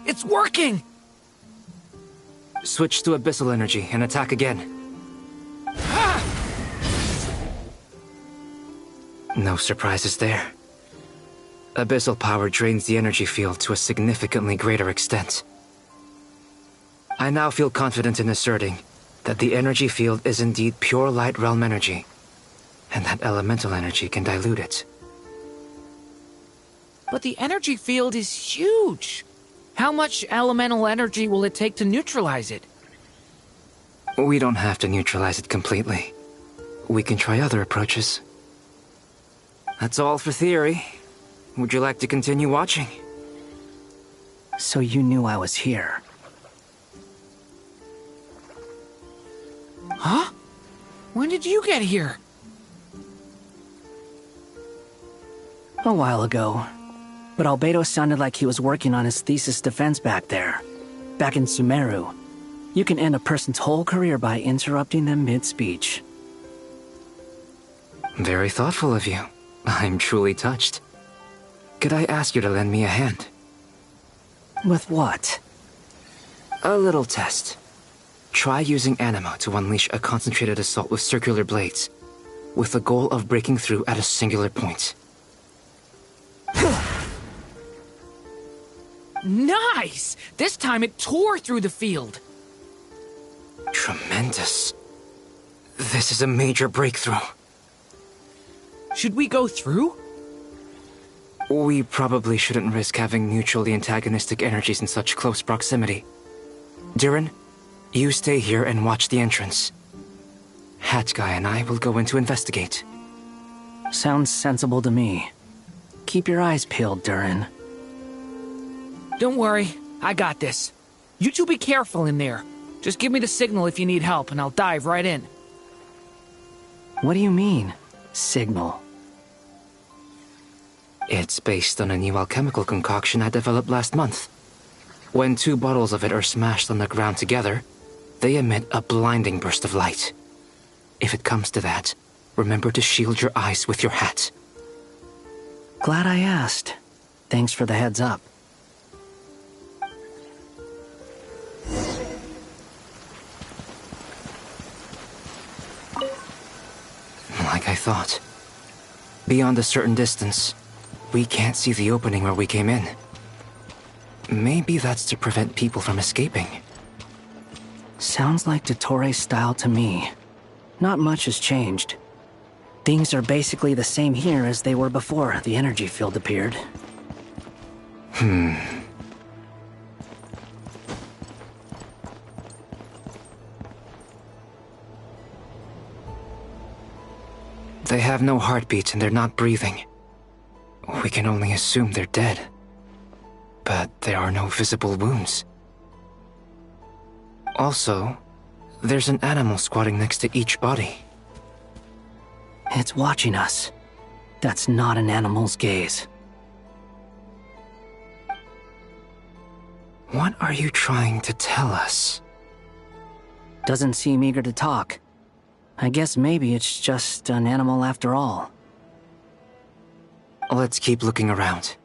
It's working! Switch to abyssal energy and attack again. No surprises there. Abyssal power drains the energy field to a significantly greater extent. I now feel confident in asserting that the energy field is indeed pure light realm energy, and that elemental energy can dilute it. But the energy field is huge. How much elemental energy will it take to neutralize it? We don't have to neutralize it completely. We can try other approaches. That's all for theory. Would you like to continue watching? So you knew I was here. Huh? When did you get here? A while ago. But Albedo sounded like he was working on his thesis defense back there. Back in Sumeru. You can end a person's whole career by interrupting them mid-speech. Very thoughtful of you. I'm truly touched. Could I ask you to lend me a hand? With what? A little test. Try using Anima to unleash a concentrated assault with circular blades, with the goal of breaking through at a singular point. Nice! This time it tore through the field. Tremendous. This is a major breakthrough. Should we go through? We probably shouldn't risk having mutually antagonistic energies in such close proximity. Durin, you stay here and watch the entrance. Hat Guy and I will go in to investigate. Sounds sensible to me. Keep your eyes peeled, Durin. Don't worry, I got this. You two be careful in there. Just give me the signal if you need help and I'll dive right in. What do you mean, signal? It's based on a new alchemical concoction I developed last month. When 2 bottles of it are smashed on the ground together, they emit a blinding burst of light. If it comes to that, remember to shield your eyes with your hat. Glad I asked. Thanks for the heads up. Like I thought. Beyond a certain distance, we can't see the opening where we came in. Maybe that's to prevent people from escaping. Sounds like Dottore's style to me. Not much has changed. Things are basically the same here as they were before the energy field appeared. They have no heartbeat and they're not breathing. We can only assume they're dead. But there are no visible wounds. Also, there's an animal squatting next to each body. It's watching us. That's not an animal's gaze. What are you trying to tell us? Doesn't seem eager to talk. I guess maybe it's just an animal after all. Let's keep looking around.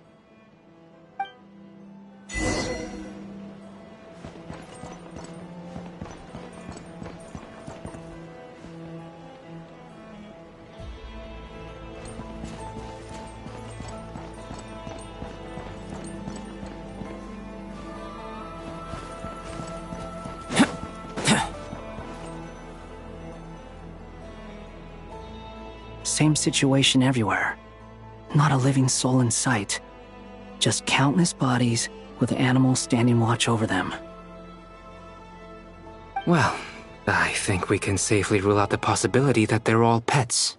Same situation everywhere. Not a living soul in sight. Just countless bodies with animals standing watch over them. Well, I think we can safely rule out the possibility that they're all pets.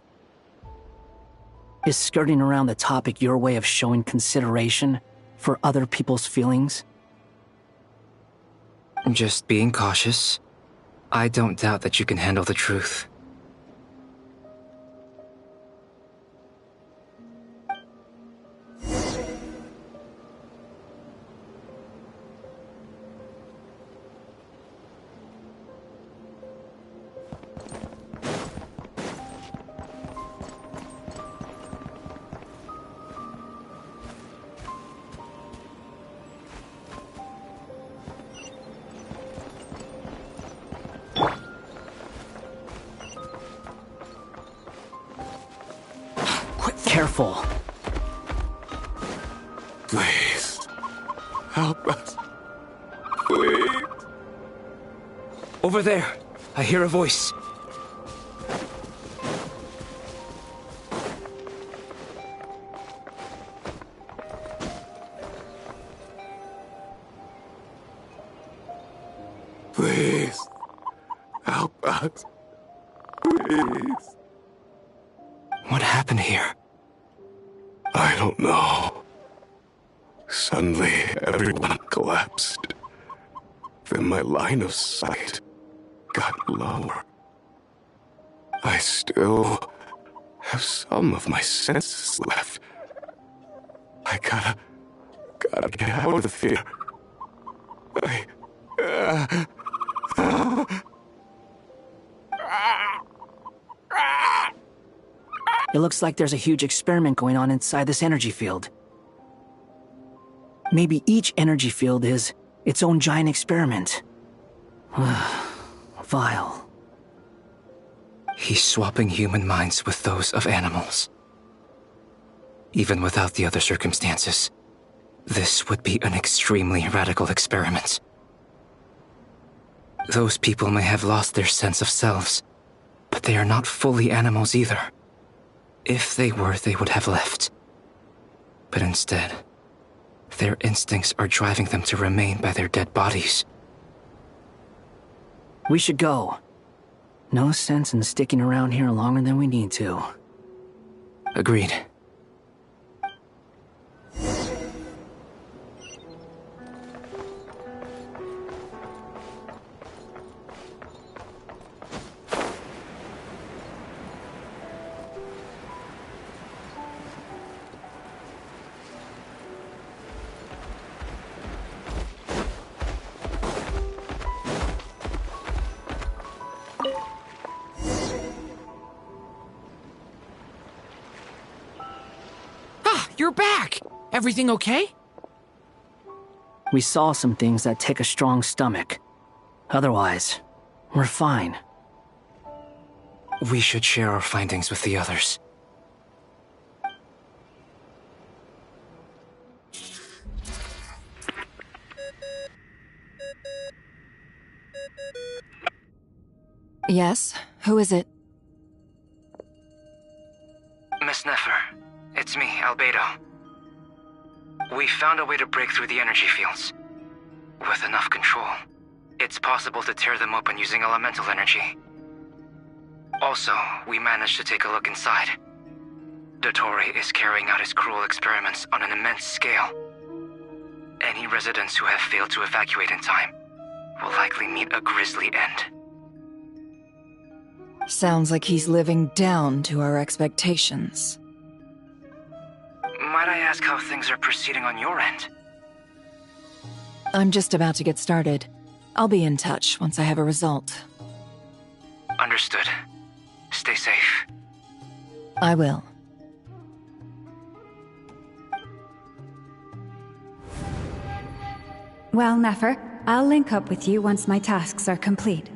Is skirting around the topic your way of showing consideration for other people's feelings? Just being cautious. I don't doubt that you can handle the truth. Careful. Please. Help us. Please. Over there. I hear a voice. Please. Help us. Please. What happened here? I don't know. Suddenly, everyone collapsed. Then my line of sight got lower. I still have some of my senses left. I gotta get out of here. It looks like there's a huge experiment going on inside this energy field. Maybe each energy field is its own giant experiment. Vile. He's swapping human minds with those of animals. Even without the other circumstances, this would be an extremely radical experiment. Those people may have lost their sense of selves, but they are not fully animals either. If they were, they would have left. But instead, their instincts are driving them to remain by their dead bodies. We should go. No sense in sticking around here longer than we need to. Agreed. You're back! Everything okay? We saw some things that take a strong stomach. Otherwise, we're fine. We should share our findings with the others. Yes? Who is it? Miss Nefer, it's me, Albedo. We found a way to break through the energy fields. With enough control, it's possible to tear them open using elemental energy. Also, we managed to take a look inside. Dottore is carrying out his cruel experiments on an immense scale. Any residents who have failed to evacuate in time will likely meet a grisly end. Sounds like he's living down to our expectations. Might I ask how things are proceeding on your end? I'm just about to get started. I'll be in touch once I have a result. Understood. Stay safe. I will. Well, Nefer, I'll link up with you once my tasks are complete.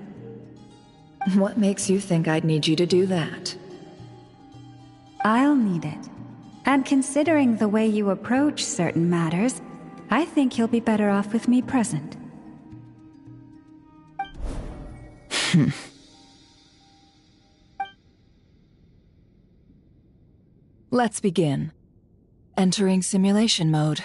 What makes you think I'd need you to do that? I'll need it. And considering the way you approach certain matters, I think you'll be better off with me present. Let's begin. Entering simulation mode.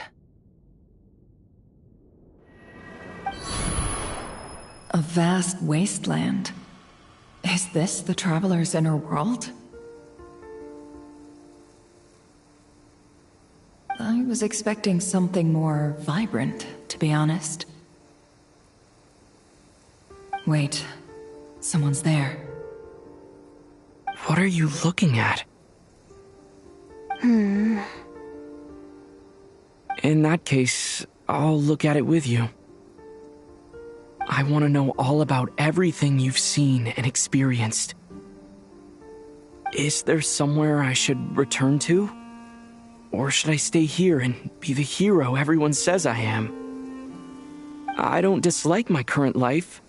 A vast wasteland. Is this the Traveler's inner world? I was expecting something more vibrant, to be honest. Wait, someone's there. What are you looking at? In that case, I'll look at it with you. I want to know all about everything you've seen and experienced. Is there somewhere I should return to? Or should I stay here and be the hero everyone says I am? I don't dislike my current life.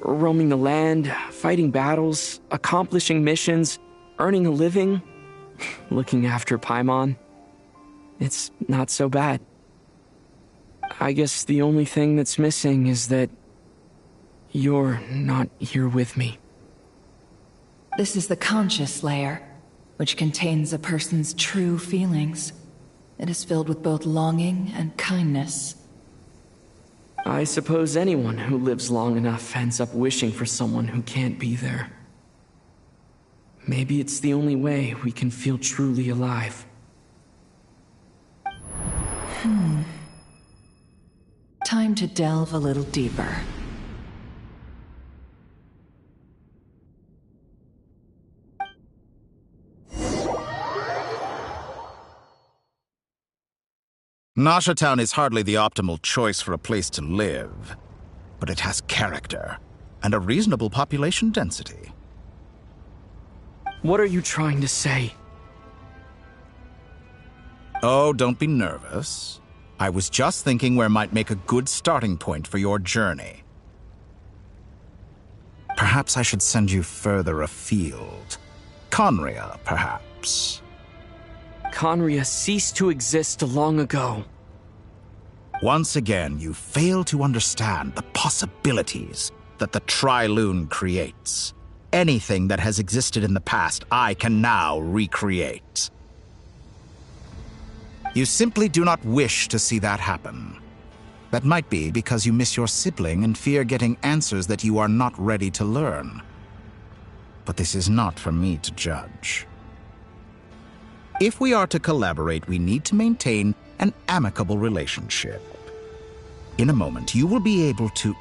Roaming the land, fighting battles, accomplishing missions, earning a living, looking after Paimon. It's not so bad. I guess the only thing that's missing is that you're not here with me. This is the conscious layer, which contains a person's true feelings. It is filled with both longing and kindness. I suppose anyone who lives long enough ends up wishing for someone who can't be there. Maybe it's the only way we can feel truly alive. Time to delve a little deeper. Nasha Town is hardly the optimal choice for a place to live, but it has character and a reasonable population density. What are you trying to say? Oh, don't be nervous. I was just thinking where might make a good starting point for your journey. Perhaps I should send you further afield. Conria, perhaps. Conria ceased to exist long ago. Once again, you fail to understand the possibilities that the Tri-Lune creates. Anything that has existed in the past, I can now recreate. You simply do not wish to see that happen. That might be because you miss your sibling and fear getting answers that you are not ready to learn. But this is not for me to judge. If we are to collaborate, we need to maintain an amicable relationship. In a moment, you will be able to...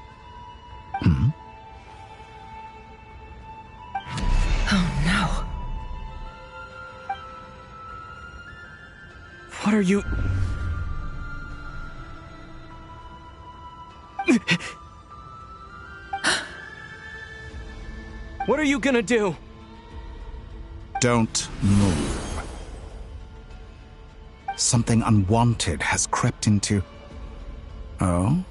Oh no. What are you... What are you gonna do? Don't move. Something unwanted has crept into... Oh?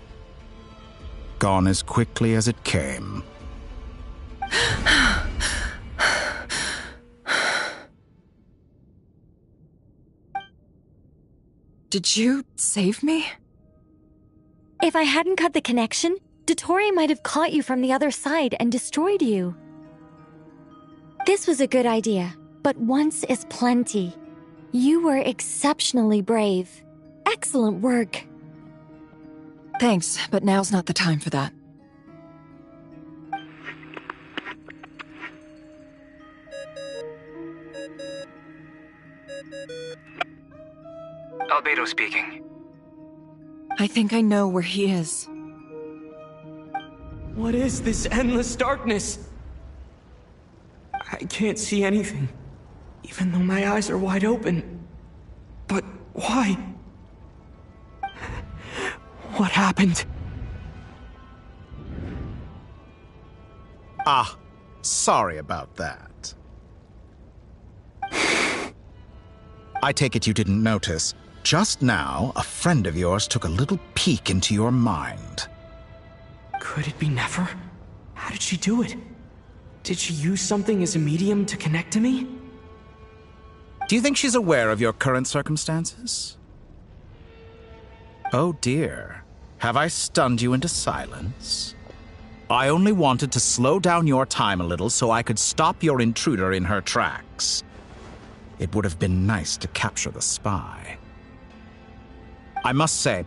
Gone as quickly as it came. Did you save me? If I hadn't cut the connection, Dottore might have caught you from the other side and destroyed you. This was a good idea, but once is plenty. You were exceptionally brave. Excellent work. Thanks, but now's not the time for that. Albedo speaking. I think I know where he is. What is this endless darkness? I can't see anything, even though my eyes are wide open. But why? What happened? Ah, sorry about that. I take it you didn't notice. Just now, a friend of yours took a little peek into your mind. Could it be Nefer? How did she do it? Did she use something as a medium to connect to me? Do you think she's aware of your current circumstances? Oh dear. Have I stunned you into silence? I only wanted to slow down your time a little so I could stop your intruder in her tracks. It would have been nice to capture the spy. I must say,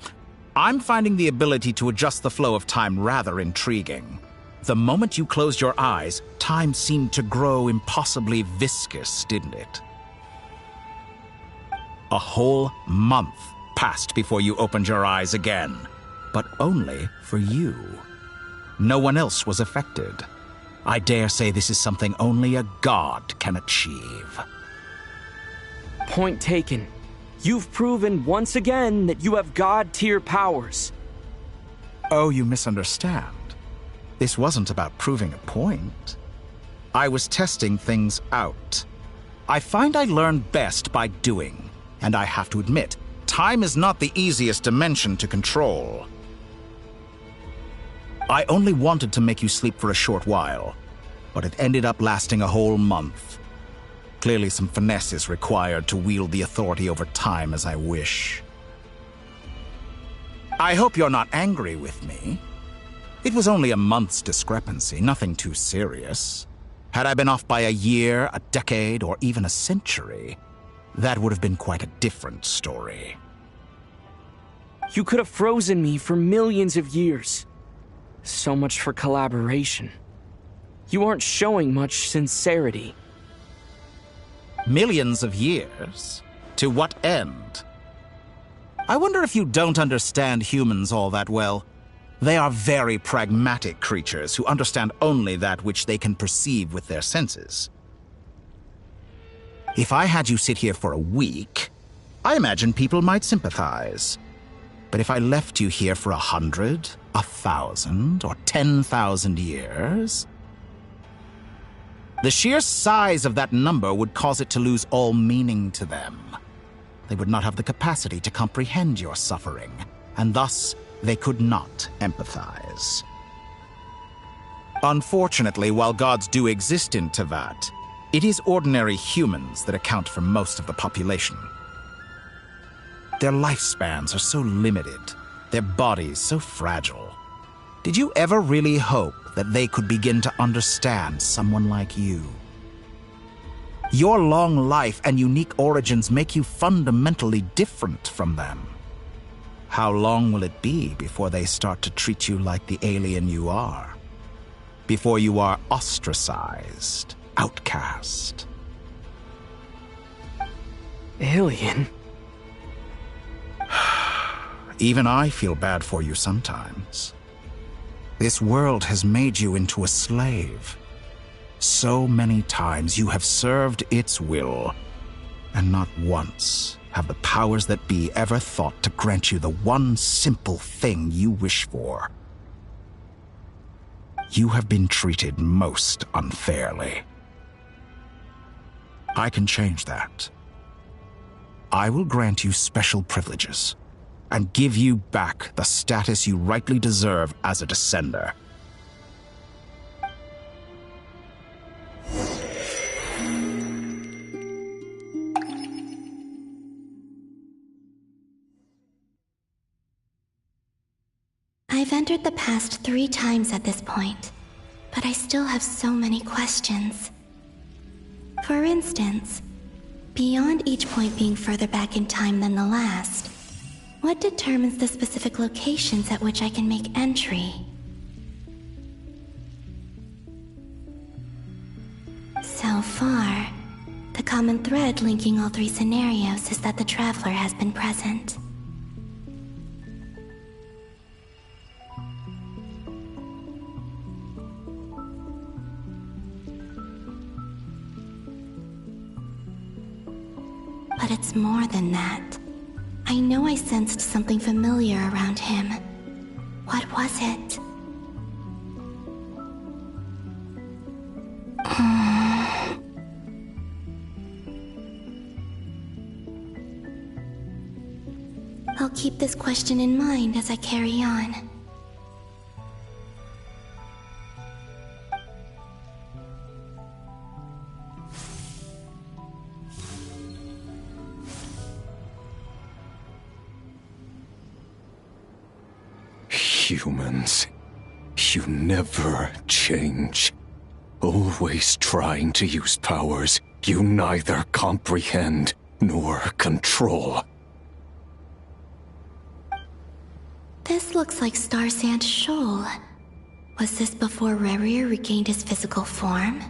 I'm finding the ability to adjust the flow of time rather intriguing. The moment you closed your eyes, time seemed to grow impossibly viscous, didn't it? A whole month passed before you opened your eyes again, but only for you. No one else was affected. I dare say this is something only a god can achieve. Point taken. You've proven once again that you have god-tier powers. Oh, you misunderstand. This wasn't about proving a point. I was testing things out. I find I learn best by doing, and I have to admit, time is not the easiest dimension to control. I only wanted to make you sleep for a short while, but it ended up lasting a whole month. Clearly some finesse is required to wield the authority over time as I wish. I hope you're not angry with me. It was only a month's discrepancy, nothing too serious. Had I been off by a year, a decade, or even a century, that would have been quite a different story. You could have frozen me for millions of years. So much for collaboration. You aren't showing much sincerity. Millions of years? To what end? I wonder if you don't understand humans all that well. They are very pragmatic creatures who understand only that which they can perceive with their senses. If I had you sit here for a week, I imagine people might sympathize. But if I left you here for 100, 1,000, or 10,000 years, the sheer size of that number would cause it to lose all meaning to them. They would not have the capacity to comprehend your suffering, and thus they could not empathize. Unfortunately, while gods do exist in Tevat, it is ordinary humans that account for most of the population. Their lifespans are so limited, their bodies so fragile. Did you ever really hope that they could begin to understand someone like you? Your long life and unique origins make you fundamentally different from them. How long will it be before they start to treat you like the alien you are? Before you are ostracized, outcast? Alien? Even I feel bad for you sometimes. This world has made you into a slave. So many times you have served its will, and not once have the powers that be ever thought to grant you the one simple thing you wish for. You have been treated most unfairly. I can change that. I will grant you special privileges and give you back the status you rightly deserve as a descender. I've entered the past 3 times at this point, but I still have so many questions. For instance, beyond each point being further back in time than the last, what determines the specific locations at which I can make entry? So far, the The common thread linking all three scenarios is that the Traveler has been present. But it's more than that. I know I sensed something familiar around him. What was it? I'll keep this question in mind as I carry on. Humans, you never change. Always trying to use powers you neither comprehend nor control. This looks like Star Sand Shoal. Was this before Rerir regained his physical form?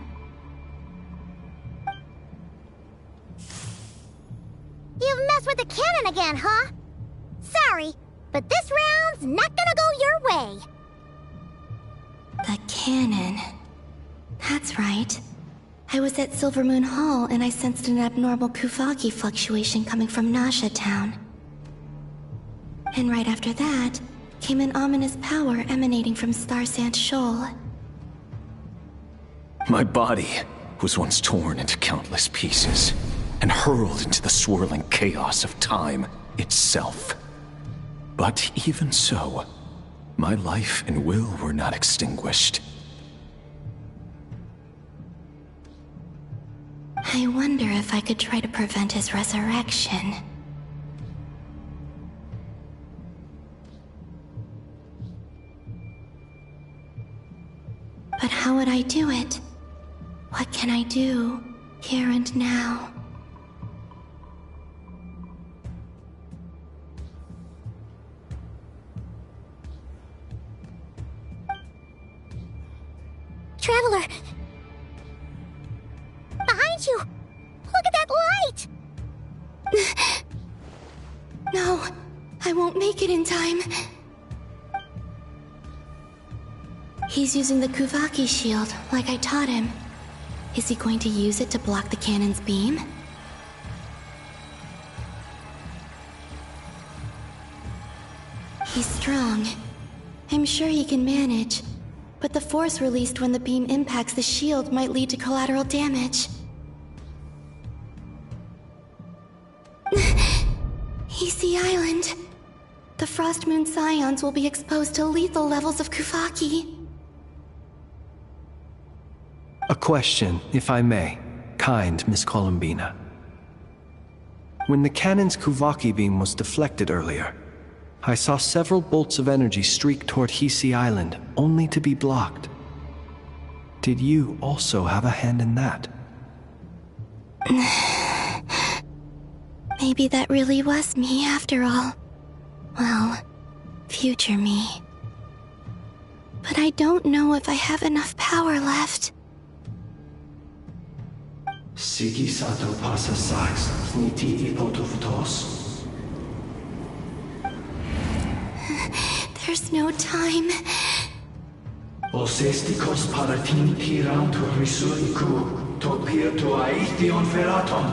You've messed with the cannon again, huh? Sorry, but this round's not gonna go your way. The cannon. That's right. I was at Silvermoon Hall and I sensed an abnormal Kuvaki fluctuation coming from Nasha Town. And right after that, came an ominous power emanating from Star Sand Shoal. My body was once torn into countless pieces and hurled into the swirling chaos of time itself. But even so, my life and will were not extinguished. I wonder if I could try to prevent his resurrection. But how would I do it? What can I do, here and now? Traveler! Behind you! Look at that light! No, I won't make it in time. He's using the Kuvaki shield, like I taught him. Is he going to use it to block the cannon's beam? He's strong. I'm sure he can manage. But the force released when the beam impacts the shield might lead to collateral damage. Easy Island. The Frost Moon Scions will be exposed to lethal levels of Kuvaki. A question, if I may, kind Miss Columbina. When the cannon's Kuvaki beam was deflected earlier, I saw several bolts of energy streak toward Hisi Island, only to be blocked. Did you also have a hand in that? Maybe that really was me after all. Well, future me. But I don't know if I have enough power left. Siki sato pasa sax, niti ipotofutos. There's no time. Osestikos paratin tiran to risuriku, to pir to aithion feraton.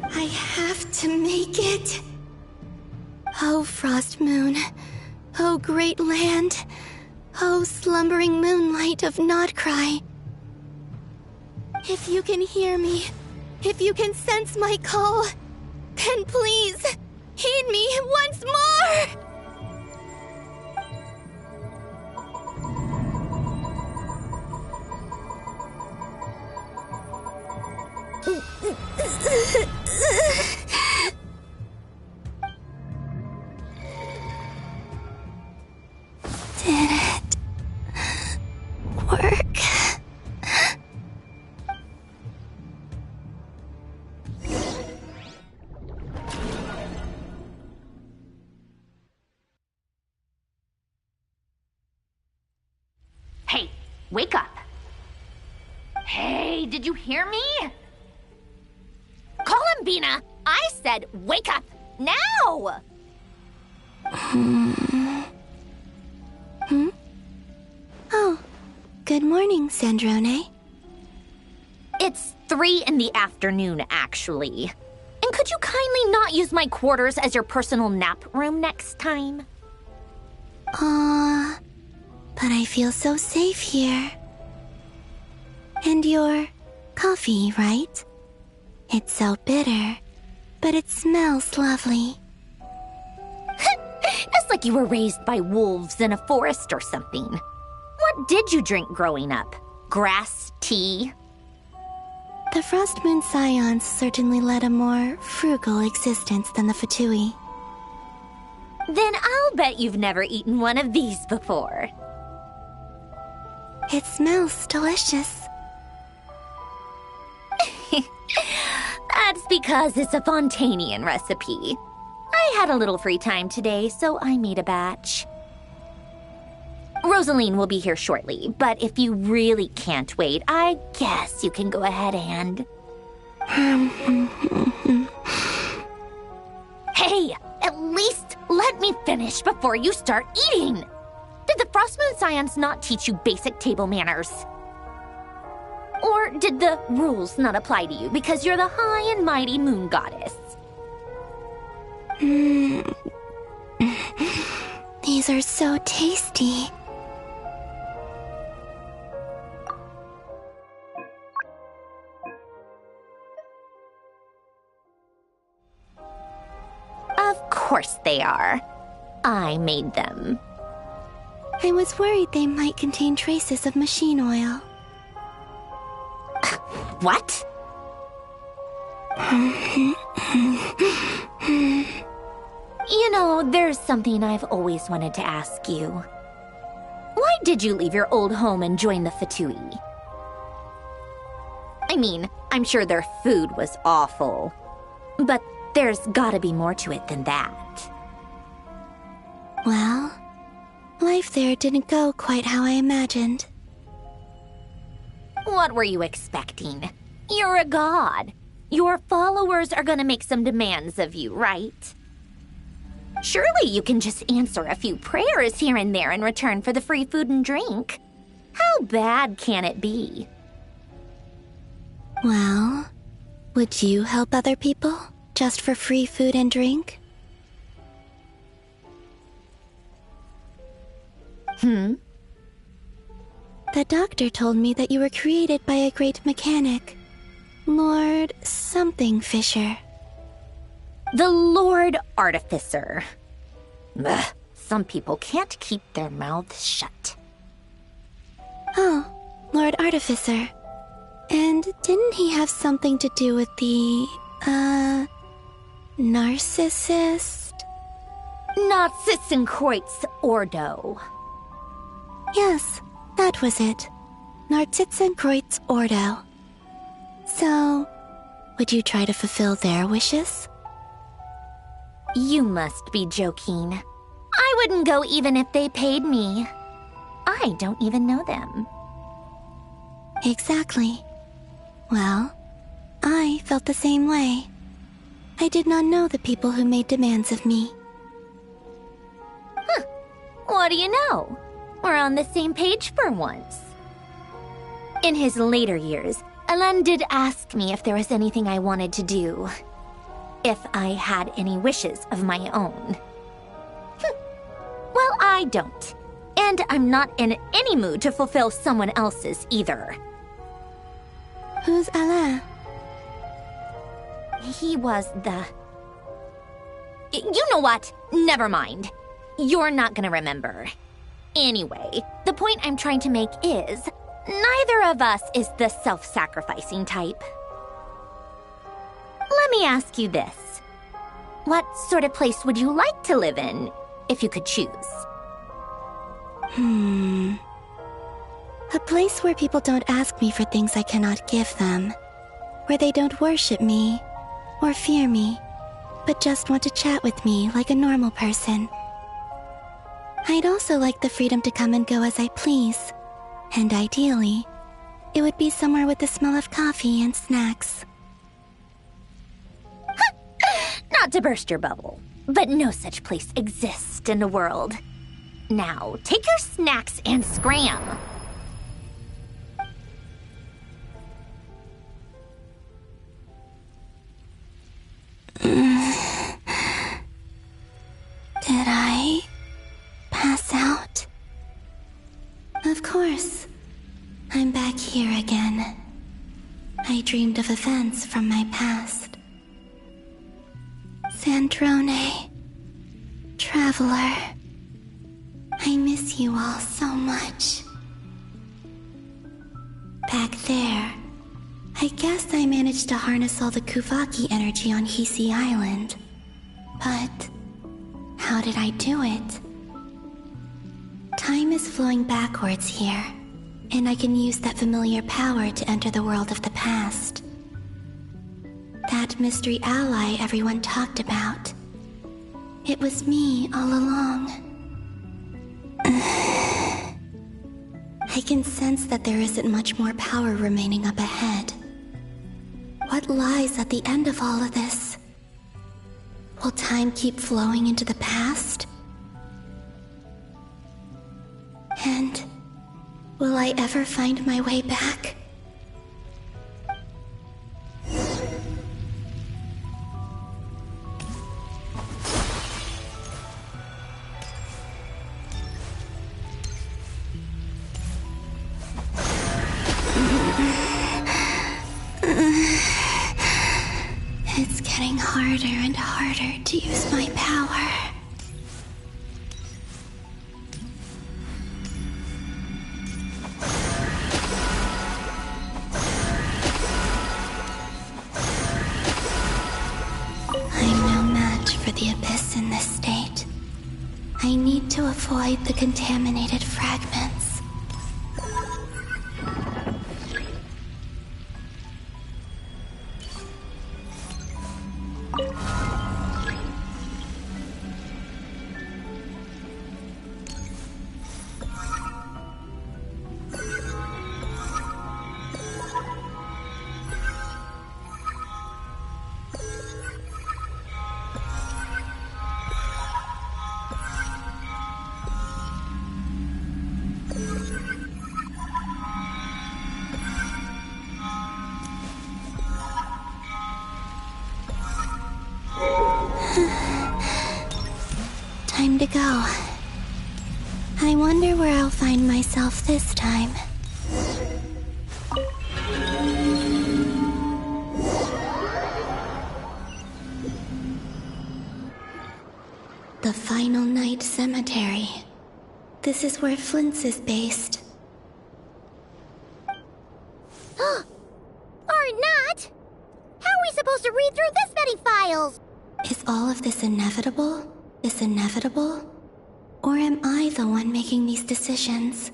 I have to make it. Oh, Frost Moon. Oh, great land. Oh, slumbering moonlight of Nodcry. If you can hear me, if you can sense my call, then please, heed me once more! Did it work? Hey, wake up. Hey, did you hear me? Bambina! I said wake up! Now! Oh, good morning, Sandrone. It's 3 in the afternoon, actually. And could you kindly not use my quarters as your personal nap room next time? Aw, but I feel so safe here. And your coffee, right? It's so bitter, but it smells lovely. It's like you were raised by wolves in a forest or something. What did you drink growing up? Grass tea? The Frost Moon Scions certainly led a more frugal existence than the Fatui. Then I'll bet you've never eaten one of these before. It smells delicious. That's because it's a Fontanian recipe. I had a little free time today, so I made a batch. Rosaline will be here shortly, but if you really can't wait, I guess you can go ahead and... Hey, at least let me finish before you start eating! Did the Frostmoon Scions not teach you basic table manners? Or did the rules not apply to you because you're the high and mighty moon goddess? These are so tasty. Of course they are. I made them. I was worried they might contain traces of machine oil. What? You know, there's something I've always wanted to ask you. Why did you leave your old home and join the Fatui? I mean, I'm sure their food was awful. But there's gotta be more to it than that. Well, life there didn't go quite how I imagined. What were you expecting? You're a god. Your followers are gonna make some demands of you, right? Surely you can just answer a few prayers here and there in return for the free food and drink. How bad can it be? Well, would you help other people just for free food and drink? The doctor told me that you were created by a great mechanic, Lord something Fisher. The Lord Artificer. Ugh, some people can't keep their mouths shut. Oh, Lord Artificer. And didn't he have something to do with the, narcissist? Narcissenkreuz Ordo. Yes, that was it. Narcissenkreuz Ordo. So, would you try to fulfill their wishes? You must be joking. I wouldn't go even if they paid me. I don't even know them. Exactly. Well, I felt the same way. I did not know the people who made demands of me. What do you know? We're on the same page for once. In his later years, Alan did ask me if there was anything I wanted to do. If I had any wishes of my own. Well, I don't. And I'm not in any mood to fulfill someone else's either. Who's Alain? He was the... You know what? Never mind. You're not gonna remember. Anyway, the point I'm trying to make is, neither of us is the self-sacrificing type. Let me ask you this. What sort of place would you like to live in, if you could choose? A place where people don't ask me for things I cannot give them. Where they don't worship me, or fear me, but just want to chat with me like a normal person. I'd also like the freedom to come and go as I please. And ideally, it would be somewhere with the smell of coffee and snacks. Not to burst your bubble, but no such place exists in the world. Now, take your snacks and scram. Did I pass out? Of course. I'm back here again. I dreamed of events from my past. Sandrone, Traveler, I miss you all so much. Back there, I guess I managed to harness all the Kuvaki energy on Hisi Island. But how did I do it? Time is flowing backwards here, and I can use that familiar power to enter the world of the past. That mystery ally everyone talked about. It was me all along. I can sense that there isn't much more power remaining up ahead. What lies at the end of all of this? Will time keep flowing into the past? And will I ever find my way back? It's getting harder and harder to use my power. I'm no match for the Abyss in this state. I need to avoid the contaminated fragments. Time to go. I wonder where I'll find myself this time. The Final Night Cemetery. This is where Flint's is based. Or not! How are we supposed to read through this many files? Is all of this inevitable? Is inevitable? Or am I the one making these decisions?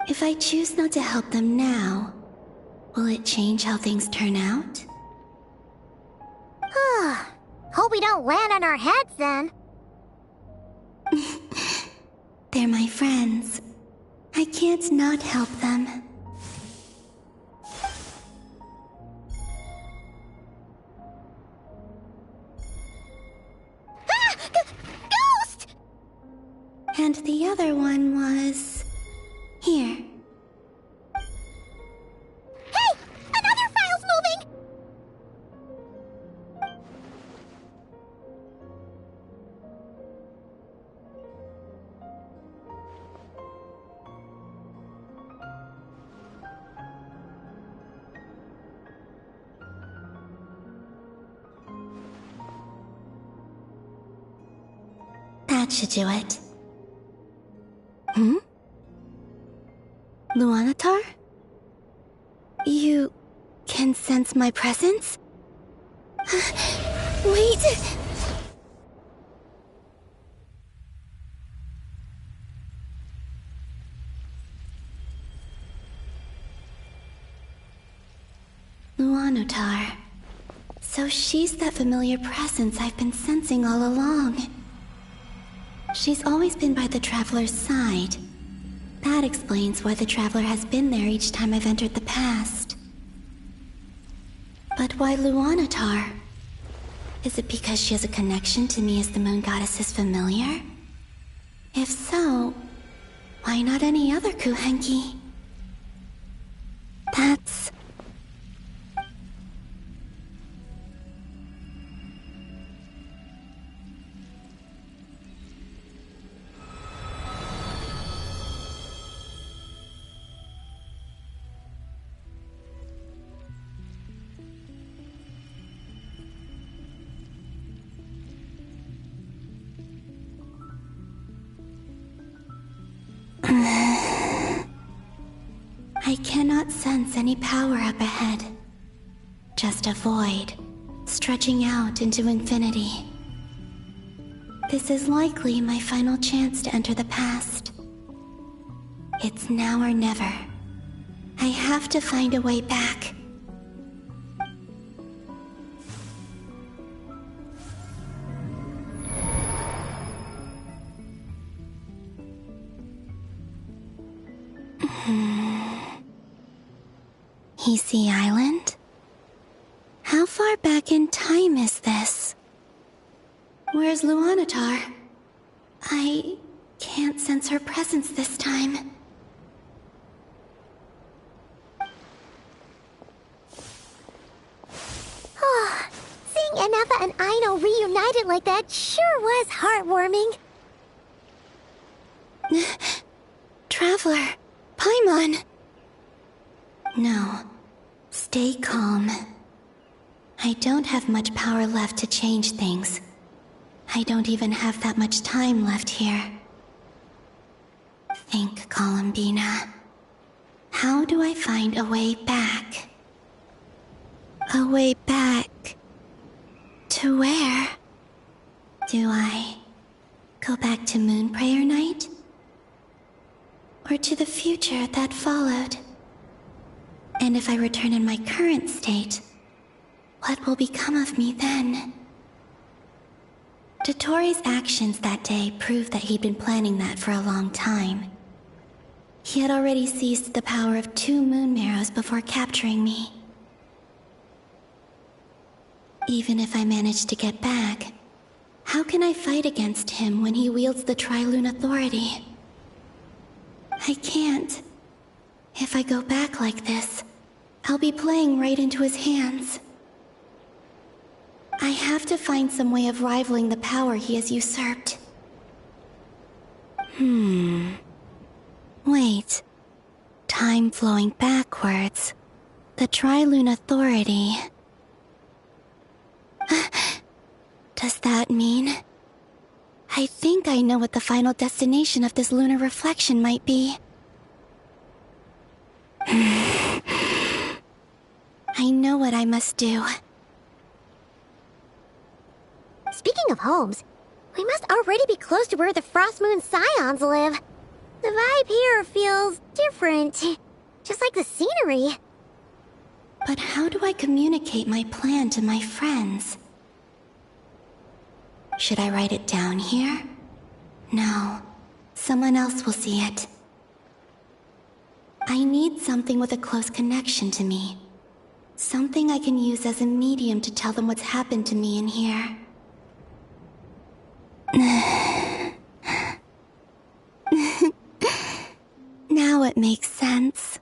If I choose not to help them now, will it change how things turn out? Hope we don't land on our heads then. They're my friends. I can't not help them. Ghost! And the other one was... here. Hey! Another file's moving! That should do it. Luanatar? You can sense my presence? Wait! Luanatar. So she's that familiar presence I've been sensing all along. She's always been by the Traveler's side. That explains why the Traveler has been there each time I've entered the past. But why Luanatar? Is it because she has a connection to me as the moon goddess's familiar? If so, why not any other Kuhenki? That's... I cannot sense any power up ahead. Just a void, stretching out into infinity. This is likely my final chance to enter the past. It's now or never. I have to find a way back. Easy Island? How far back in time is this? Where's Luanatar? I can't sense her presence this time. Oh, seeing Anafa and Aino reunited like that sure was heartwarming. Traveler, Paimon. No. Stay calm. I don't have much power left to change things. I don't even have that much time left here. Think, Columbina. How do I find a way back? A way back... to where? Do I go back to Moon Prayer Night? Or to the future that followed? And if I return in my current state, what will become of me then? Dottoro's actions that day proved that he'd been planning that for a long time. He had already seized the power of 2 moon marrows before capturing me. Even if I managed to get back, how can I fight against him when he wields the Tri-Lune Authority? I can't. If I go back like this, I'll be playing right into his hands. I have to find some way of rivaling the power he has usurped. Wait. Time flowing backwards. The Tri-Lune Authority. Does that mean... I think I know what the final destination of this lunar reflection might be. I know what I must do. Speaking of homes, we must already be close to where the Frost Moon Scions live. The vibe here feels different, just like the scenery. But how do I communicate my plan to my friends? Should I write it down here? No, someone else will see it. I need something with a close connection to me. Something I can use as a medium to tell them what's happened to me in here. Now it makes sense.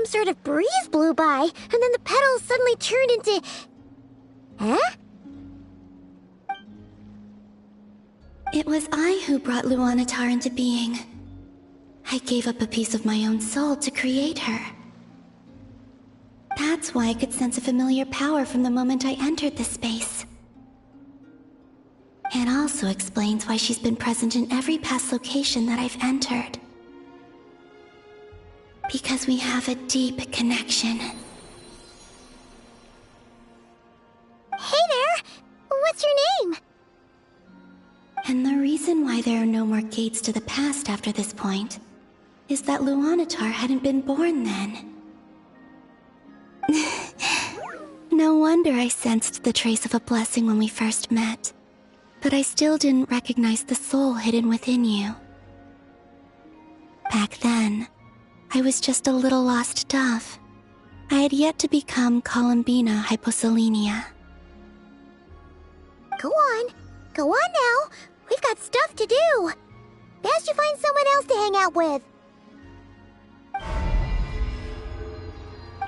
Sort of breeze blew by, and then the petals suddenly turned into... Huh? It was I who brought Luanatar into being. I gave up a piece of my own soul to create her. That's why I could sense a familiar power from the moment I entered this space. It also explains why she's been present in every past location that I've entered. Because we have a deep connection. And the reason why there are no more gates to the past after this point is that Luanatar hadn't been born then. No wonder I sensed the trace of a blessing when we first met, but I still didn't recognize the soul hidden within you. Back then, I was just a little lost dove. I had yet to become Columbina Hyposelenia. Go on now. We've got stuff to do. Best you find someone else to hang out with.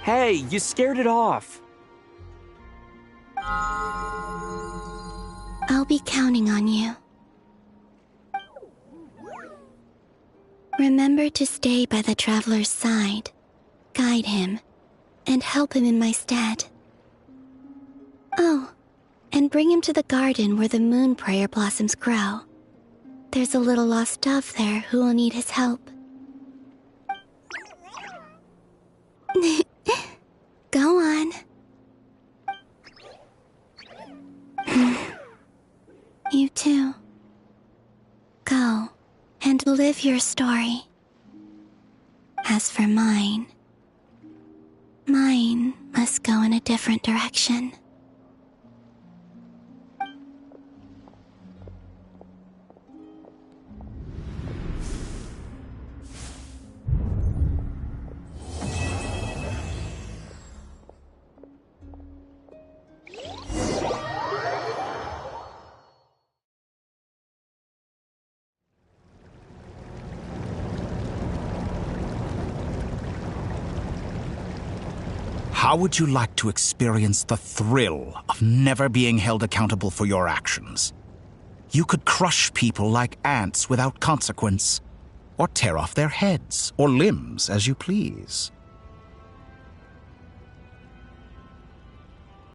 Hey, you scared it off. I'll be counting on you. Remember to stay by the traveler's side, guide him, and help him in my stead. Oh, and bring him to the garden where the moon prayer blossoms grow. There's a little lost dove there who will need his help. Go on. You too. Go and live your story. As for mine must go in a different direction. How would you like to experience the thrill of never being held accountable for your actions? You could crush people like ants without consequence, or tear off their heads or limbs as you please.